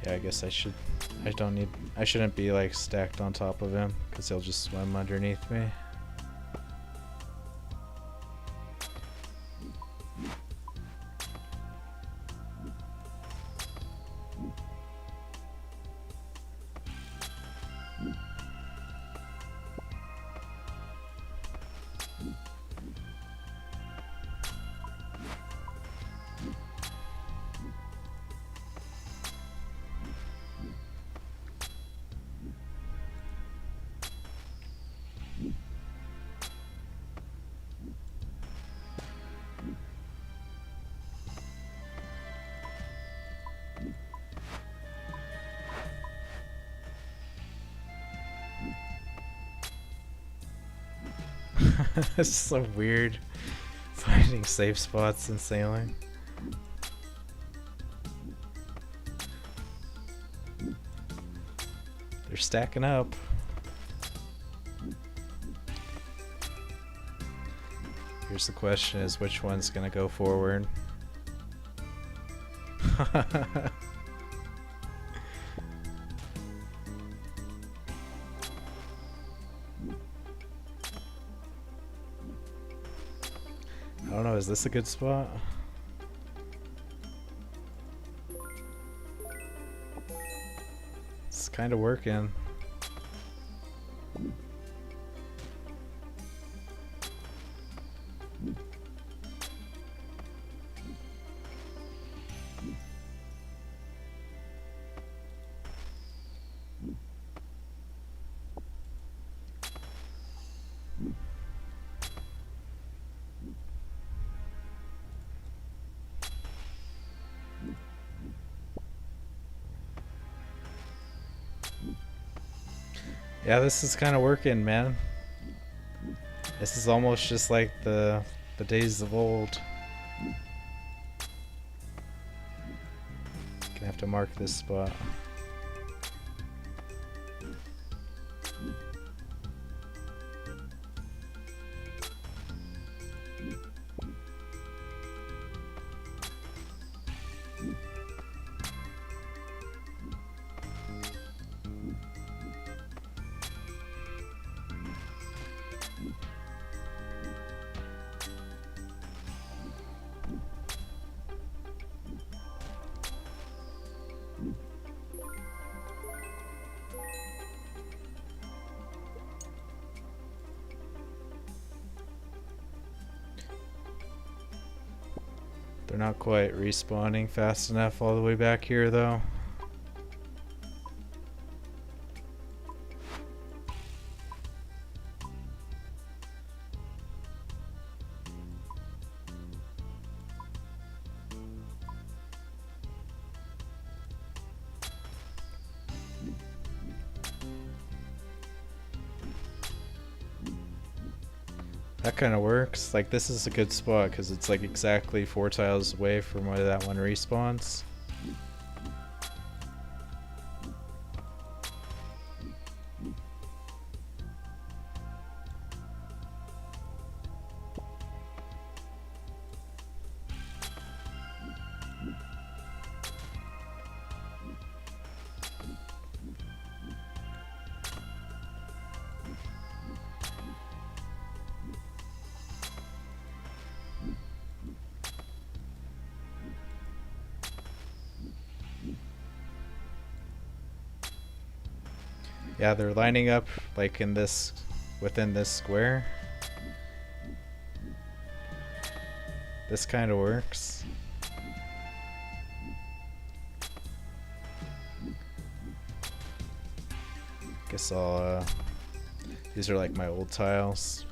Yeah, I guess I shouldn't be like stacked on top of him because he'll just swim underneath me. It's so weird finding safe spots in sailing. They're stacking up. Here's the question, is which one's gonna go forward? I don't know, is this a good spot? It's kind of working. Yeah, this is kind of working, man. This is almost just like the days of old. Gonna have to mark this spot. They're not quite respawning fast enough all the way back here, though. That kind of works. Like, this is a good spot because it's like exactly 4 tiles away from where that one respawns. Yeah, they're lining up like in this, within this square. This kind of works. Guess I'll, these are like my old tiles.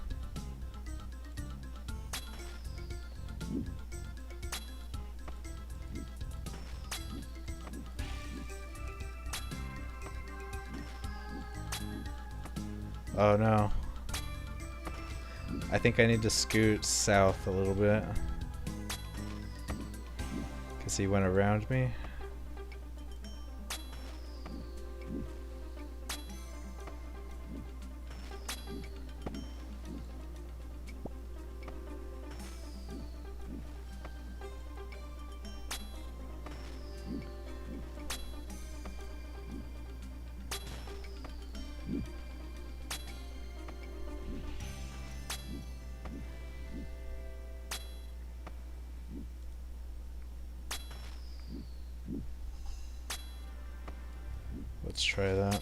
Oh no. I think I need to scoot south a little bit. Because he went around me. Let's try that.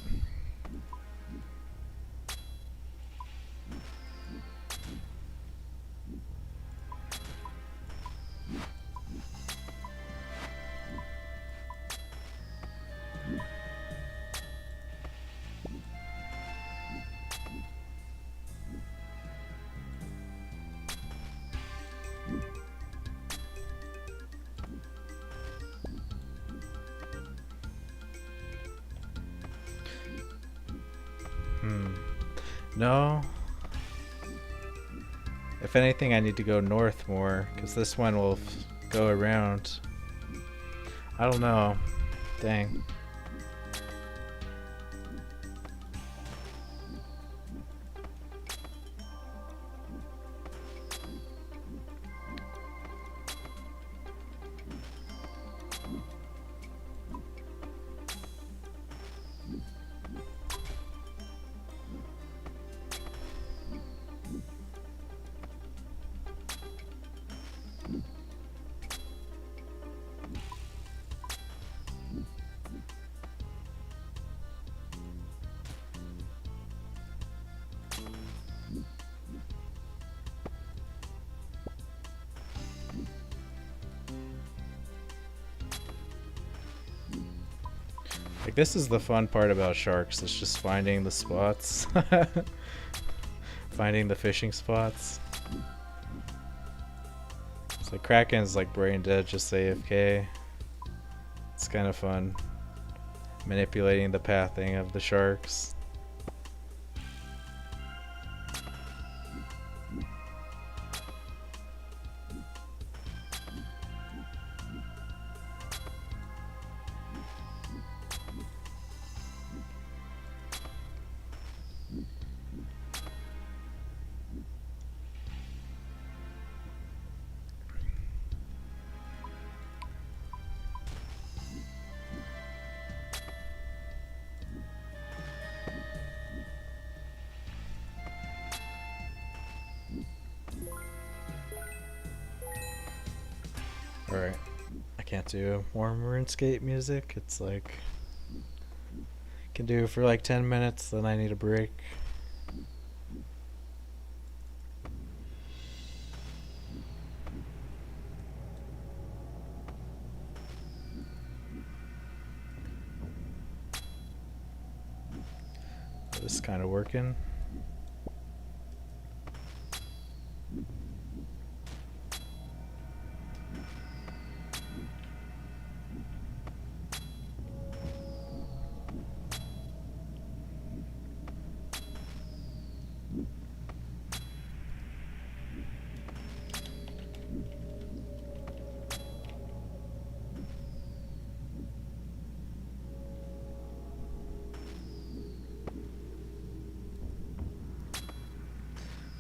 No. If anything, I need to go north more, because this one will go around. I don't know. Dang. Like, this is the fun part about sharks, it's just finding the spots. Finding the fishing spots. It's like Kraken's like brain dead, just AFK. It's kind of fun. Manipulating the pathing of the sharks. Alright, I can't do more RuneScape music. It's like, can do it for like 10 minutes, then I need a break. This is kind of working.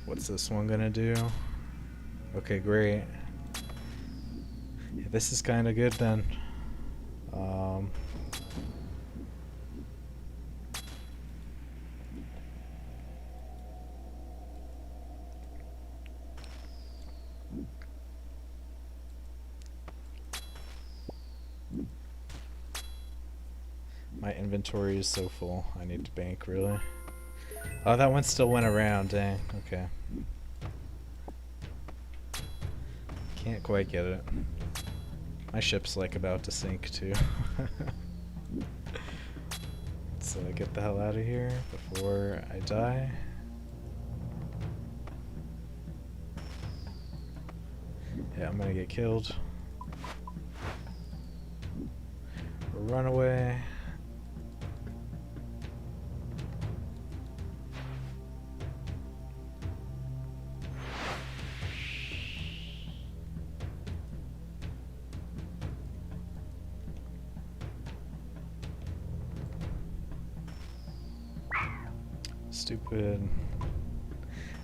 What's this one gonna do? Okay, great. Yeah, this is kind of good then. My inventory is so full. I need to bank, really. Oh, that one still went around, dang. Okay. Can't quite get it. My ship's like about to sink too. So I get the hell out of here before I die. Yeah, I'm gonna get killed. Run away. Stupid.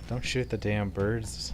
Don't shoot the damn birds.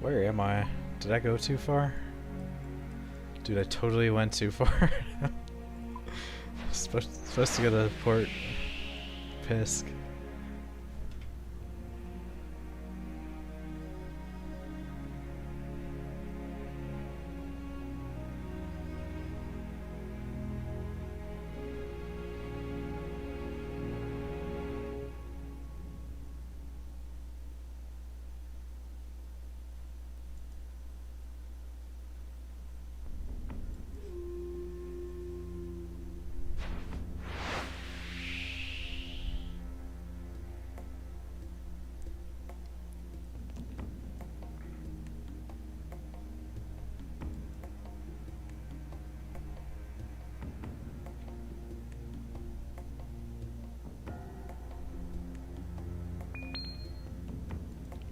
Where am I? Did I go too far? Dude, I totally went too far. supposed to go to Port Pisk.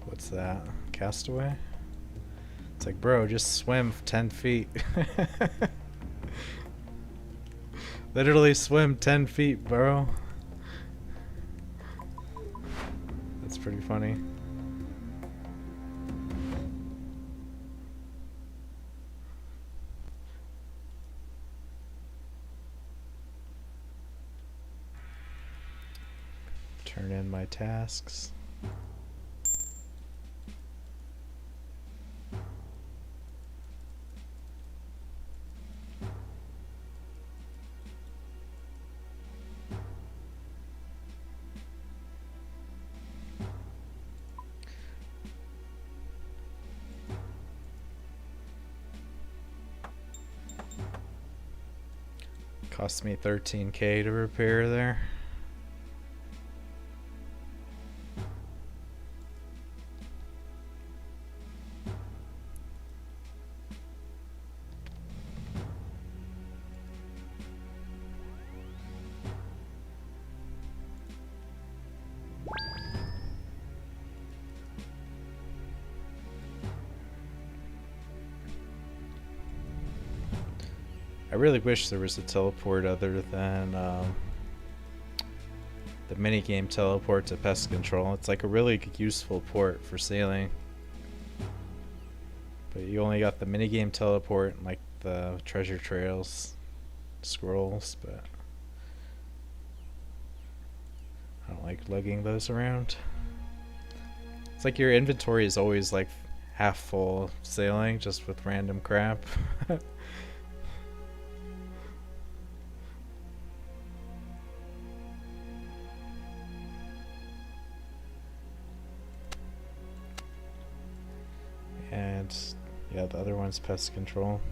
What's that? Castaway? It's like, bro, just swim 10 feet. Literally swim 10 feet, bro. That's pretty funny. Turn in my tasks. Cost me 13K to repair there. I really wish there was a teleport other than the minigame teleport to pest control. It's like a really useful port for sailing. But you only got the minigame teleport and like the treasure trails scrolls, but I don't like lugging those around. It's like your inventory is always like half full sailing just with random crap. And yeah, the other one's pest control.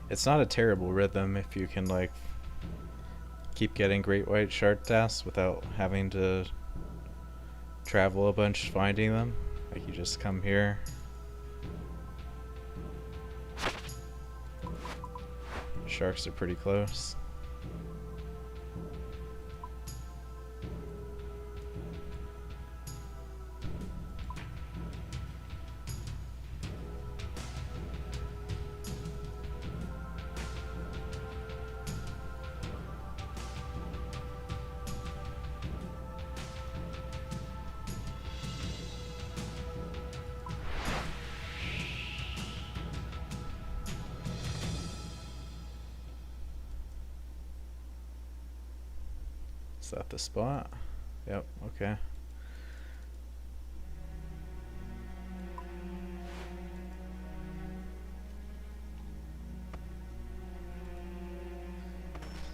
It's not a terrible rhythm if you can like keep getting great white shark tasks without having to travel a bunch finding them. Like you just come here. Sharks are pretty close. Is that the spot? Yep, okay.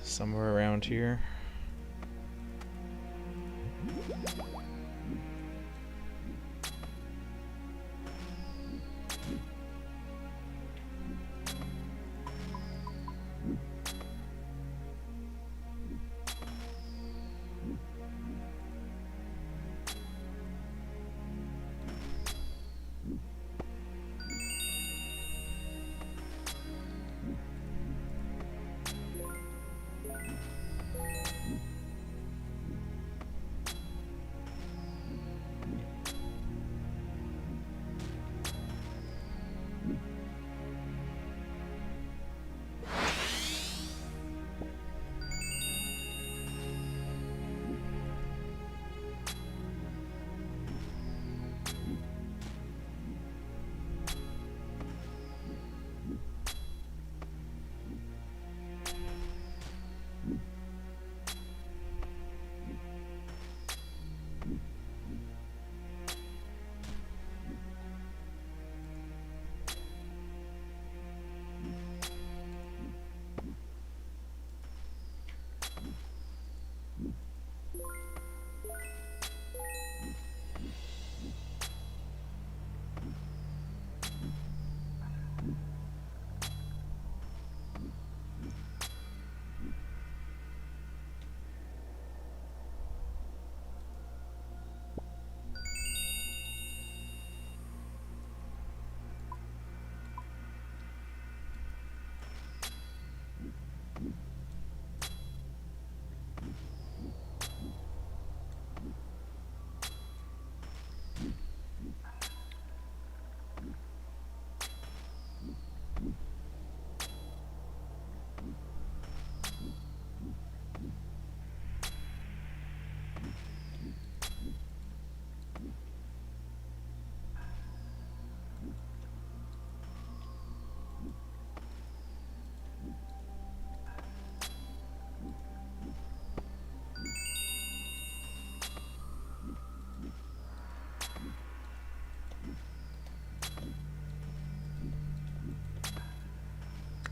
Somewhere around here.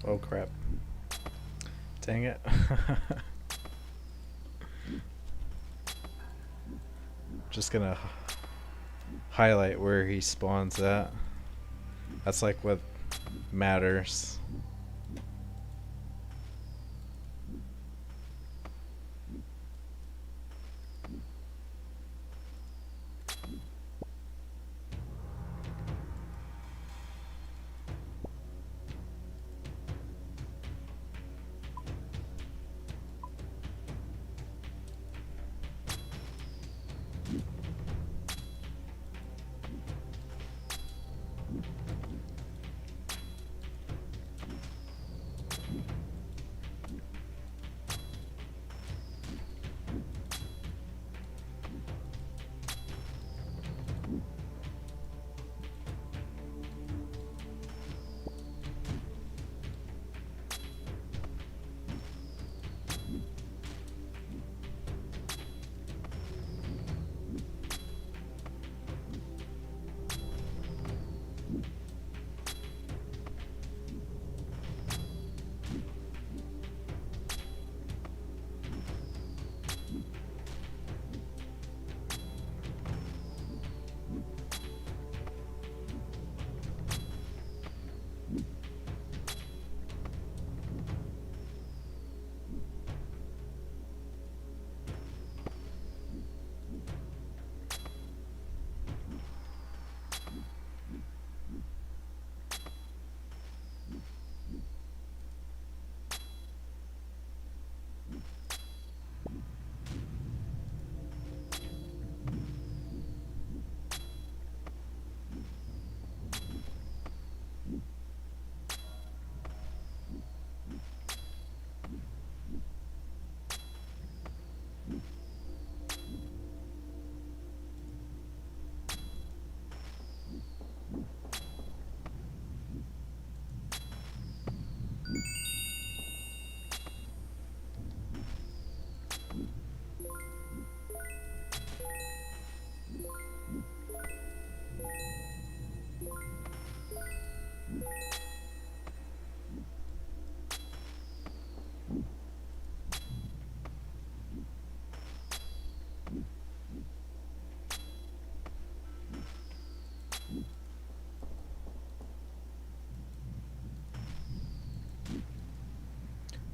Oh crap. Dang it. Just gonna highlight where he spawns at. That's like what matters.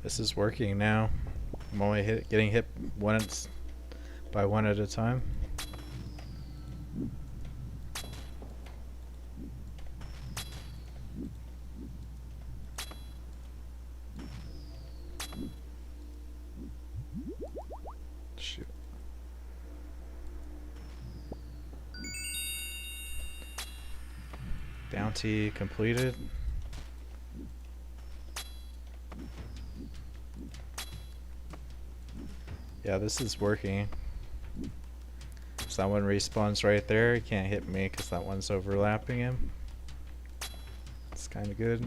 This is working now. I'm only getting hit once by one at a time. Shoot. Bounty completed. Yeah, this is working. So that one respawns right there. He can't hit me because that one's overlapping him. It's kind of good.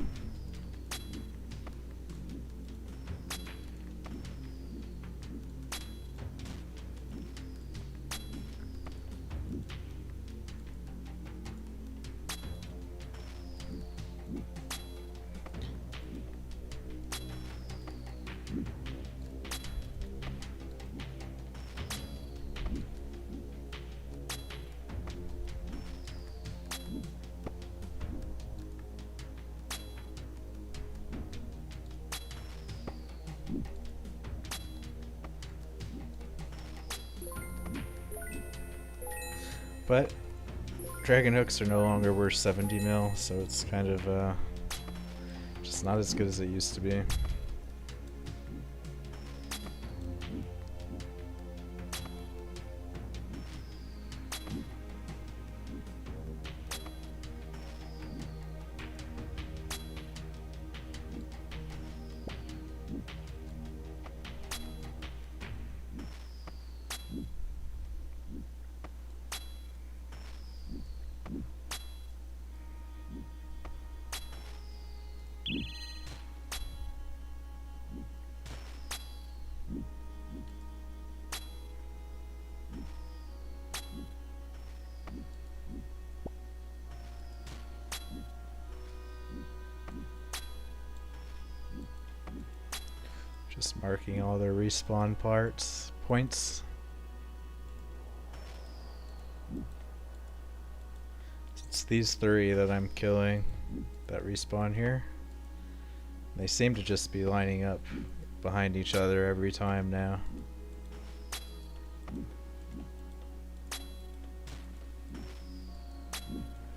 But dragon hooks are no longer worth 70 mil, so it's kind of just not as good as it used to be. Just marking all their respawn points. It's these three that I'm killing that respawn here. They seem to just be lining up behind each other every time now.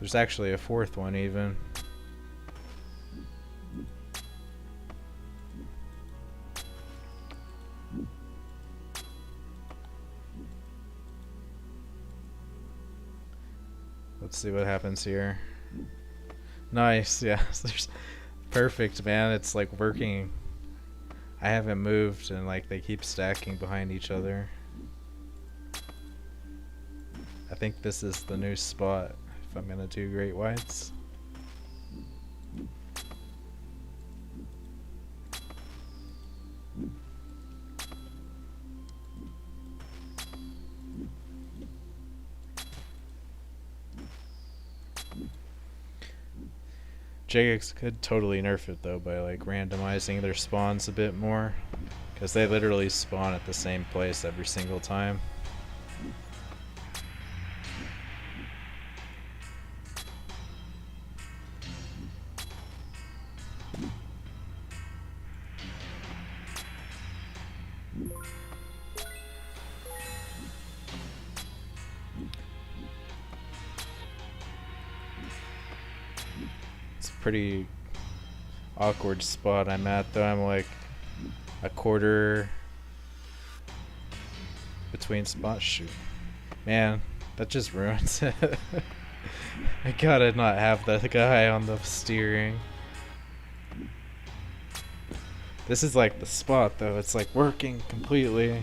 There's actually a fourth one even. Let's see what happens here. Nice, yeah. There's perfect, man. It's like working. I haven't moved and like they keep stacking behind each other. I think this is the new spot if I'm gonna do great whites. Jagex could totally nerf it though by like randomizing their spawns a bit more, because they literally spawn at the same place every single time. Pretty awkward spot I'm at though. I'm like a quarter between spots. Shoot, man, that just ruins it. I gotta not have that guy on the steering. This is like the spot though. It's like working completely.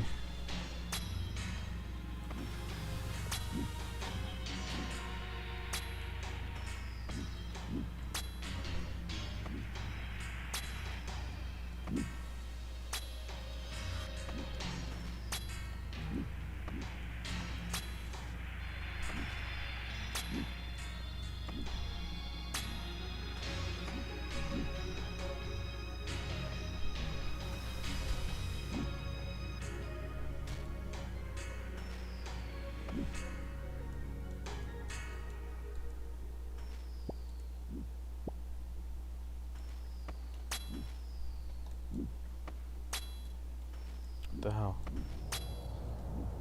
The hell?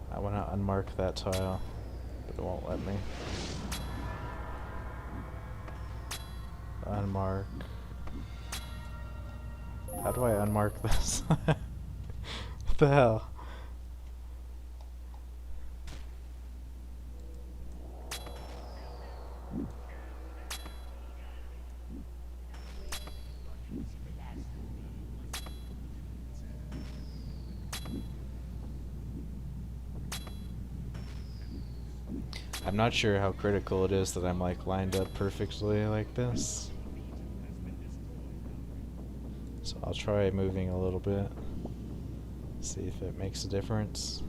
I want to unmark that tile, but it won't let me. Unmark. How do I unmark this? What the hell? I'm not sure how critical it is that I'm like lined up perfectly like this. So I'll try moving a little bit. See if it makes a difference.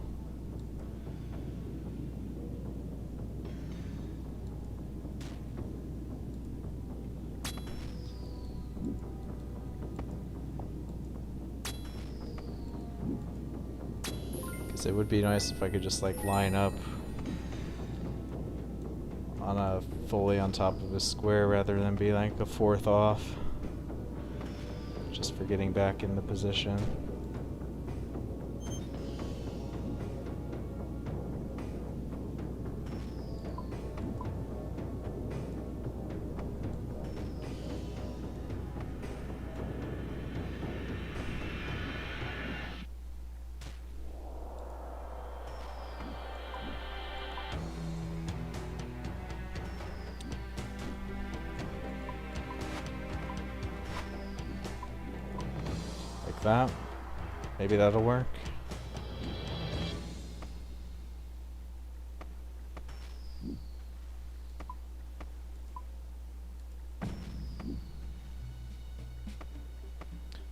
Because it would be nice if I could just like line up on a fully on top of a square rather than be like a fourth off. Just for getting back in the position. That. Maybe that'll work.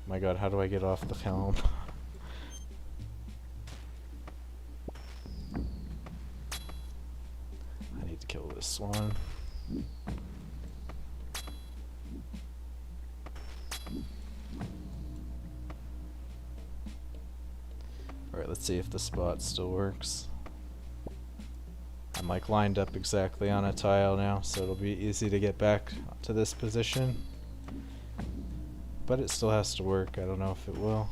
My god, how do I get off the helm? I need to kill this one. Alright, let's see if the spot still works. I'm like lined up exactly on a tile now, so it'll be easy to get back to this position. But it still has to work, I don't know if it will.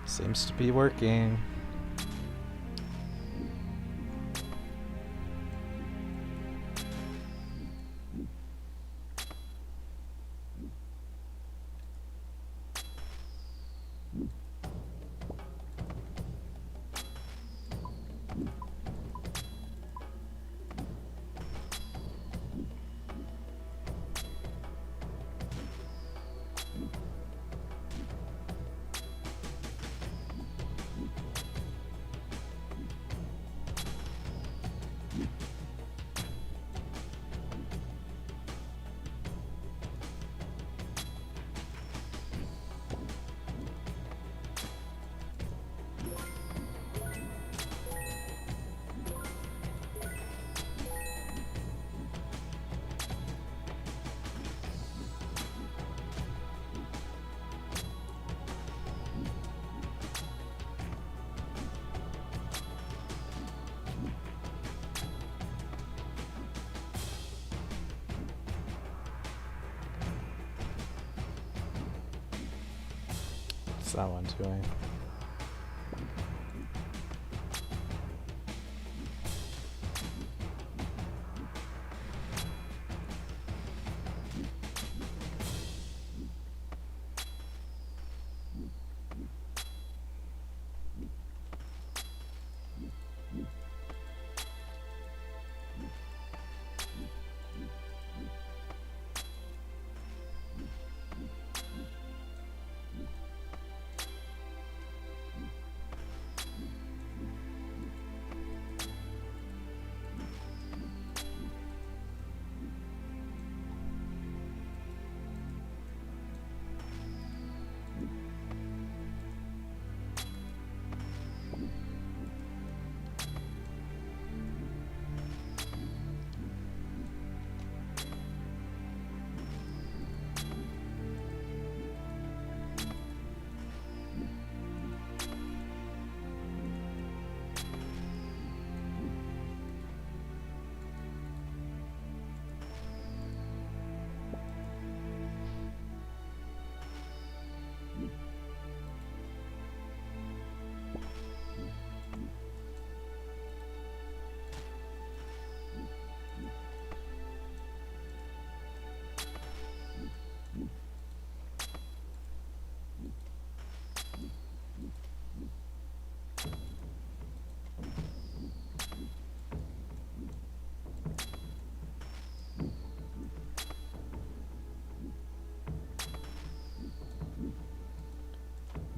Seems to be working. What's that one doing?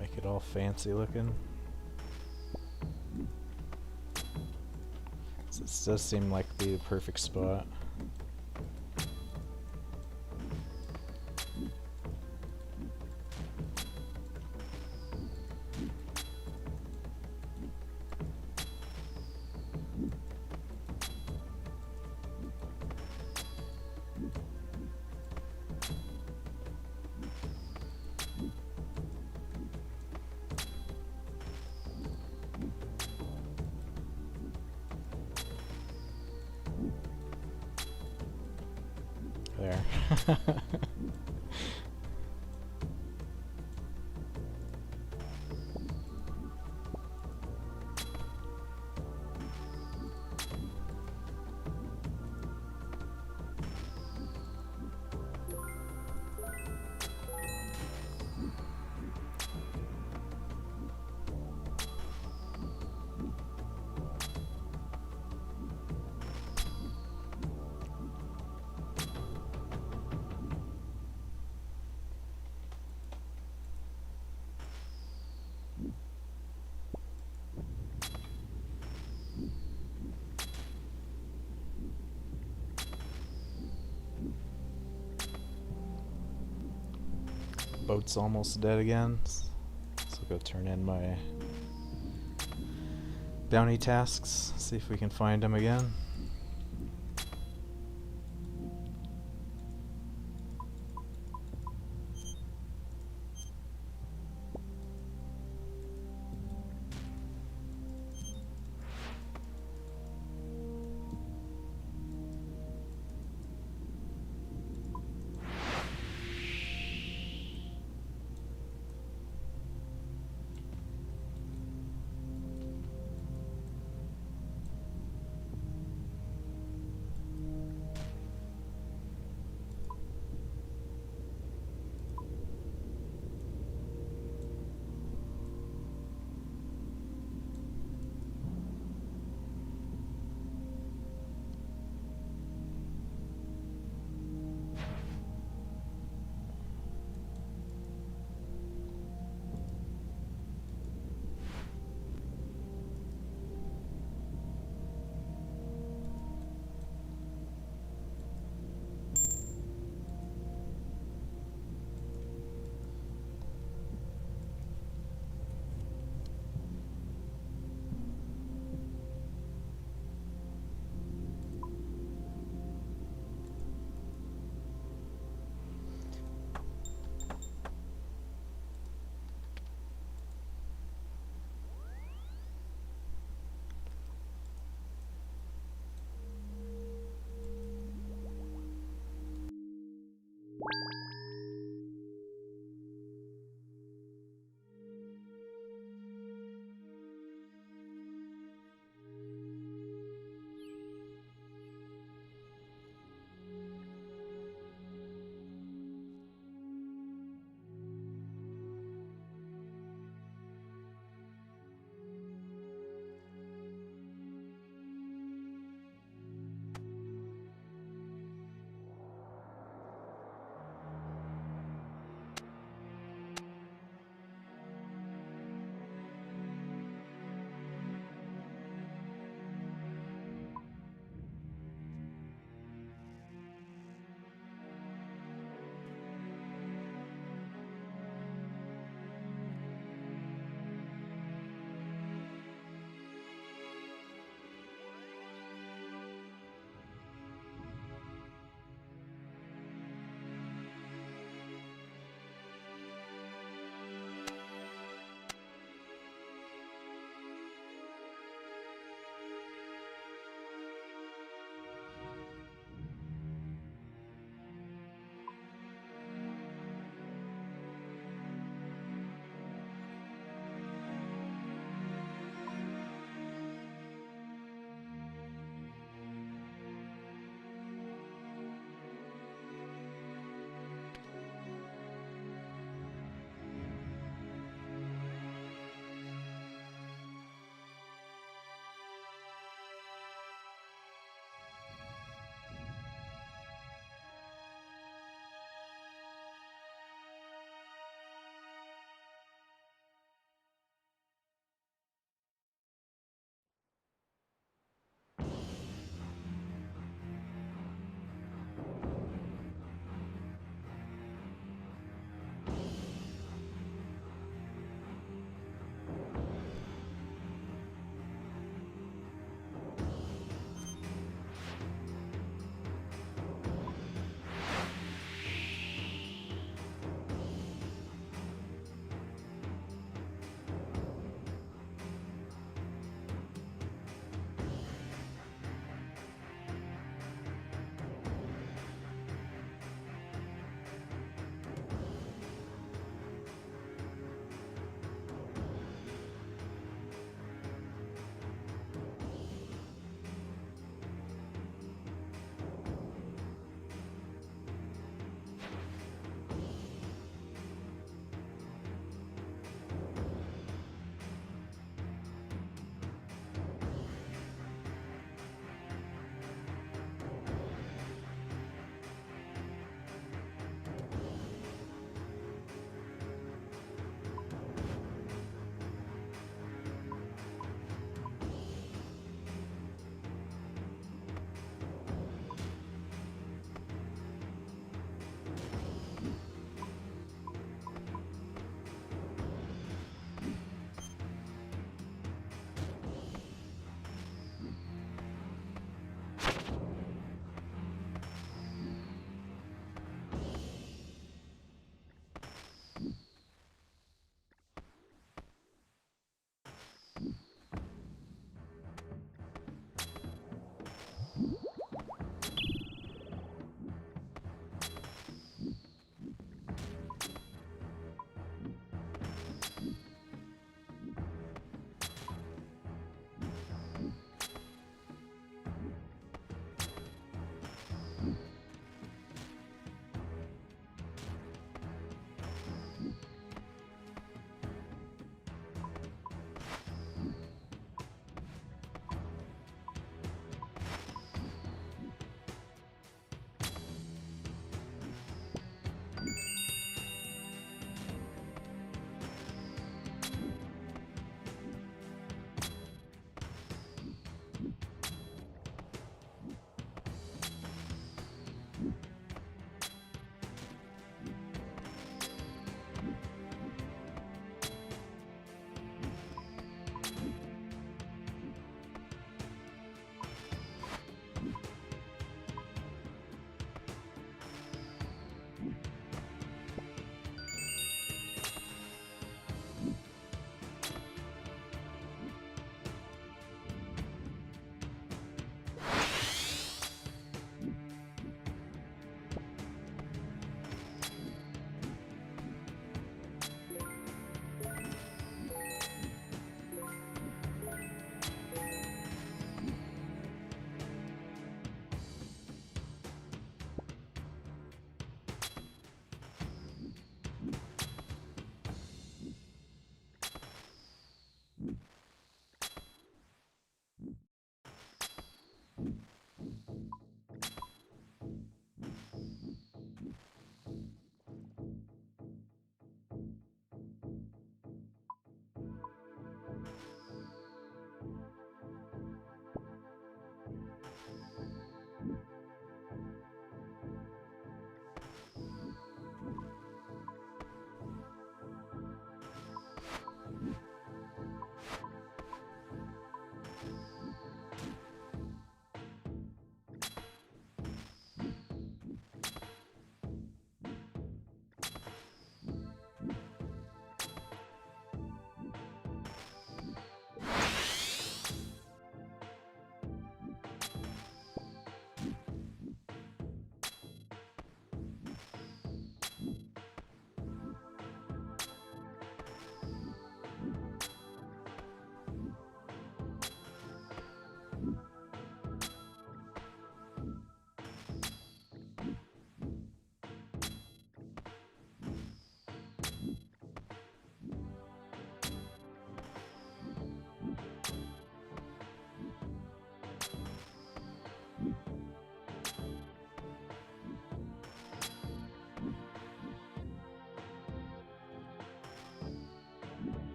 Make it all fancy looking. This does seem like the perfect spot. There. Boat's almost dead again, so I'll go turn in my bounty tasks, see if we can find him again.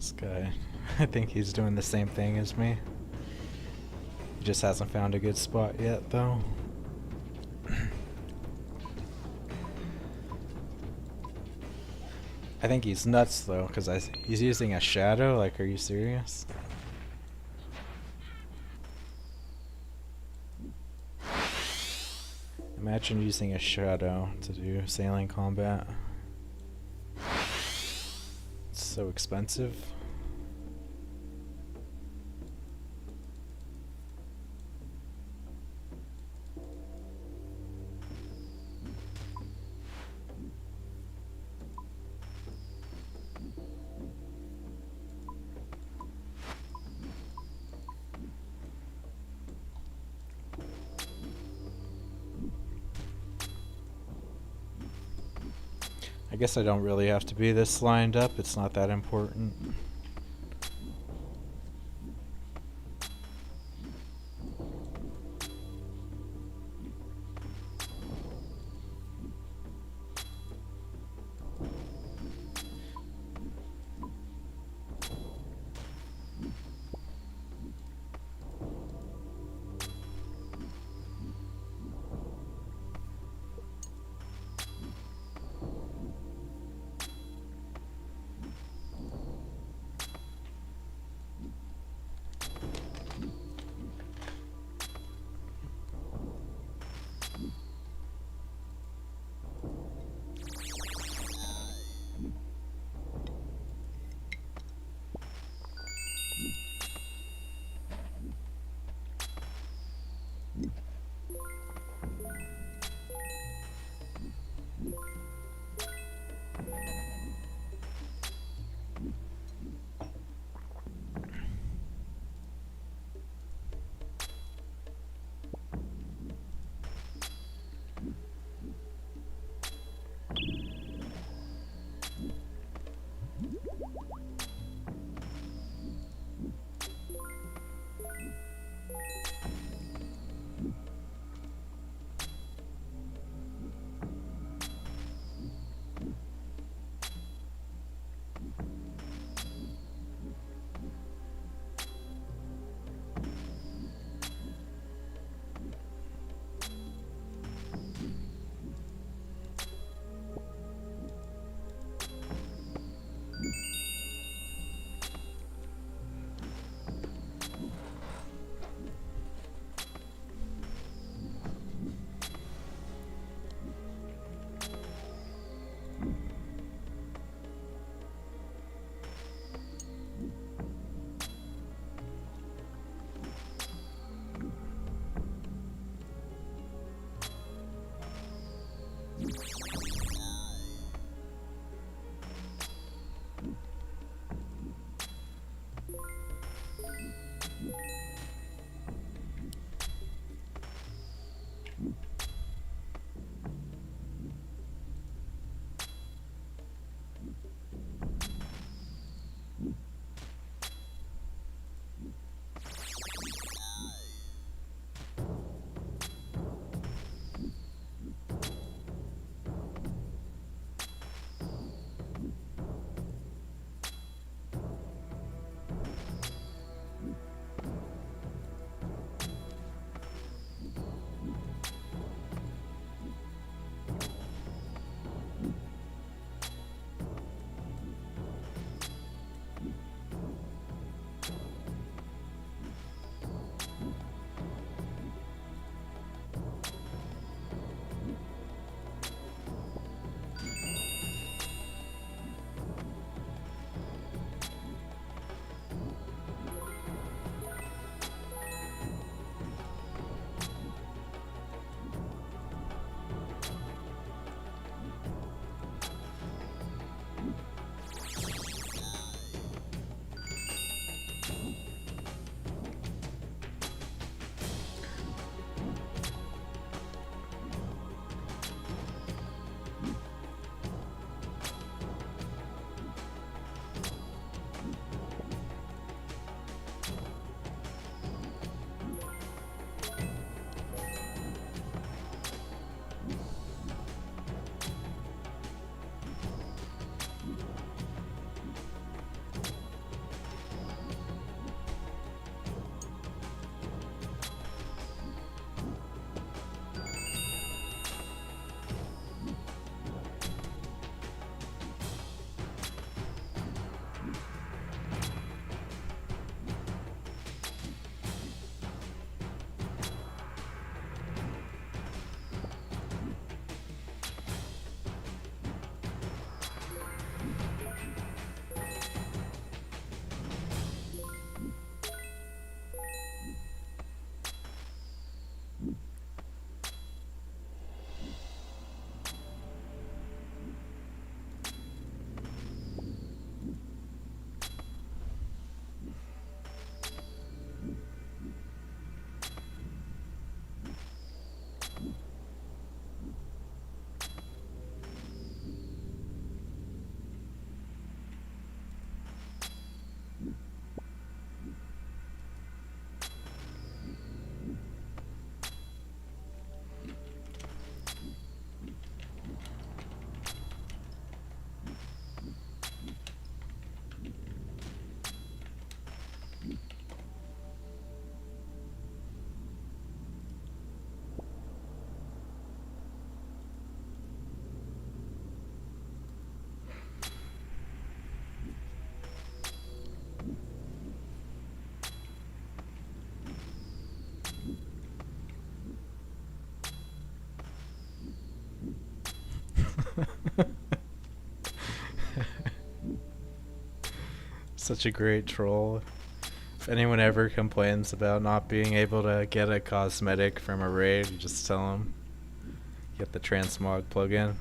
This guy, I think he's doing the same thing as me. He just hasn't found a good spot yet, though. I think he's nuts, though, because he's using a shadow. Like, are you serious? Imagine using a shadow to do sailing combat. It's so expensive. I guess I don't really have to be this lined up, it's not that important. Such a great troll. If anyone ever complains about not being able to get a cosmetic from a raid, you just tell them get the transmog plugin.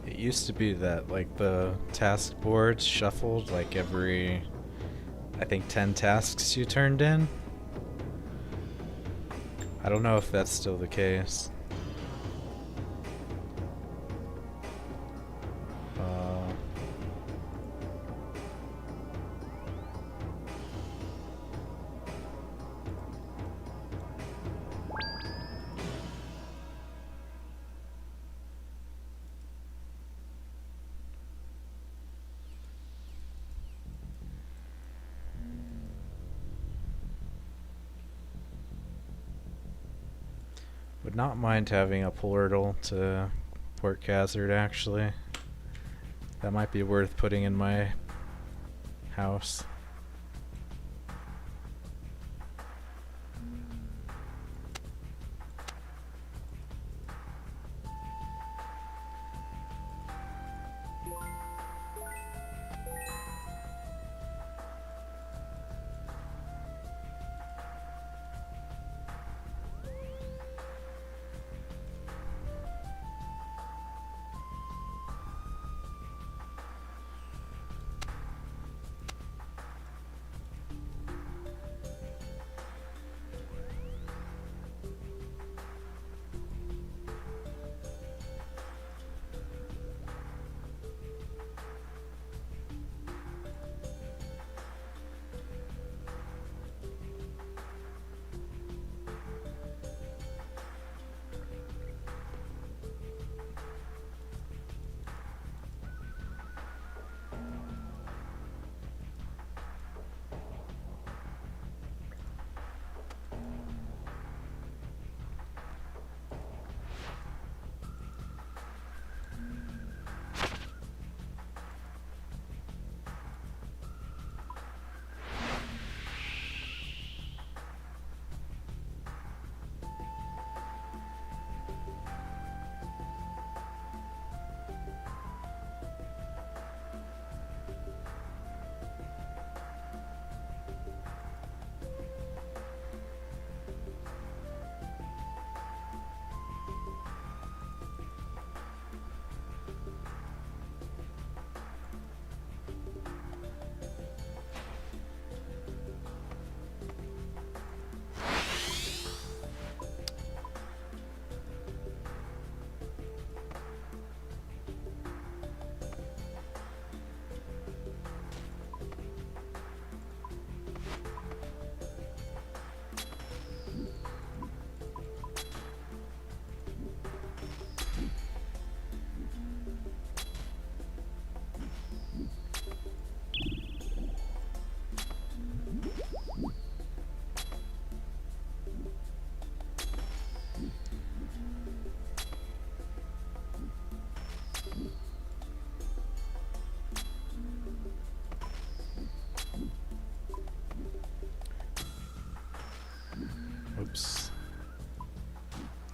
It used to be that like the task boards shuffled like every, I think, 10 tasks you turned in. I don't know if that's still the case. Would not mind having a portal to Port Hazard, actually. That might be worth putting in my house.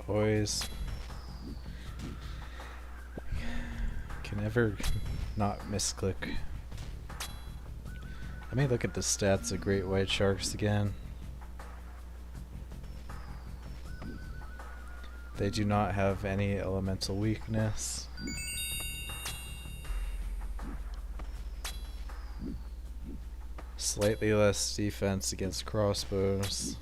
Always can never not misclick. Let me look at the stats of great white sharks again. They do not have any elemental weakness. Slightly less defense against crossbows.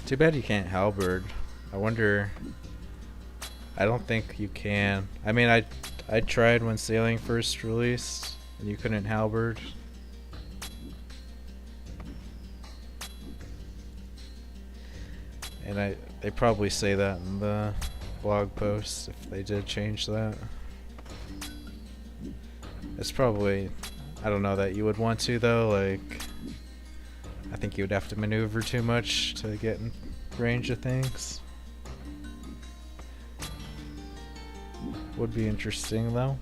Too bad you can't halberd. I wonder. I don't think you can. I mean, I tried when sailing first released, and you couldn't halberd. And they probably say that in the blog post if they did change that. It's probably, I don't know that you would want to though, like I think you would have to maneuver too much to get in range of things. Would be interesting though.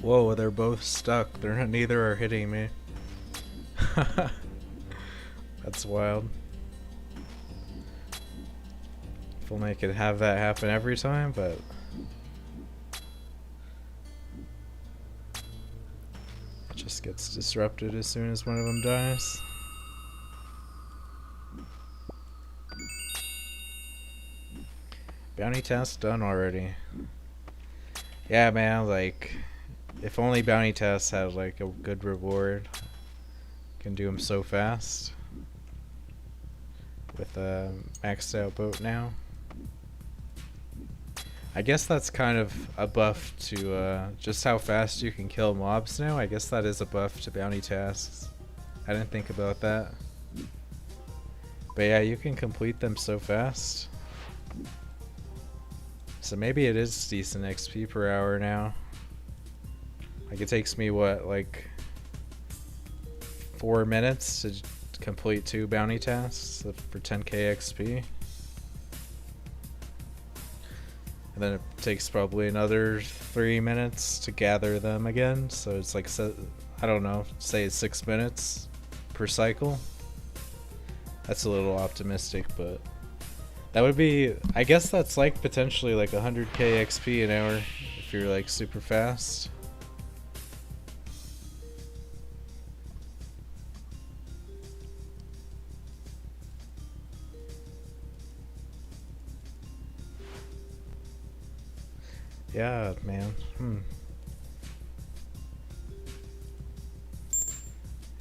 Whoa, they're both stuck. Neither are hitting me. That's wild. If only I could have that happen every time, but it just gets disrupted as soon as one of them dies. Bounty task done already. Yeah, man, like if only bounty tasks had like a good reward. Can do them so fast with a maxed out boat now. I guess that's kind of a buff to just how fast you can kill mobs now. I guess that is a buff to bounty tasks. I didn't think about that. But yeah, you can complete them so fast. So maybe it is decent XP per hour now. Like it takes me what, like 4 minutes to complete 2 bounty tasks for 10k XP. And then it takes probably another 3 minutes to gather them again. So it's like, I don't know, say 6 minutes per cycle. That's a little optimistic, but that would be, I guess that's like potentially like 100k XP an hour if you're like super fast. Yeah, man.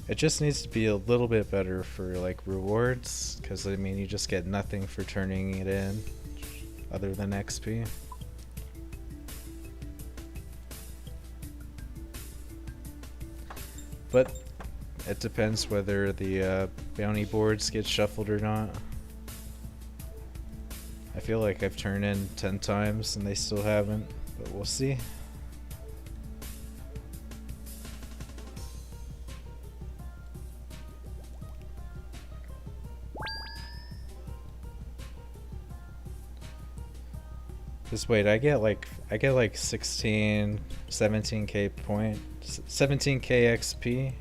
It just needs to be a little bit better for like rewards, because I mean you just get nothing for turning it in other than XP. But it depends whether the bounty boards get shuffled or not. I feel like I've turned in 10 times and they still haven't, but we'll see. Cause wait, I get like 16, 17k point, 17k XP.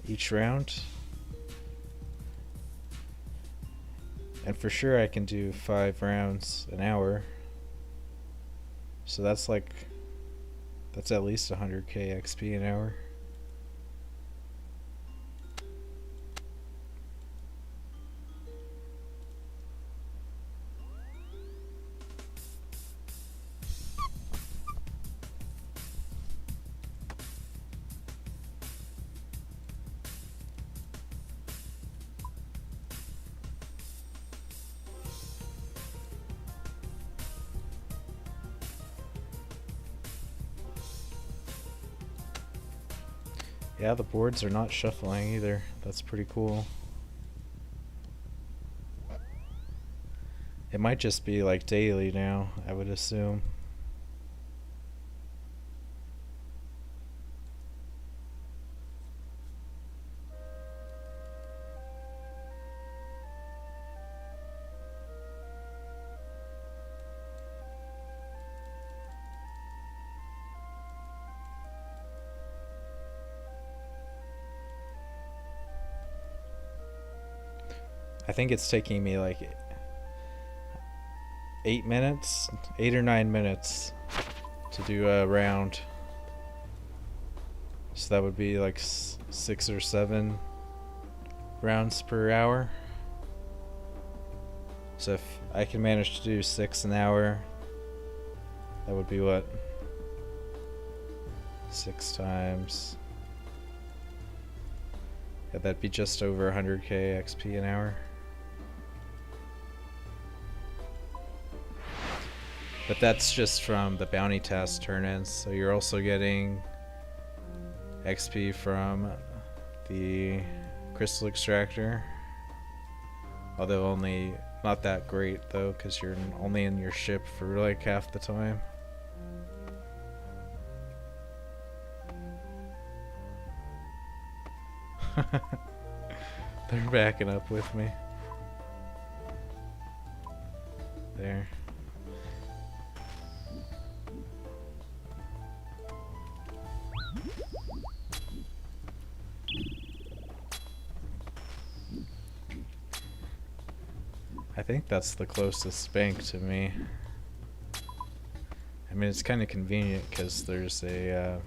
Each round. And for sure I can do 5 rounds an hour. So that's at least 100k XP an hour. Yeah, the boards are not shuffling either. That's pretty cool. It might just be like daily now, I would assume. I think it's taking me like 8 minutes, 8 or 9 minutes to do a round. So that would be like 6 or 7 rounds per hour. So if I can manage to do 6 an hour, that would be what? 6 times. Yeah, that'd be just over 100k XP an hour. But that's just from the bounty task turn-ins, so you're also getting XP from the crystal extractor. Although only not that great though, because you're only in your ship for like half the time. They're backing up with me. There. I think that's the closest bank to me. I mean, it's kind of convenient because there's a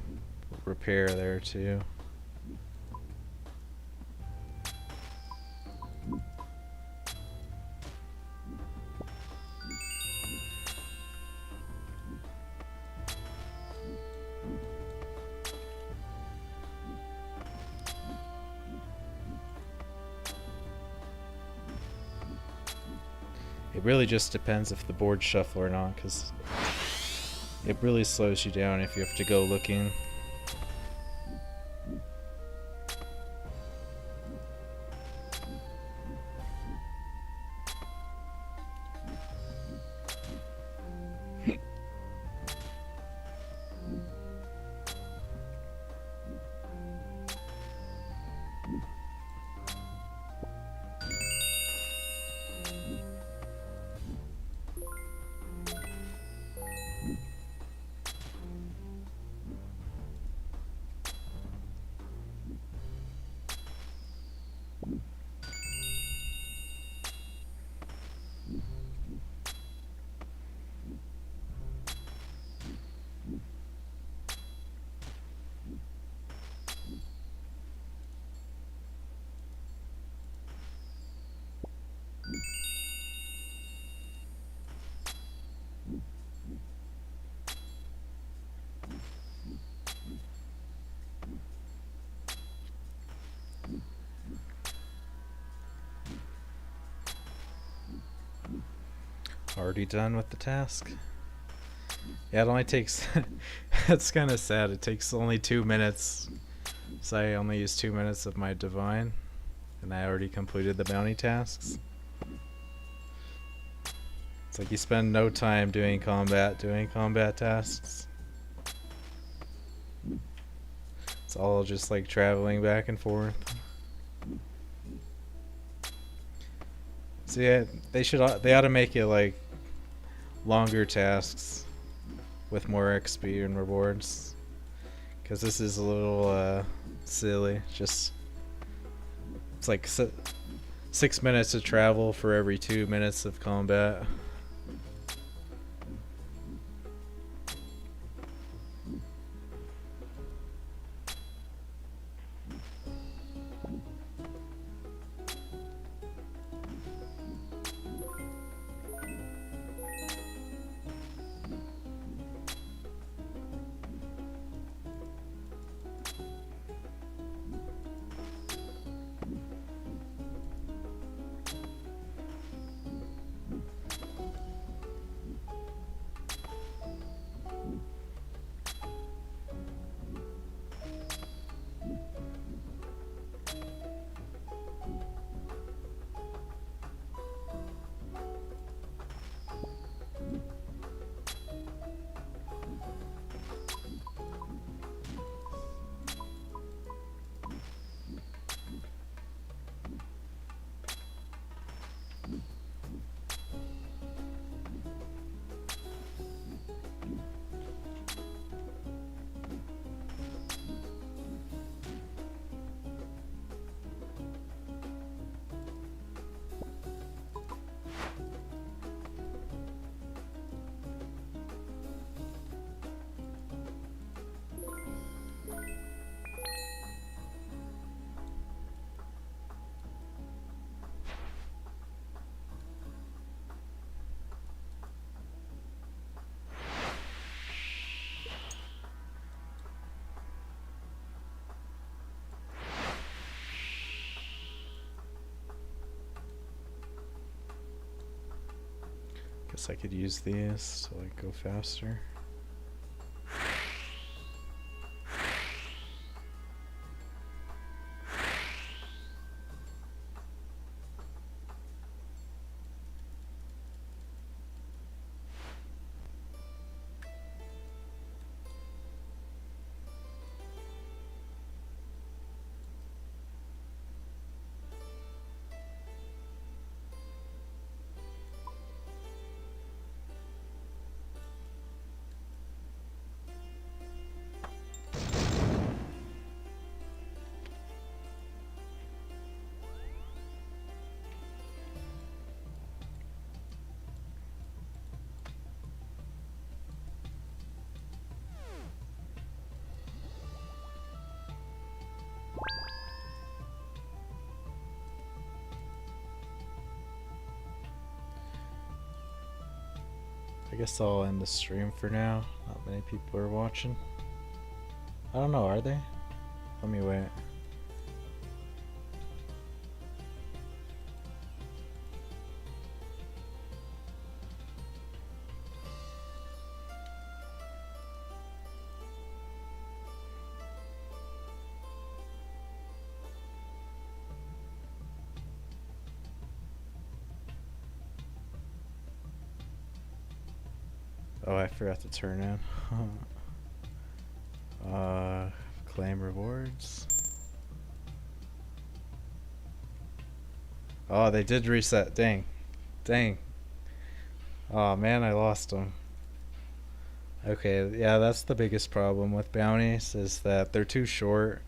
repair there too. It really just depends if the boards shuffle or not, because it really slows you down if you have to go looking. Already done with the task. Yeah, it only takes that's kind of sad. It takes only 2 minutes. So I only used 2 minutes of my divine and I already completed the bounty tasks. It's like you spend no time doing combat tasks. It's all just like traveling back and forth. So yeah, they ought to make it like longer tasks with more XP and rewards. Because this is a little silly. Just it's like 6 minutes of travel for every 2 minutes of combat. Guess I could use these to like go faster. I guess I'll end the stream for now. Not many people are watching. I don't know, are they? Let me wait. Oh, I forgot to turn in. Claim rewards. Oh, they did reset. Dang. Dang. Oh man, I lost them. Okay, yeah, that's the biggest problem with bounties, is that they're too short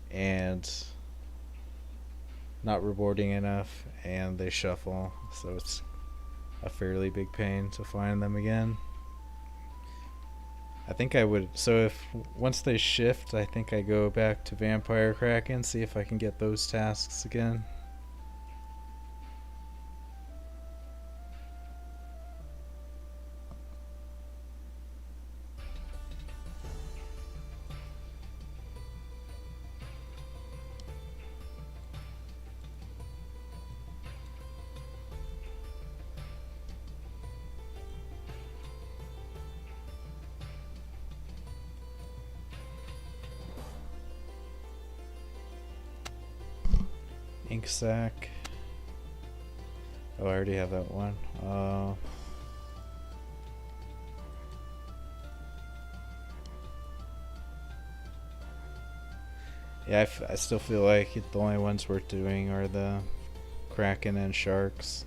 and not rewarding enough, and they shuffle, so it's a fairly big pain to find them again. I think I would, so if once they shift, I think I go back to Vampire Kraken, see if I can get those tasks again. Ink sack. Oh, I already have that one. Yeah, I still feel like the only ones worth doing are the kraken and sharks.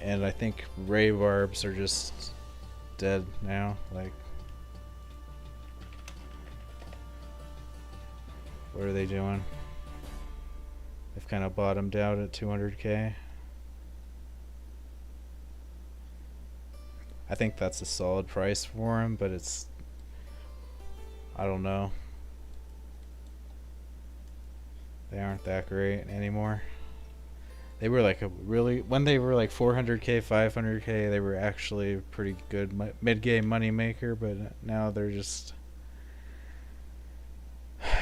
And I think ray barbs are just dead now. Like, what are they doing? They've kind of bottomed out at 200k. I think that's a solid price for them, but it's, I don't know. They aren't that great anymore. They were like a really, when they were like 400k, 500k, they were actually a pretty good mid-game money maker, but now they're just,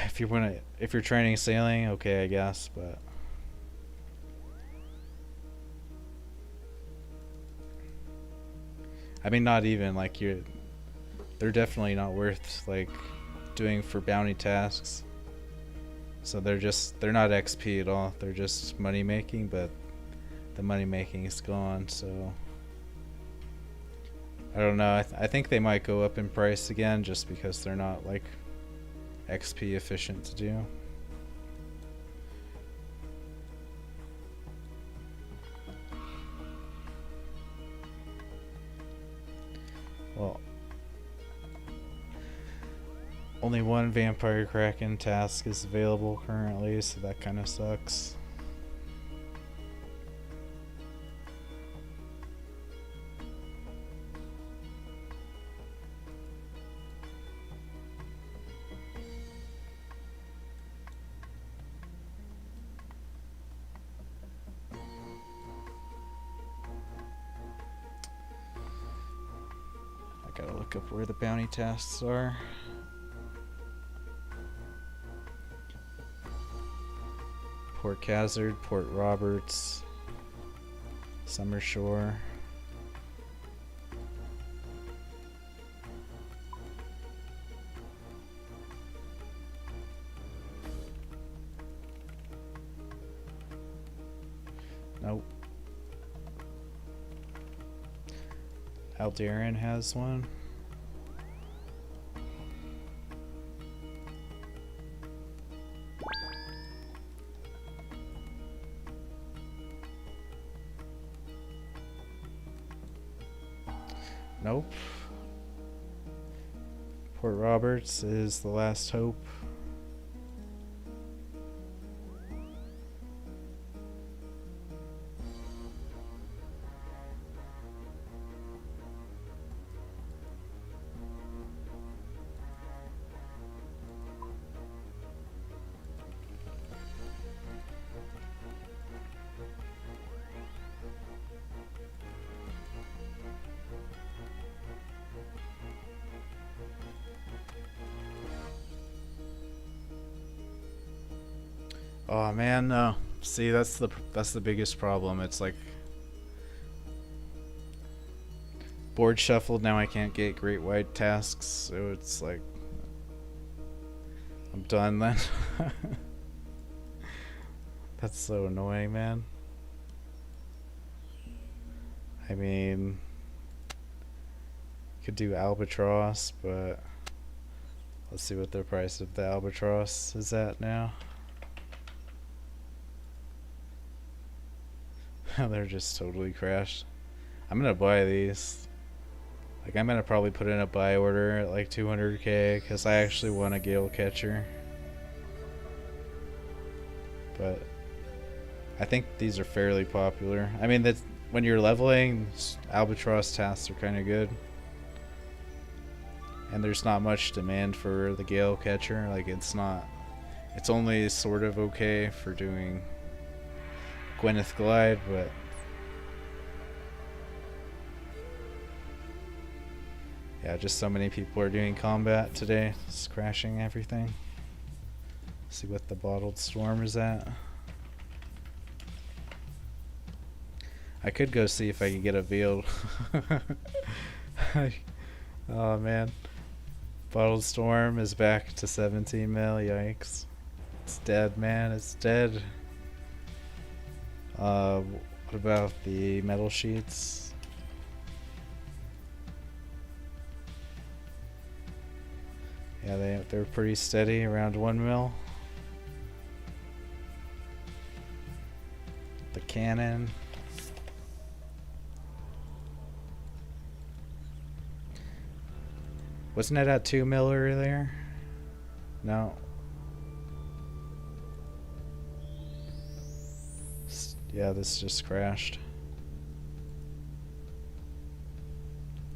if you're training sailing, okay, I guess, but I mean, not even like they're definitely not worth like doing for bounty tasks. So they're not XP at all. They're just money making, but the money making is gone. So I don't know. I think they might go up in price again just because they're not like XP efficient to do. Well, only one Vampire Kraken task is available currently, so that kind of sucks. I gotta look up where the bounty tasks are. Port Hazard, Port Roberts, Summer Shore. Nope. Alderan has one. Nope. Port Roberts is the last hope. Oh man, no. See, that's the biggest problem. It's like board shuffled. Now I can't get Great White tasks, so it's like I'm done then. That's so annoying, man. I mean, could do Albatross, but let's see what the price of the Albatross is at now. They're just totally crashed. I'm gonna buy these. Like, I'm gonna probably put in a buy order at like 200k because I actually want a Gale Catcher. But I think these are fairly popular. I mean, that's when you're leveling, Albatross tasks are kind of good. And there's not much demand for the Gale Catcher. Like, it's only sort of okay for doing Gwyneth Glide, but yeah, just so many people are doing combat today. It's crashing everything. See what the Bottled Storm is at. I could go see if I can get a veiled. Oh man. Bottled Storm is back to 17 mil, yikes. It's dead, man, it's dead. What about the metal sheets? Yeah, they're pretty steady, around 1 mil. the cannon. Wasn't it at 2 mil earlier? No. Yeah, this just crashed.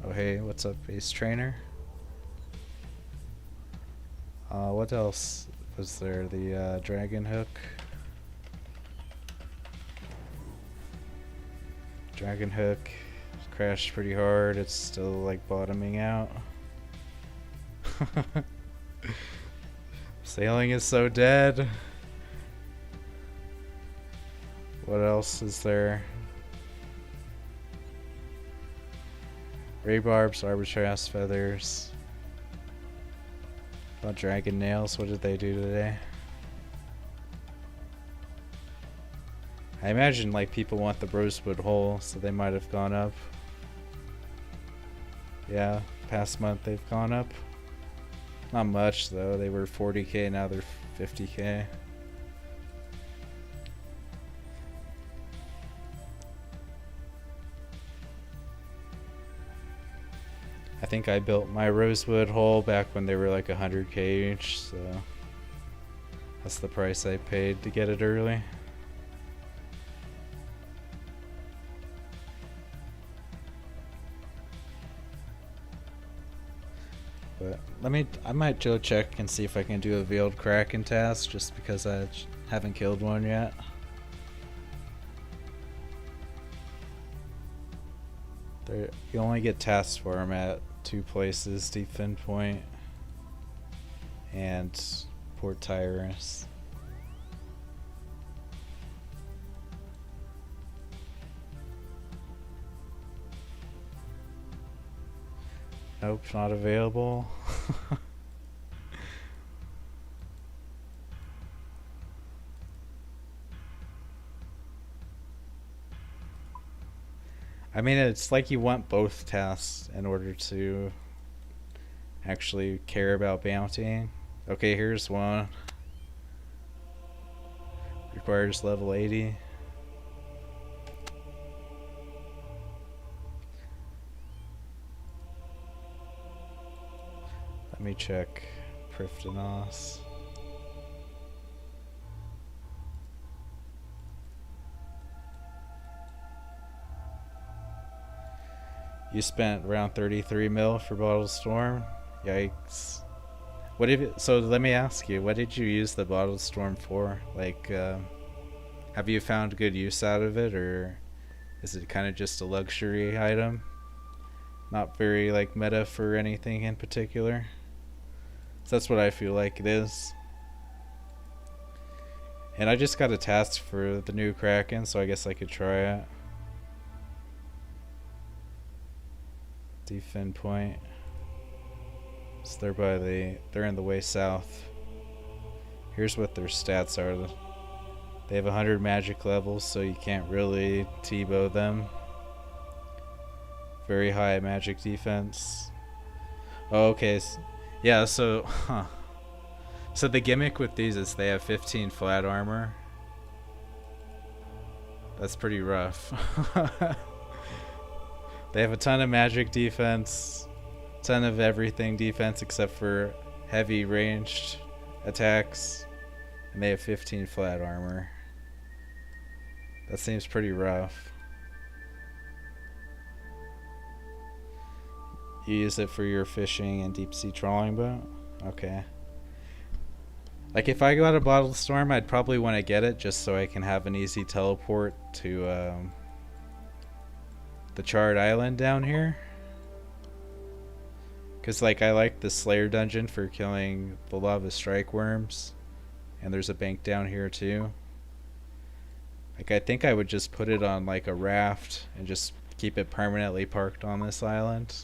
Oh hey, what's up, Ace Trainer? What else was there? The dragon hook. Dragon hook crashed pretty hard. It's still like bottoming out. Sailing is so dead. What else is there? Ray barbs, arbitrage feathers. About dragon nails, what did they do today? I imagine like people want the rosewood hole, so they might have gone up. Yeah, past month they've gone up. Not much though, they were 40k, now they're 50k. I think I built my rosewood hole back when they were like 100k each, so that's the price I paid to get it early. But I might go check and see if I can do a veiled kraken task, just because I haven't killed one yet. You only get tasks for them at 2 places, Deep Fin Point and Port Tyrus. Nope, not available. I mean, it's like you want both tasks in order to actually care about bountying. Okay, here's one. Requires level 80. Let me check Prifdnos. You spent around 33 mil for Bottled Storm? Yikes. What if it, so let me ask you, what did you use the Bottled Storm for? Like, have you found good use out of it, or is it kind of just a luxury item? Not very like meta for anything in particular? So that's what I feel like it is. And I just got a task for the new Kraken, so I guess I could try it. Deep Fin Point. So they're in the way south. Here's what their stats are. They have 100 magic levels, so you can't really T-bow them. Very high magic defense. Oh, okay. Yeah, so so the gimmick with these is they have 15 flat armor. That's pretty rough. They have a ton of magic defense, ton of everything defense except for heavy ranged attacks, and they have 15 flat armor. That seems pretty rough. You use it for your fishing and deep sea trawling boat? Okay. Like if I got a Bottled Storm, I'd probably want to get it just so I can have an easy teleport to the Charred Island down here. Cause like I like the Slayer dungeon for killing the Lava Strike Worms, and there's a bank down here too. Like I think I would just put it on like a raft and just keep it permanently parked on this island.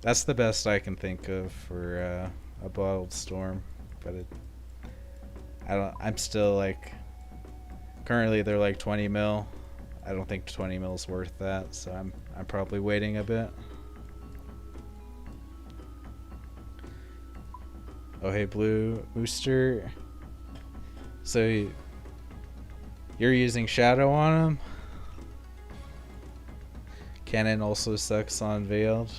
That's the best I can think of for a Bottled Storm, but I'm still like, currently they're like 20 mil. I don't think 20 mil is worth that, so I'm probably waiting a bit. Oh hey Blue Booster. So You're using Shadow on him? Cannon also sucks on Veiled.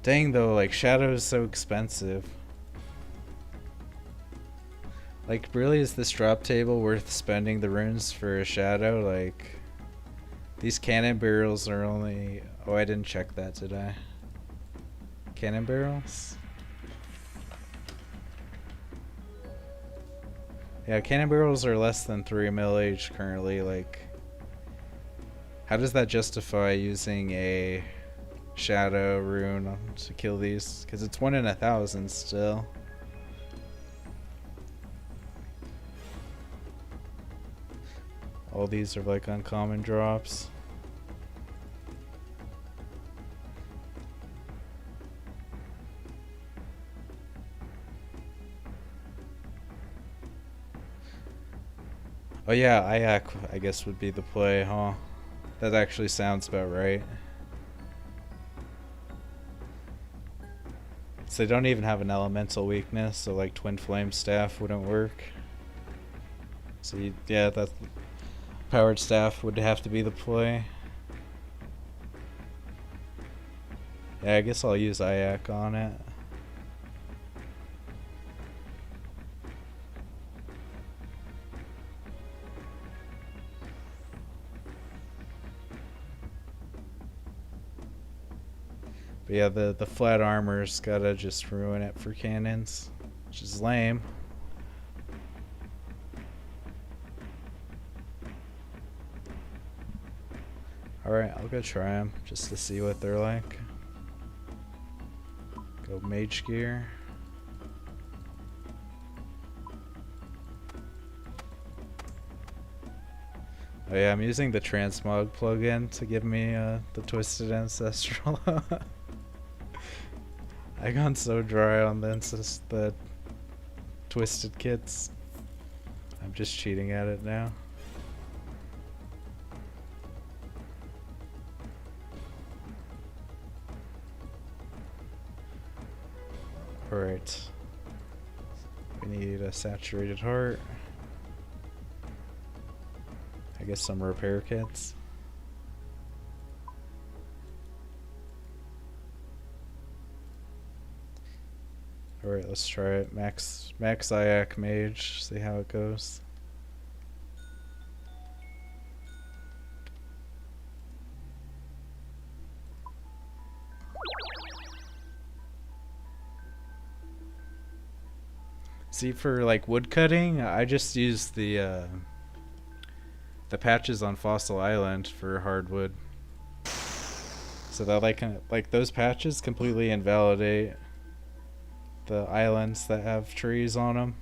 Dang though, like Shadow is so expensive. Like really is this drop table worth spending the runes for a Shadow? Like these cannon barrels are only... Oh, I didn't check that, did I? Cannon barrels? Yeah, cannon barrels are less than 3 mil H currently. Like, how does that justify using a Shadow rune to kill these? Because it's 1 in 1,000 still. All these are like uncommon drops. Oh yeah, Ayak I guess would be the play, huh? That actually sounds about right. So they don't even have an elemental weakness, so like Twin Flame Staff wouldn't work. So yeah, that Powered Staff would have to be the play. Yeah, I guess I'll use Ayak on it. But yeah, the flat armor's gotta just ruin it for cannons, which is lame. Alright, I'll go try them just to see what they're like. Go Mage Gear. Oh yeah, I'm using the Transmog plugin to give me the Twisted Ancestral. I got so dry on the Twisted kits. I'm just cheating at it now. Alright. We need a Saturated Heart. I guess some repair kits. Alright, let's try it. Max Ayak Mage, see how it goes. See, for like wood cutting, I just use the patches on Fossil Island for hardwood. So that like those patches completely invalidate the islands that have trees on them.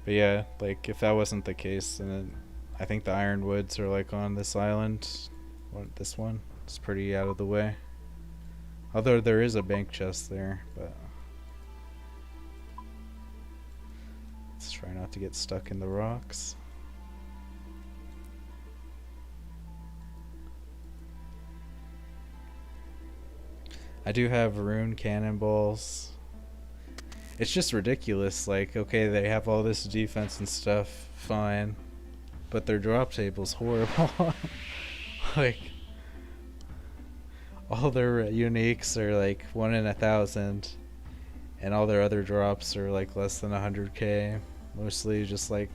But yeah, like if that wasn't the case, then I think the ironwoods are like on this island. This one? It's pretty out of the way. Although there is a bank chest there, but let's try not to get stuck in the rocks. I do have rune cannonballs. It's just ridiculous. Like, okay, they have all this defense and stuff, fine, but their drop table's horrible. Like, all their uniques are like 1 in 1,000, and all their other drops are like less than 100k. Mostly just like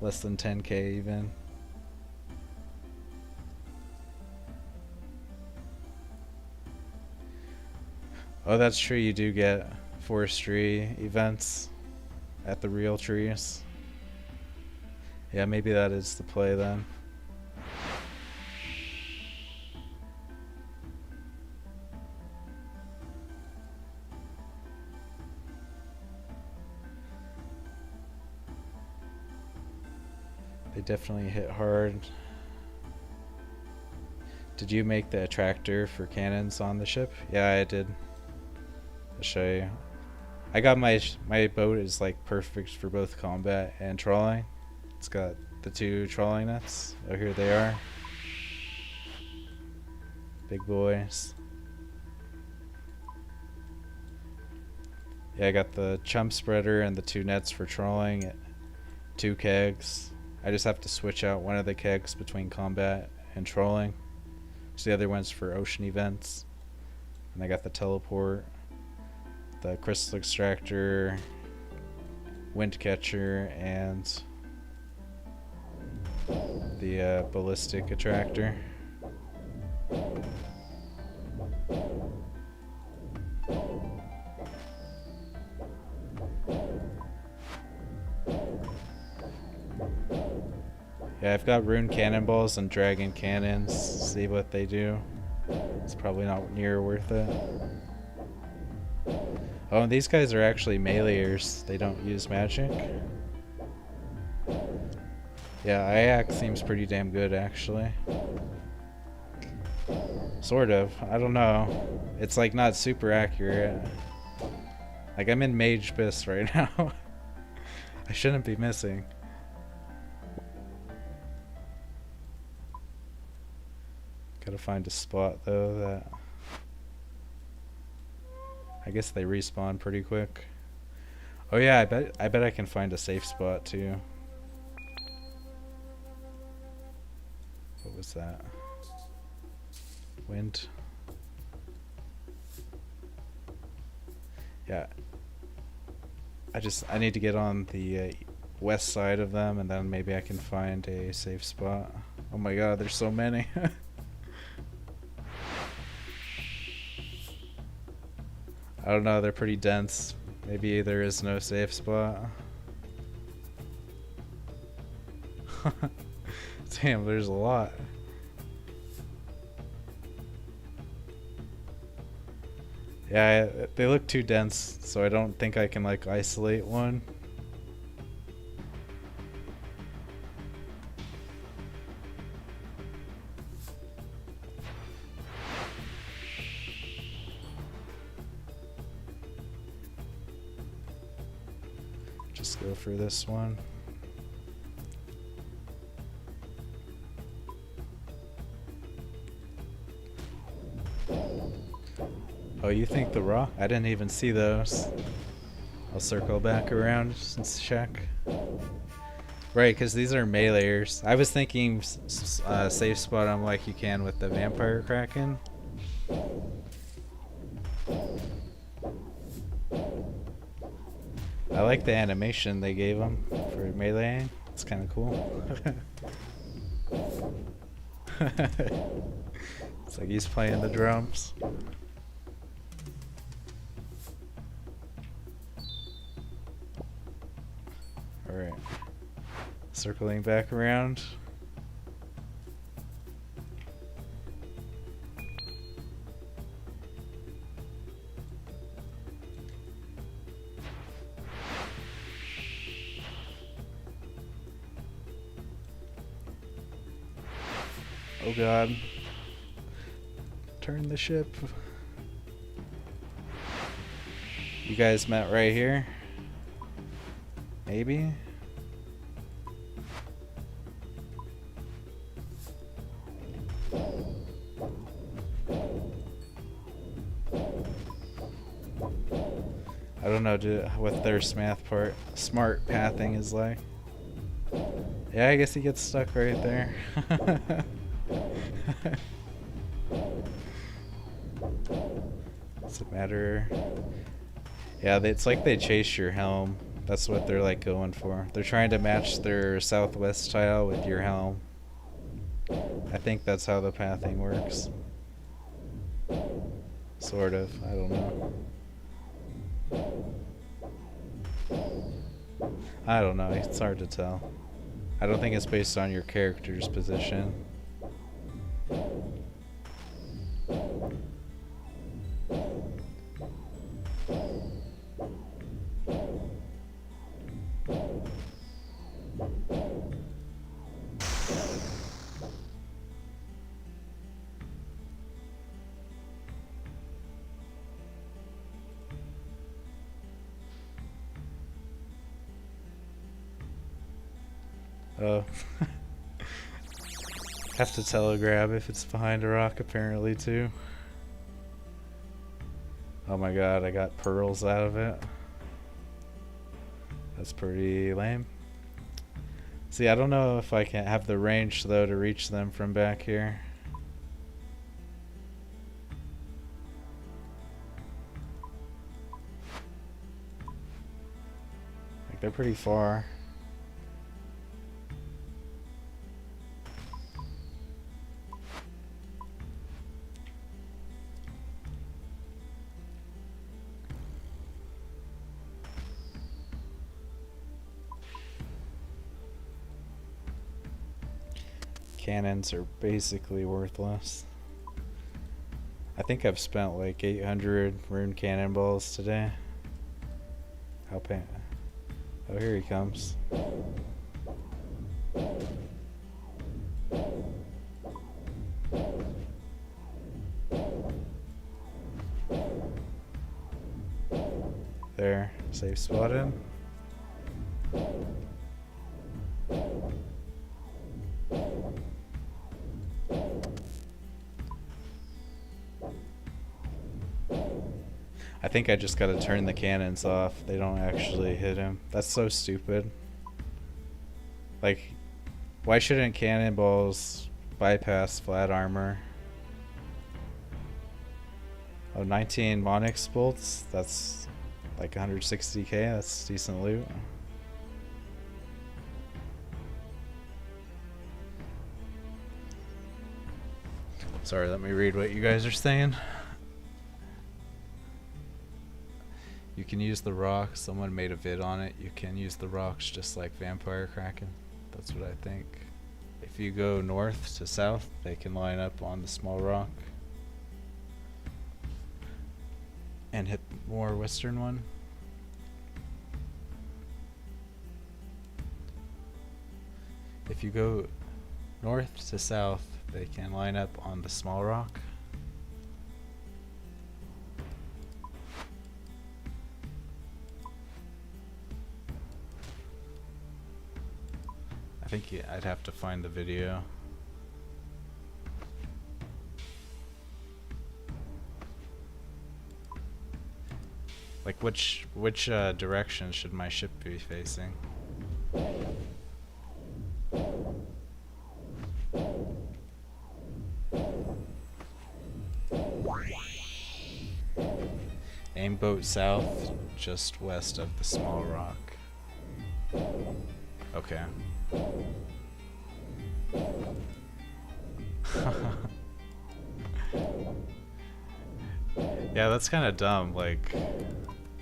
less than 10k even. Oh, that's true. You do get forestry events at the real trees. Yeah, maybe that is the play then. They definitely hit hard. Did you make the attractor for cannons on the ship? Yeah, I did. I'll show you. I got my boat is like perfect for both combat and trawling. It's got the 2 trolling nets. Oh, here they are. Big boys. Yeah, I got the chump spreader and the 2 nets for trolling. 2 kegs. I just have to switch out one of the kegs between combat and trolling. So the other one's for ocean events. And I got the teleport, the crystal extractor, wind catcher, and the ballistic attractor. Yeah, I've got rune cannonballs and dragon cannons. See what they do. It's probably not near worth it. Oh, and these guys are actually meleeers. They don't use magic. Yeah, Iac seems pretty damn good, actually. Sort of. I don't know. It's like not super accurate. Like I'm in Mage Bis right now. I shouldn't be missing. Gotta find a spot though that I guess they respawn pretty quick. Oh yeah, I bet I can find a safe spot too. What was that? Wind. Yeah. I need to get on the west side of them and then maybe I can find a safe spot. Oh my god, there's so many. I don't know, they're pretty dense. Maybe there is no safe spot. Damn, there's a lot. Yeah, they look too dense, so I don't think I can like isolate one. Just go for this one. Oh, you think the rock? I didn't even see those. I'll circle back around just and check. Right, because these are meleeers. I was thinking safe spot them like you can with the vampire kraken. I like the animation they gave him for meleeing. It's kind of cool. It's like he's playing the drums. Alright. Circling back around. Oh god. Turn the ship. You guys met right here? Maybe? I don't know what their smart pathing is like. Yeah, I guess he gets stuck right there. Does it matter? Yeah, it's like they chase your helm. That's what they're like going for. They're trying to match their southwest tile with your helm. I think that's how the pathing works. Sort of. I don't know. I don't know. It's hard to tell. I don't think it's based on your character's position. Oh. Have to telegrab if it's behind a rock apparently too. Oh my god, I got pearls out of it. That's pretty lame. See, I don't know if I can have the range though to reach them from back here. Like, they're pretty far. Cannons are basically worthless. I think I've spent like 800 rune cannonballs today. How pain. Oh, here he comes. There, safe spot in. I think I just gotta turn the cannons off. They don't actually hit him. That's so stupid. Like, why shouldn't cannonballs bypass flat armor? Oh, 19 Monix bolts? That's like 160k. That's decent loot. Sorry, let me read what you guys are saying. You can use the rocks. Someone made a vid on it. You can use the rocks just like Vampire Kraken. That's what I think. If you go north to south, they can line up on the small rock and hit more western one. If you go north to south, they can line up on the small rock. I think I'd have to find the video. Like which direction should my ship be facing? Aim boat south, just west of the small rock. Okay. Yeah, that's kind of dumb. Like,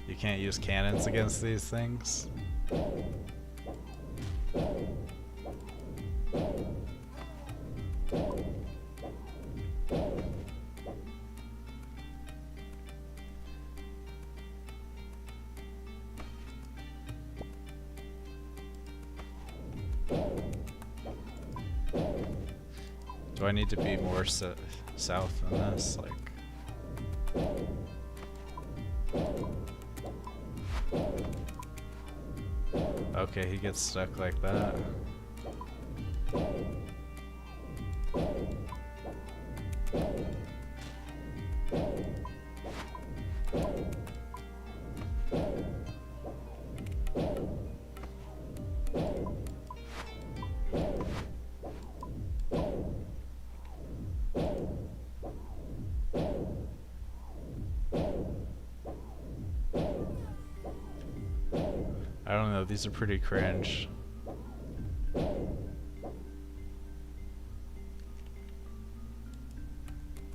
you can't use cannons against these things. Do I need to be more south than this? Like, okay, he gets stuck like that. I don't know, these are pretty cringe.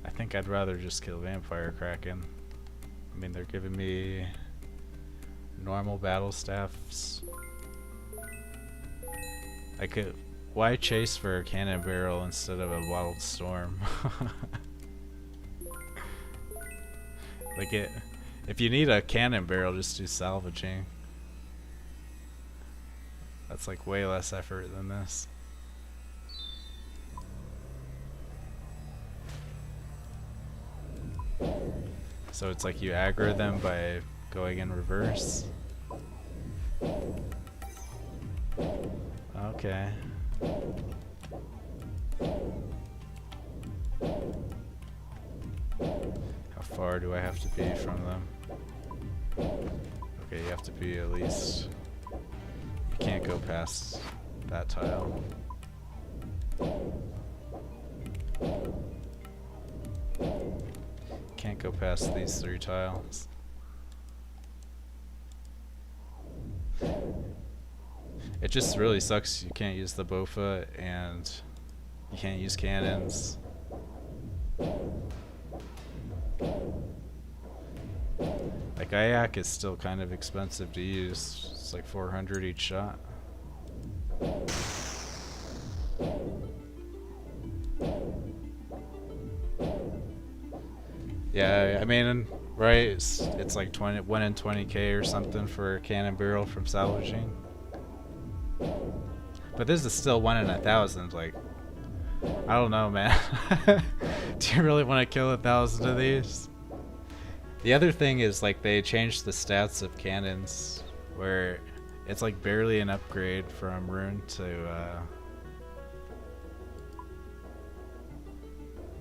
I think I'd rather just kill Vampire Kraken. I mean, they're giving me normal battle staffs. I could... Why chase for a cannon barrel instead of a bottled storm? Like, if you need a cannon barrel, just do salvaging. That's like way less effort than this. So it's like you aggro them by going in reverse. Okay. How far do I have to be from them? Okay, you have to be at least... You can't go past that tile. Can't go past these 3 tiles. It just really sucks you can't use the Bofa and you can't use cannons. Like Ayak is still kind of expensive to use. It's like 400 each shot. Yeah, I mean, right, it's like 1 in 20k or something for a cannon barrel from salvaging. But this is still 1 in 1,000, like, I don't know, man. Do you really want to kill 1,000 of these? The other thing is, like, they changed the stats of cannons, where it's like barely an upgrade from Rune to,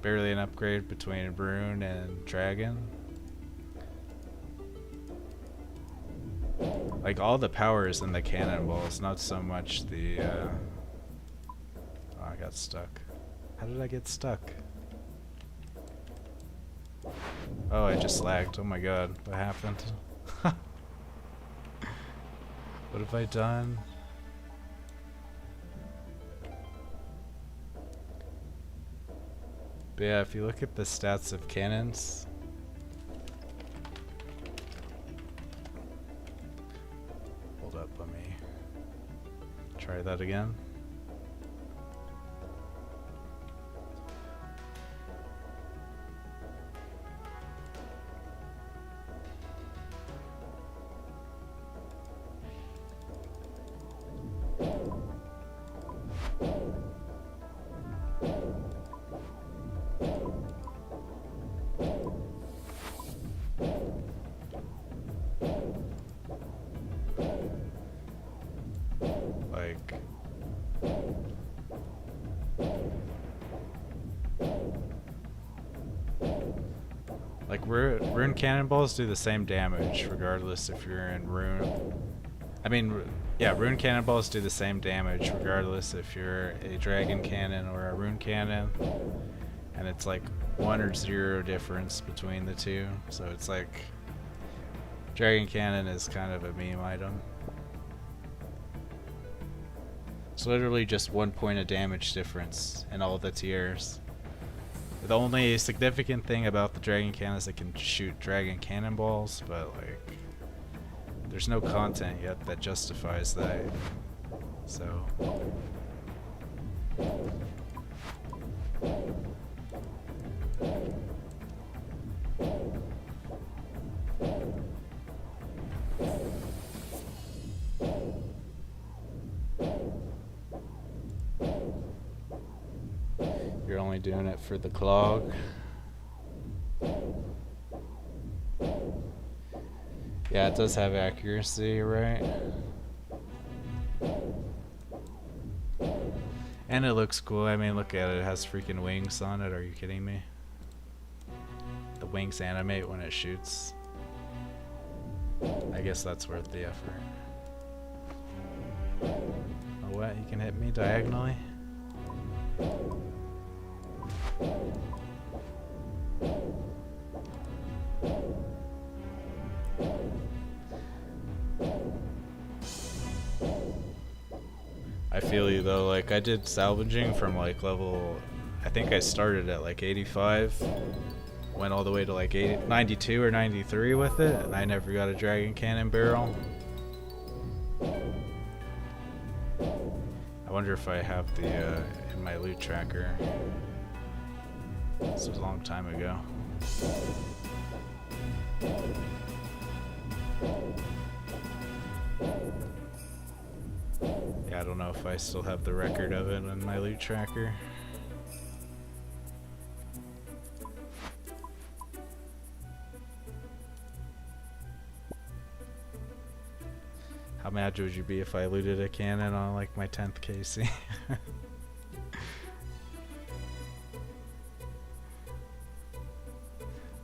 barely an upgrade between Rune and Dragon. Like, all the power is in the cannonballs, not so much the, Oh, I got stuck. How did I get stuck? Oh, I just lagged. Oh my god, what happened? What have I done? But yeah, if you look at the stats of cannons, hold up, let me try that again. Like rune cannonballs do the same damage regardless if you're in rune. I mean, yeah, rune cannonballs do the same damage regardless if you're a dragon cannon or a rune cannon. And it's like 1 or 0 difference between the two. So it's like dragon cannon is kind of a meme item. It's literally just 1 point of damage difference in all the tiers. The only significant thing about the dragon cannon is it can shoot dragon cannonballs, but like there's no content yet that justifies that. So you're only doing it for the clog. Yeah, it does have accuracy, right? And it looks cool. I mean, look at it. It has freaking wings on it. Are you kidding me? The wings animate when it shoots. I guess that's worth the effort. Oh, what? You can hit me diagonally? I feel you though, like I did salvaging from like level, I think I started at like 85, went all the way to like 92 or 93 with it, and I never got a dragon cannon barrel. I wonder if I have the in my loot tracker. This was a long time ago. Yeah, I don't know if I still have the record of it in my loot tracker. How mad would you be if I looted a cannon on like my 10th KC?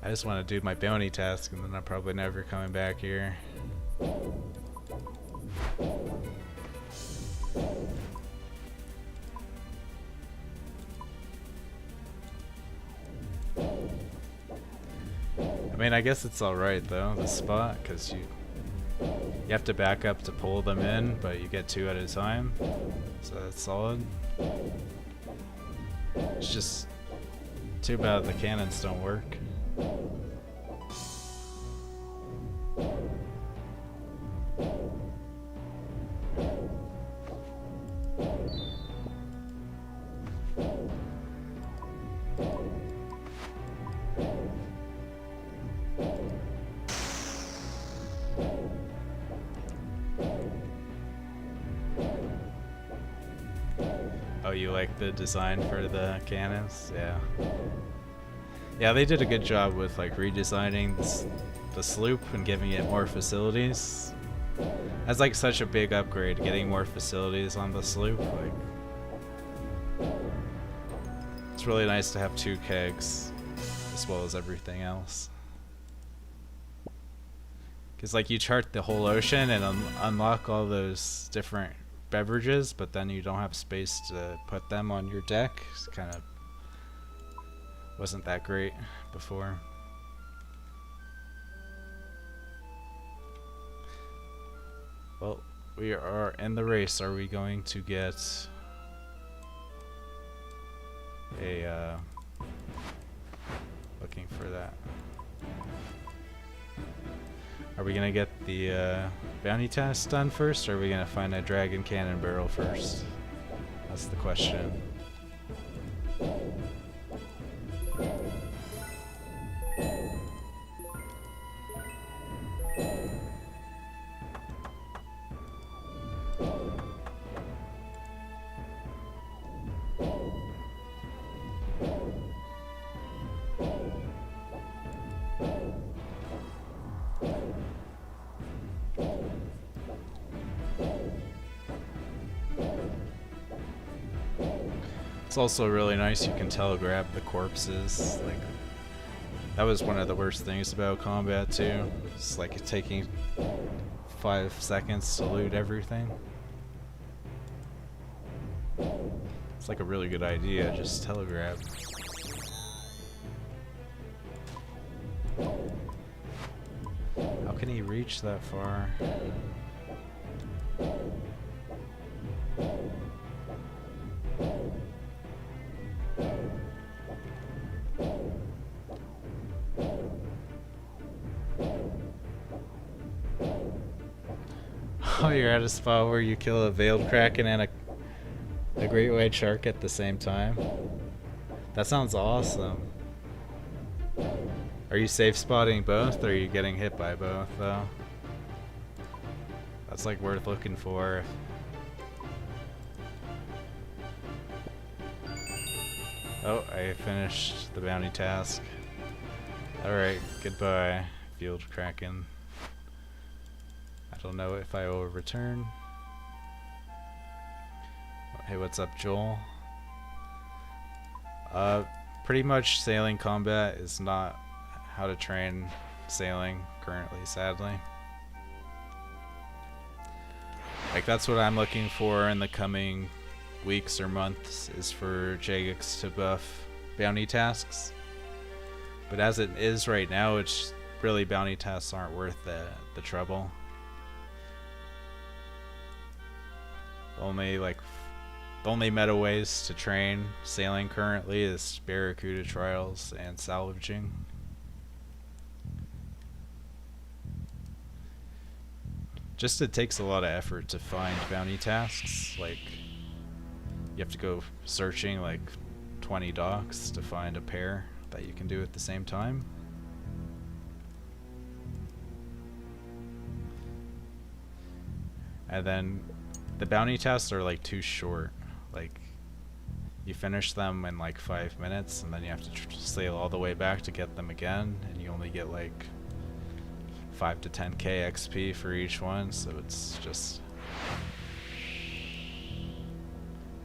I just want to do my bounty task and then I'm probably never coming back here. I mean, I guess it's alright though, the spot, because you have to back up to pull them in, but you get 2 at a time, so that's solid. It's just too bad the cannons don't work. Oh, you like the design for the cannons? Yeah. Yeah, they did a good job with like redesigning the sloop and giving it more facilities. That's like such a big upgrade, getting more facilities on the sloop. Like, it's really nice to have 2 kegs as well as everything else. Because like you chart the whole ocean and unlock all those different beverages, but then you don't have space to put them on your deck. It's kind of wasn't that great before. Well, we are in the race. Are we going to get a looking for that? Are we gonna get the bounty task done first, or are we gonna find a dragon cannon barrel first? That's the question. It's also really nice you can telegrab the corpses. Like, that was one of the worst things about combat too. It's like taking 5 seconds to loot everything. It's like a really good idea, just telegrab. How can he reach that far? Oh, you're at a spot where you kill a veiled kraken and a great white shark at the same time? That sounds awesome. Are you safe spotting both, or are you getting hit by both though? That's like worth looking for. Oh, I finished the bounty task. Alright, goodbye, veiled kraken. I don't know if I will return. Hey, what's up, Joel? Pretty much sailing combat is not how to train sailing currently, sadly. Like, that's what I'm looking for in the coming weeks or months, is for Jagex to buff bounty tasks. But as it is right now, it's really, bounty tasks aren't worth the trouble. The only meta ways to train sailing currently is Barracuda trials and salvaging. Just it takes a lot of effort to find bounty tasks. Like, you have to go searching like 20 docks to find a pair that you can do at the same time. And then the bounty tasks are like too short. Like, you finish them in like 5 minutes, and then you have to sail all the way back to get them again, and you only get like 5 to 10k XP for each one, so it's just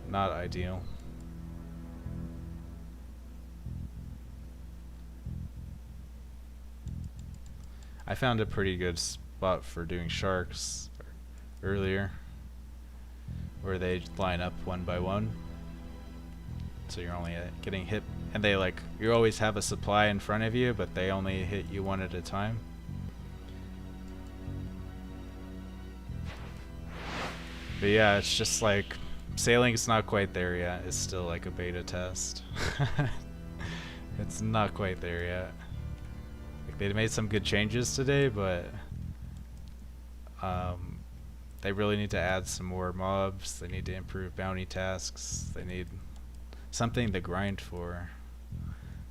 not ideal. I found a pretty good spot for doing sharks earlier, where they line up one by one, so you're only getting hit, and they like, you always have a supply in front of you, but they only hit you one at a time. But yeah, it's just like, sailing's not quite there yet. It's still like a beta test. It's not quite there yet. Like, they made some good changes today, but they really need to add some more mobs. They need to improve bounty tasks. They need something to grind for.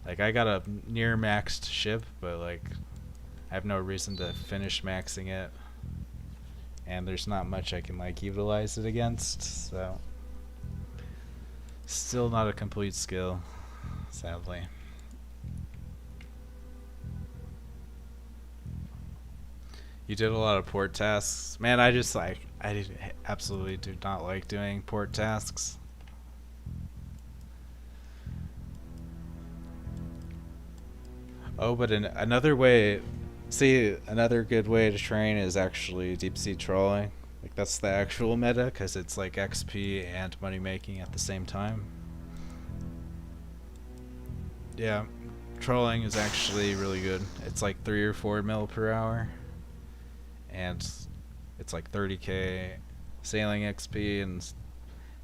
Like, I got a near maxed ship, but like, I have no reason to finish maxing it, and there's not much I can like utilize it against, so still not a complete skill, sadly. You did a lot of port tasks. Man, I absolutely do not like doing port tasks. Oh, but another way, see, another good way to train is actually deep sea trawling. Like, that's the actual meta, because it's like XP and money making at the same time. Yeah, trawling is actually really good. It's like 3 or 4 mil per hour, and it's like 30k sailing XP and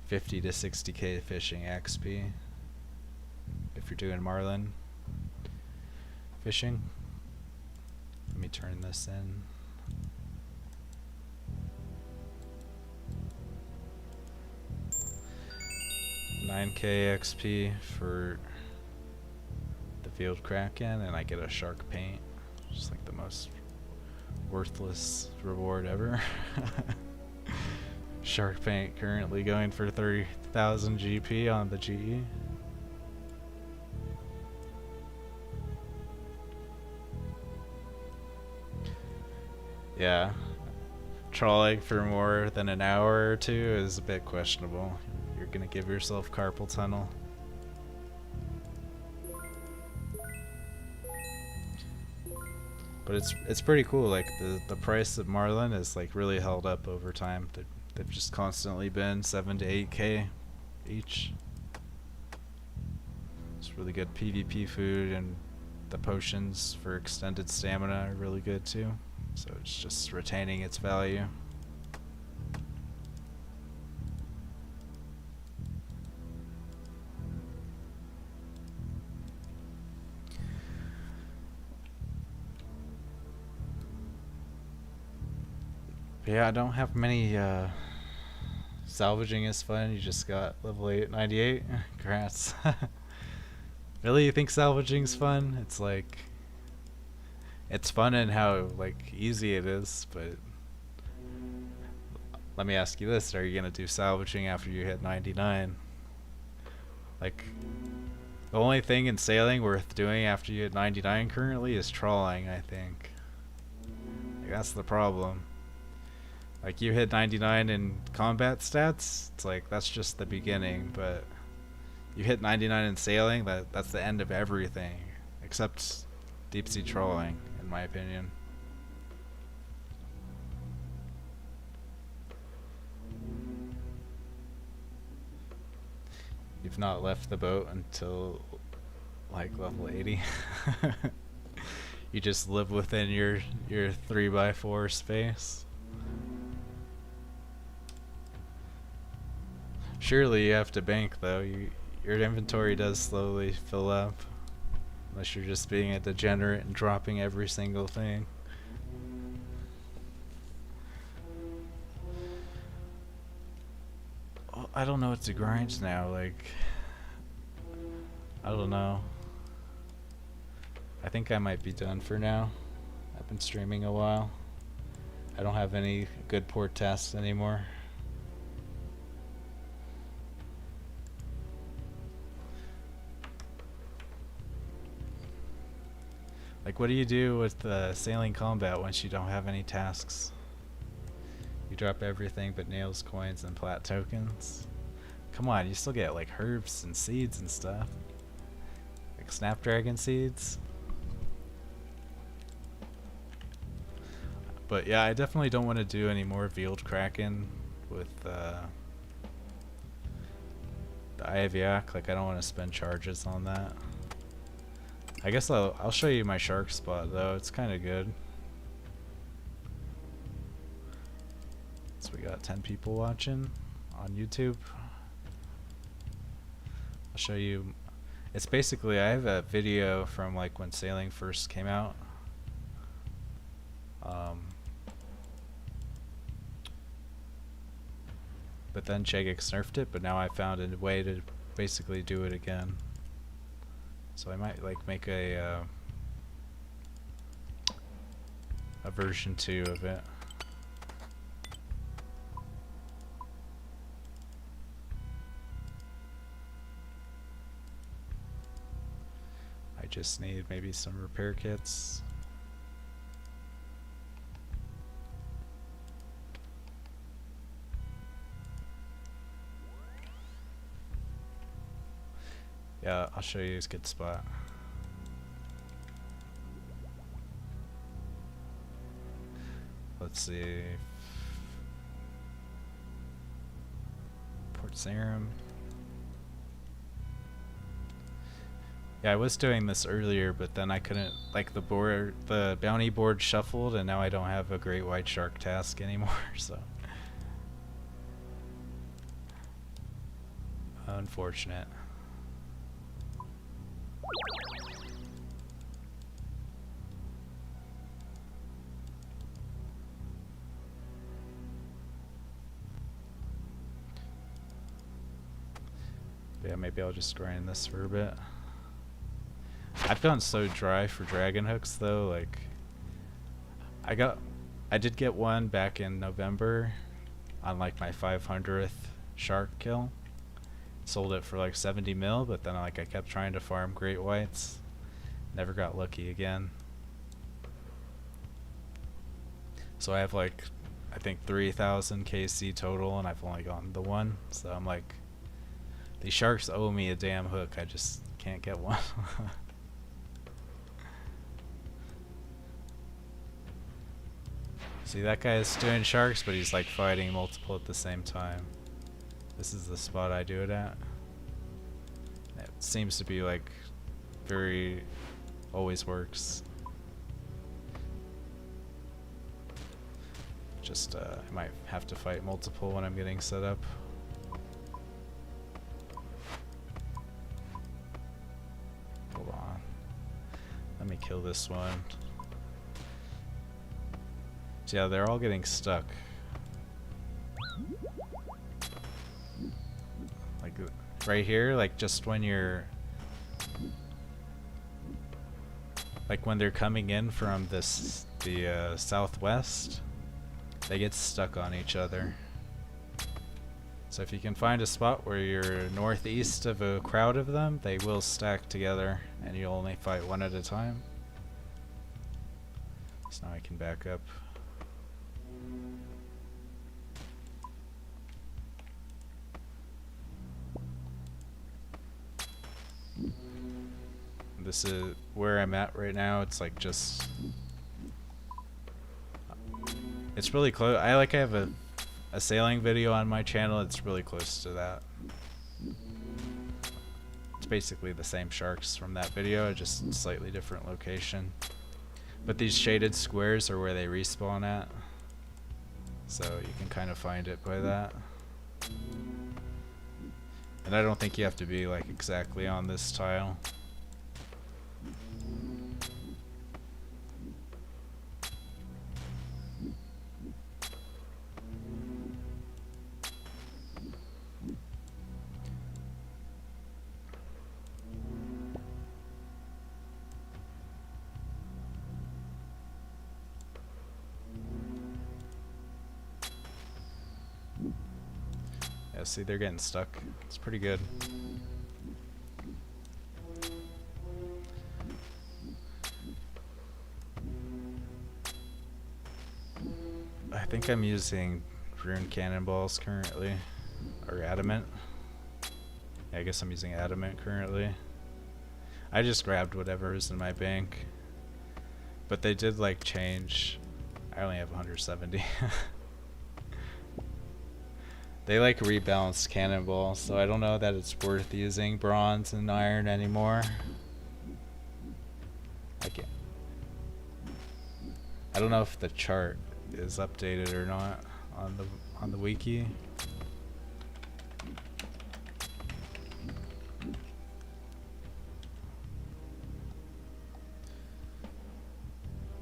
50 to 60k fishing XP if you're doing marlin fishing. Let me turn this in. $9k XP for the field kraken, and I get a shark paint. Just like the most worthless reward ever. Shark paint currently going for 30,000 GP on the GE. Yeah, trawling for more than an hour or two is a bit questionable. You're gonna give yourself carpal tunnel. But it's pretty cool. Like, the price of marlin is like really held up over time. They've just constantly been 7 to 8k each. It's really good PvP food, and the potions for extended stamina are really good too. So it's just retaining its value. But yeah, I don't have many. Salvaging is fun. You just got level 898. Congrats. Really, you think salvaging's fun? It's like, it's fun in how like easy it is, but let me ask you this: are you gonna do salvaging after you hit 99? Like, the only thing in sailing worth doing after you hit 99 currently is trawling, I think. Like, that's the problem. Like, you hit 99 in combat stats, it's like, that's just the beginning, but you hit 99 in sailing, that's the end of everything, except deep sea trawling, in my opinion. You've not left the boat until like level 80. You just live within your 3x4 space. Surely you have to bank though. Your inventory does slowly fill up, unless you're just being a degenerate and dropping every single thing. Oh, I don't know what to grind now. Like, I don't know. I think I might be done for now. I've been streaming a while. I don't have any good port tasks anymore. Like, what do you do with the sailing combat once you don't have any tasks? You drop everything but nails, coins, and plat tokens. Come on, you still get like herbs and seeds and stuff. Like snapdragon seeds. But yeah, I definitely don't want to do any more Veiled Kraken with the Ivyak. Like, I don't want to spend charges on that. I guess I'll show you my shark spot though. It's kind of good. So we got 10 people watching on YouTube. I'll show you. It's basically, I have a video from like when sailing first came out. But then Jagex nerfed it, but now I found a way to basically do it again. So I might like make a version 2 of it. I just need maybe some repair kits. Yeah, I'll show you a good spot. Let's see. Port Serum. Yeah, I was doing this earlier, but then I couldn't, like the bounty board shuffled, and now I don't have a great white shark task anymore, so. Unfortunate. Yeah, maybe I'll just grind this for a bit. I've gone so dry for dragon hooks though, like I did get one back in November on like my 500th shark kill. Sold it for like 70 mil, but then like I kept trying to farm great whites. Never got lucky again. So I have like, I think 3,000 KC total, and I've only gotten the one. So I'm like, these sharks owe me a damn hook. I just can't get one. See, that guy is doing sharks, but he's like fighting multiple at the same time. This is the spot I do it at. It seems to be like very, always works. Just I might have to fight multiple when I'm getting set up. Hold on. Let me kill this one. So yeah, they're all getting stuck. Like right here, like just when you're like when they're coming in from the southwest, they get stuck on each other. So if you can find a spot where you're northeast of a crowd of them, they will stack together and you'll only fight one at a time. So now I can back up. This is where I'm at right now. It's like just, it's really close. I have a sailing video on my channel. It's really close to that. It's basically the same sharks from that video, just slightly different location. But these shaded squares are where they respawn at. So you can kind of find it by that. And I don't think you have to be like exactly on this tile. Yeah, see, they're getting stuck. It's pretty good. think I'm using rune cannonballs currently, or adamant. Yeah, I guess I'm using adamant currently. I just grabbed whatever is in my bank, but they did like change. I only have 170. They like rebalanced cannonballs, so I don't know that it's worth using bronze and iron anymore. I don't know if the chart is updated or not on the wiki.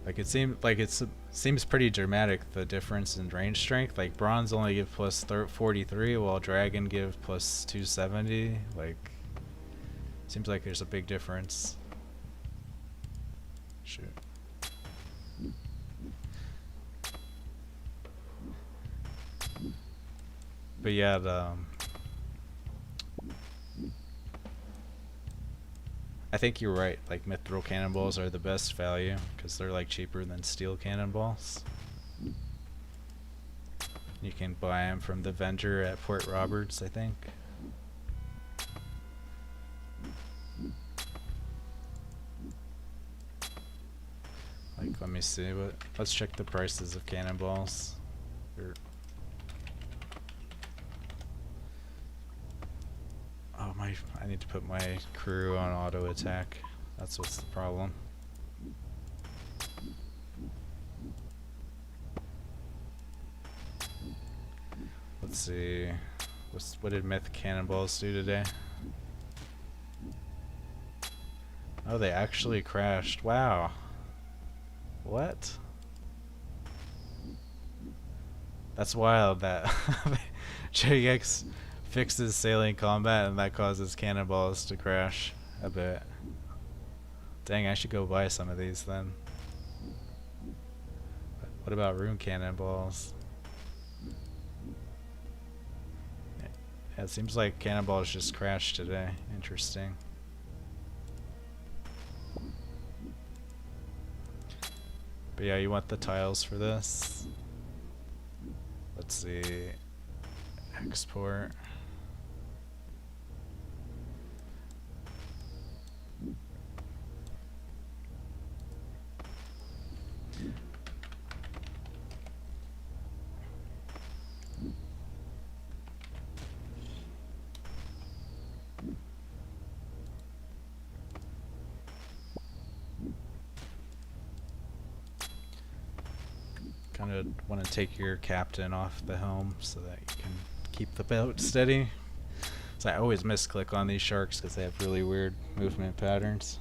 Like it seems pretty dramatic, the difference in range strength. Like bronze only give plus 43 while dragon give plus 270. Like seems like there's a big difference. Shoot. But yeah, I think you're right. Like mithril cannonballs are the best value because they're like cheaper than steel cannonballs. You can buy them from the vendor at Port Roberts, I think. Like, let me see what. Let's check the prices of cannonballs. Oh my! I need to put my crew on auto attack. That's what's the problem. Let's see. What did myth cannonballs do today? Oh, they actually crashed. Wow. What? That's wild that JX fixes sailing combat and that causes cannonballs to crash a bit. Dang, I should go buy some of these then. What about rune cannonballs? Yeah, it seems like cannonballs just crashed today. Interesting. But yeah, you want the tiles for this? Let's see. Export. Kind of want to take your captain off the helm so that you can keep the boat steady. So I always misclick on these sharks because they have really weird movement patterns.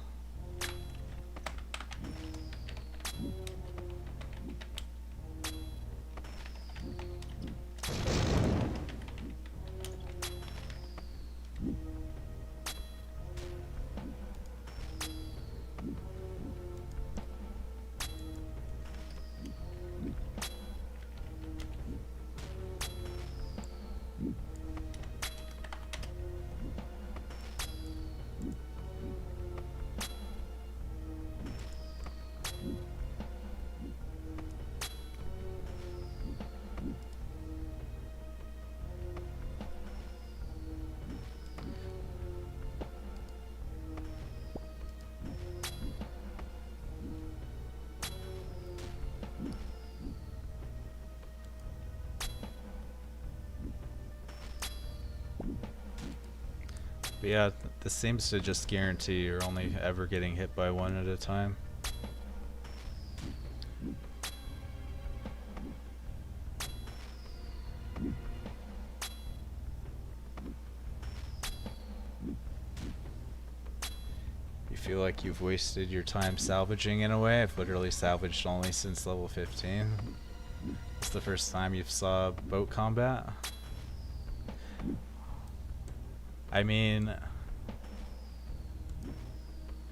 But yeah, this seems to just guarantee you're only ever getting hit by one at a time. You feel like you've wasted your time salvaging in a way. I've literally salvaged only since level 15. It's the first time you've saw boat combat. I mean,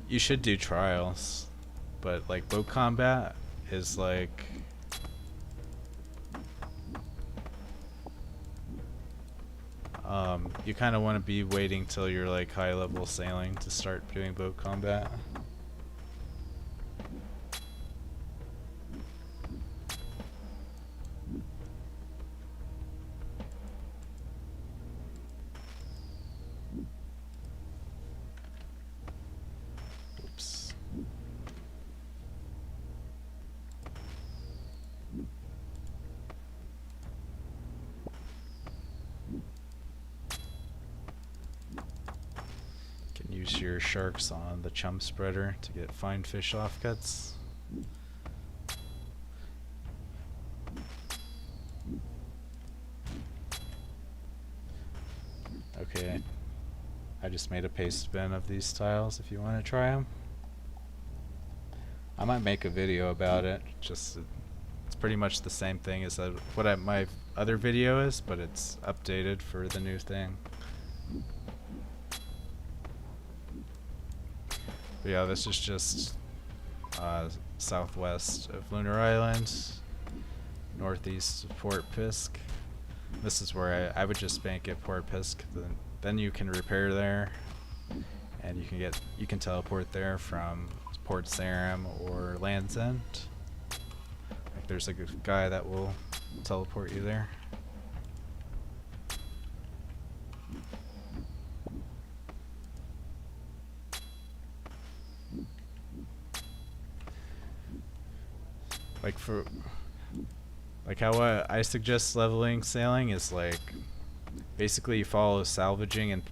you should do trials, but like boat combat is like you kind of want to be waiting till you're like high level sailing to start doing boat combat. use your sharks on the chum spreader to get fine fish offcuts. Okay, I just made a paste bin of these tiles if you want to try them. I might make a video about it, just it's pretty much the same thing as what my other video is, but it's updated for the new thing. But yeah, this is just southwest of Lunar Island, northeast of Port Pisk. This is where I would just bank at Port Pisk. Then you can repair there, and you can teleport there from Port Sarum or Land's End. Like there's like a guy that will teleport you there. Like how I suggest leveling sailing is like basically you follow salvaging and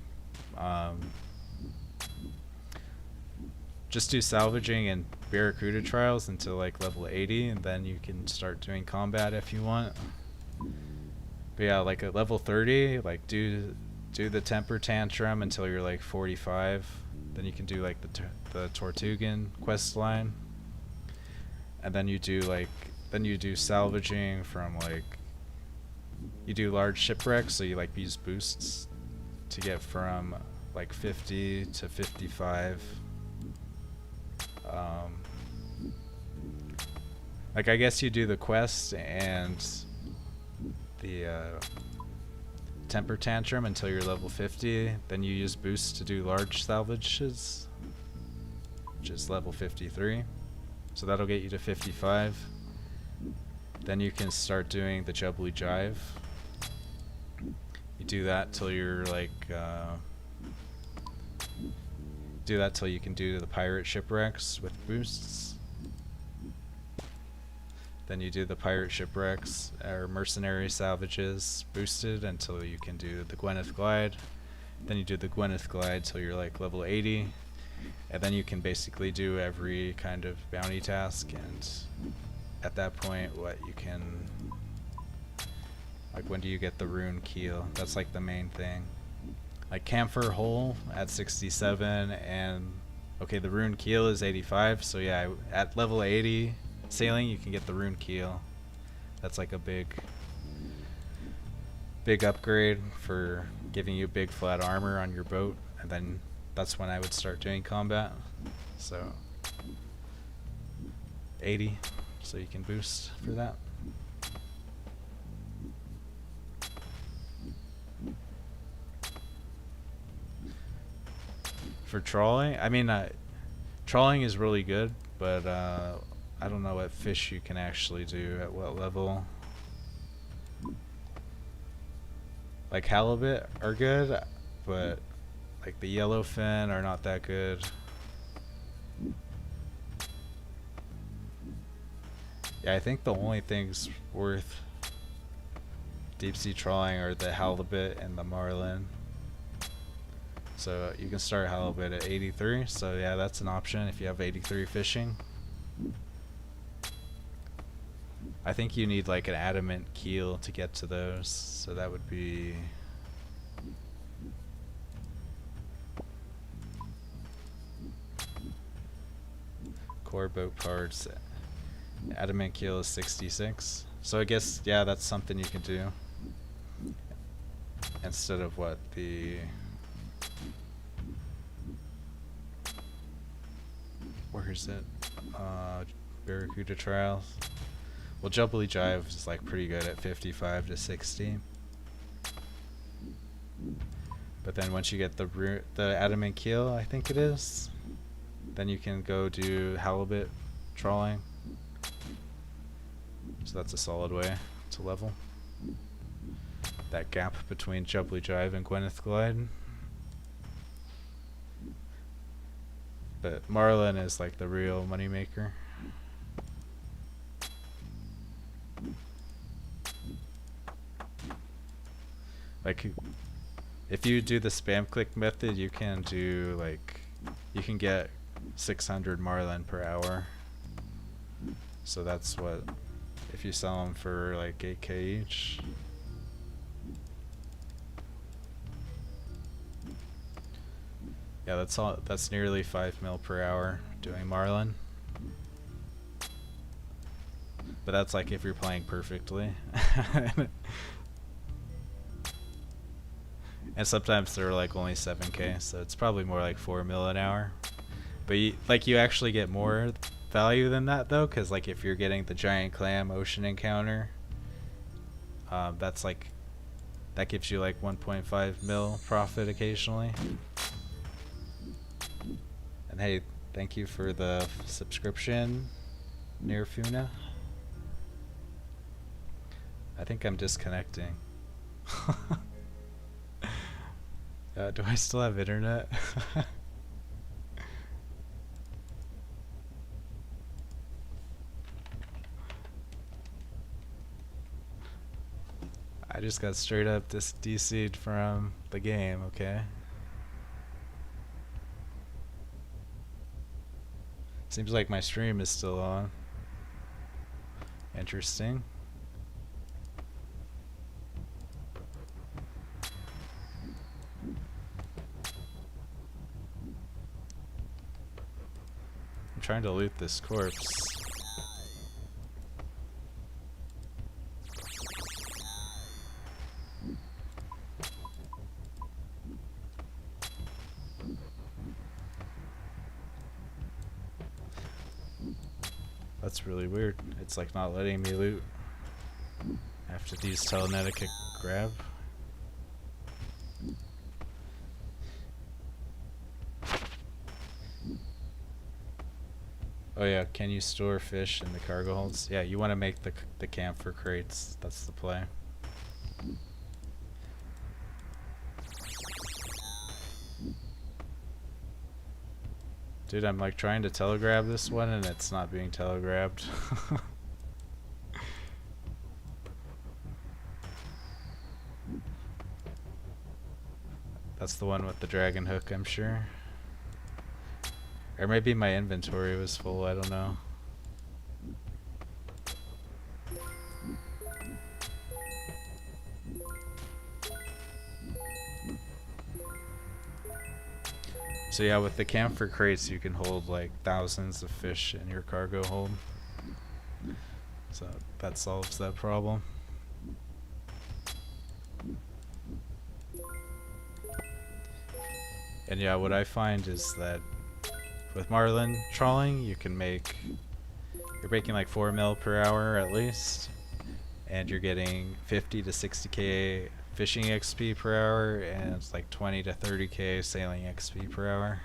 just do salvaging and barracuda trials until like level 80, and then you can start doing combat if you want. But yeah, like at level 30, like do the temper tantrum until you're like 45. Then you can do like the Tortugan quest line, and then you do salvaging from like you do large shipwrecks, so you like use boosts to get from like 50 to 55. Like I guess you do the quest and the temper tantrum until you're level 50, then you use boosts to do large salvages, which is level 53, so that'll get you to 55. Then you can start doing the Jubbly Jive. You do that till you're like do that till you can do the pirate shipwrecks with boosts. Then you do the pirate shipwrecks or mercenary salvages boosted until you can do the Gwyneth Glide. Then you do the Gwyneth Glide till you're like level 80, and then you can basically do every kind of bounty task. And at that point, what you can, like, when do you get the rune keel? That's like the main thing. Like Camphor Hole at 67, and okay, the rune keel is 85. So yeah, at level 80 sailing, you can get the rune keel. That's like a big upgrade for giving you big flat armor on your boat, and then that's when I would start doing combat. So 80, so you can boost for that. For trawling, I mean, trawling is really good, but I don't know what fish you can actually do at what level. Like halibut are good, but like the yellowfin are not that good. Yeah, I think the only things worth deep sea trawling are the halibut and the marlin. So you can start halibut at 83, so yeah, that's an option if you have 83 fishing. I think you need like an adamant keel to get to those, so that would be core boat parts. Adamant keel is 66, so I guess yeah, that's something you can do instead of what the where is it? Barracuda trials. Well, Jubbly Jive is like pretty good at 55 to 60. But then once you get the adamant keel, I think it is, then you can go do halibut trawling. So that's a solid way to level that gap between Jubbly Jive and Gwyneth Glide. But marlin is like the real moneymaker. If you do the spam click method, you can do like, you can get 600 marlin per hour. So that's what, if you sell them for like 8k each. Yeah, that's all. That's nearly 5 mil per hour doing marlin. But that's like if you're playing perfectly. And sometimes they're like only 7k, so it's probably more like 4 mil an hour. But you actually get more value than that though, because like if you're getting the giant clam ocean encounter, that's like, that gives you like 1.5 mil profit occasionally. And hey, thank you for the subscription, Nirfuna. I think I'm disconnecting. Do I still have internet? I just got straight up DC'd from the game, okay? Seems like my stream is still on. Interesting. I'm trying to loot this corpse. That's really weird. It's like not letting me loot after these telenetic grab. Oh yeah, can you store fish in the cargo holds? Yeah, you want to make the camphor crates. That's the play. Dude, I'm like trying to telegrab this one and it's not being telegrabbed. That's the one with the dragon hook, I'm sure. Or maybe my inventory was full, I don't know. So yeah, with the camphor crates you can hold like thousands of fish in your cargo hold. So that solves that problem. And yeah, what I find is that with marlin trawling you're making like 4 mil per hour at least, and you're getting 50 to 60k fishing XP per hour, and it's like 20 to 30k sailing XP per hour.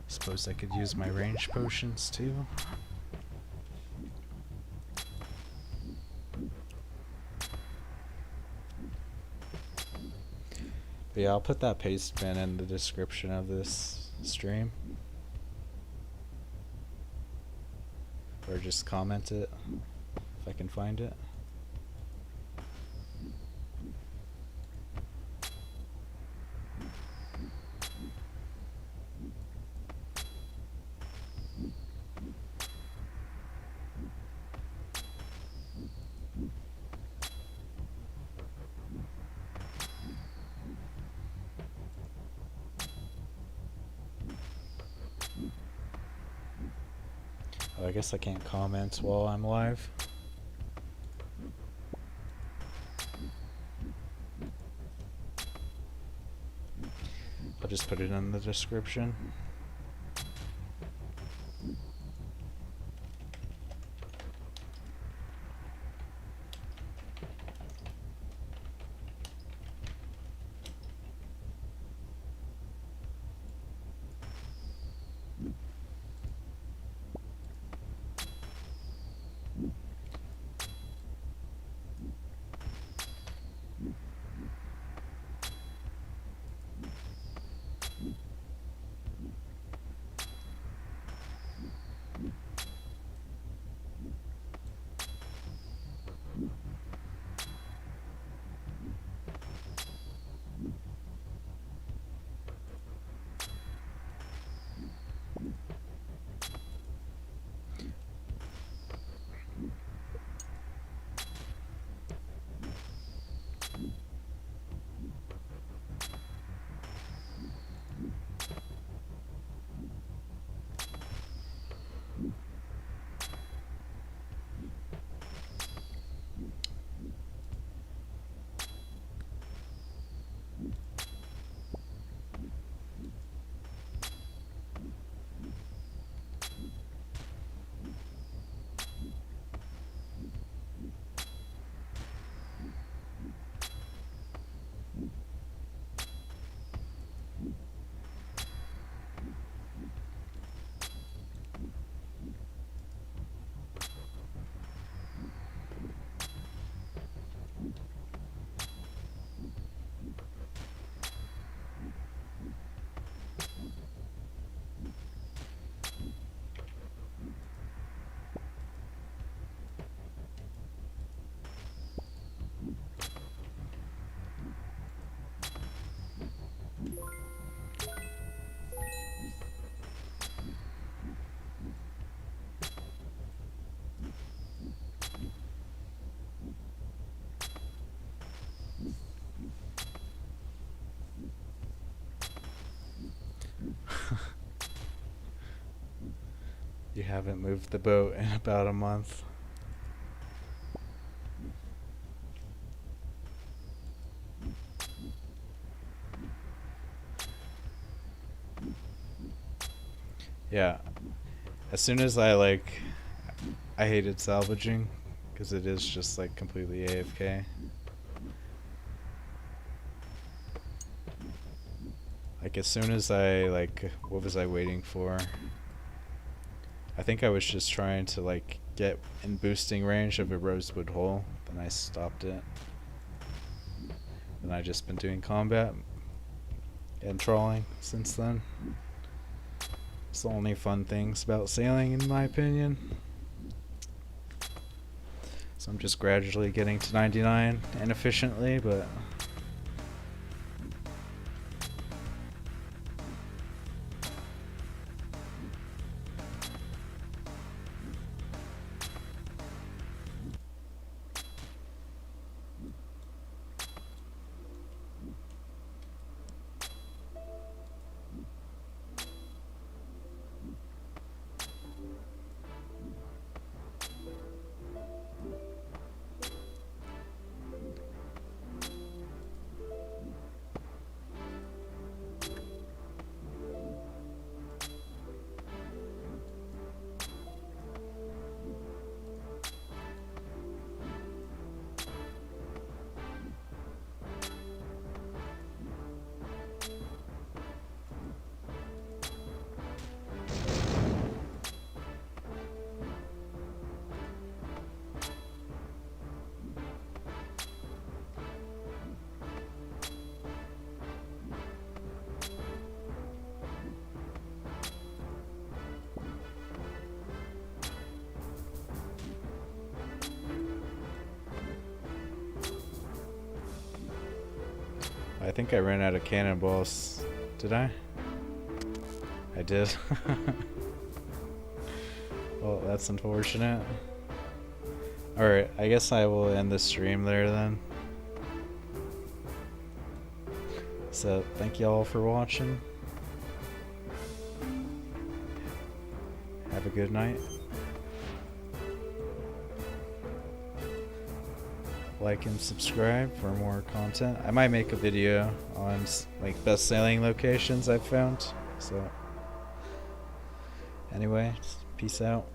Suppose I could use my range potions too. But yeah, I'll put that paste bin in the description of this stream. Or just comment it if I can find it. Oh, I guess I can't comment while I'm live. I'll just put it in the description. haven't moved the boat in about a month. Yeah, as soon as I hated salvaging because it is just like completely AFK. Like as soon as what was I waiting for? I think I was just trying to like get in boosting range of a rosewood hole, then I stopped it. And I just been doing combat and trawling since then. It's the only fun things about sailing in my opinion. So I'm just gradually getting to 99 inefficiently, but I think I ran out of cannonballs. Did I? I did. Well, that's unfortunate. Alright, I guess I will end the stream there then. So, thank you all for watching. Have a good night. Like and subscribe for more content. I might make a video on like best sailing locations I've found. So anyway, peace out.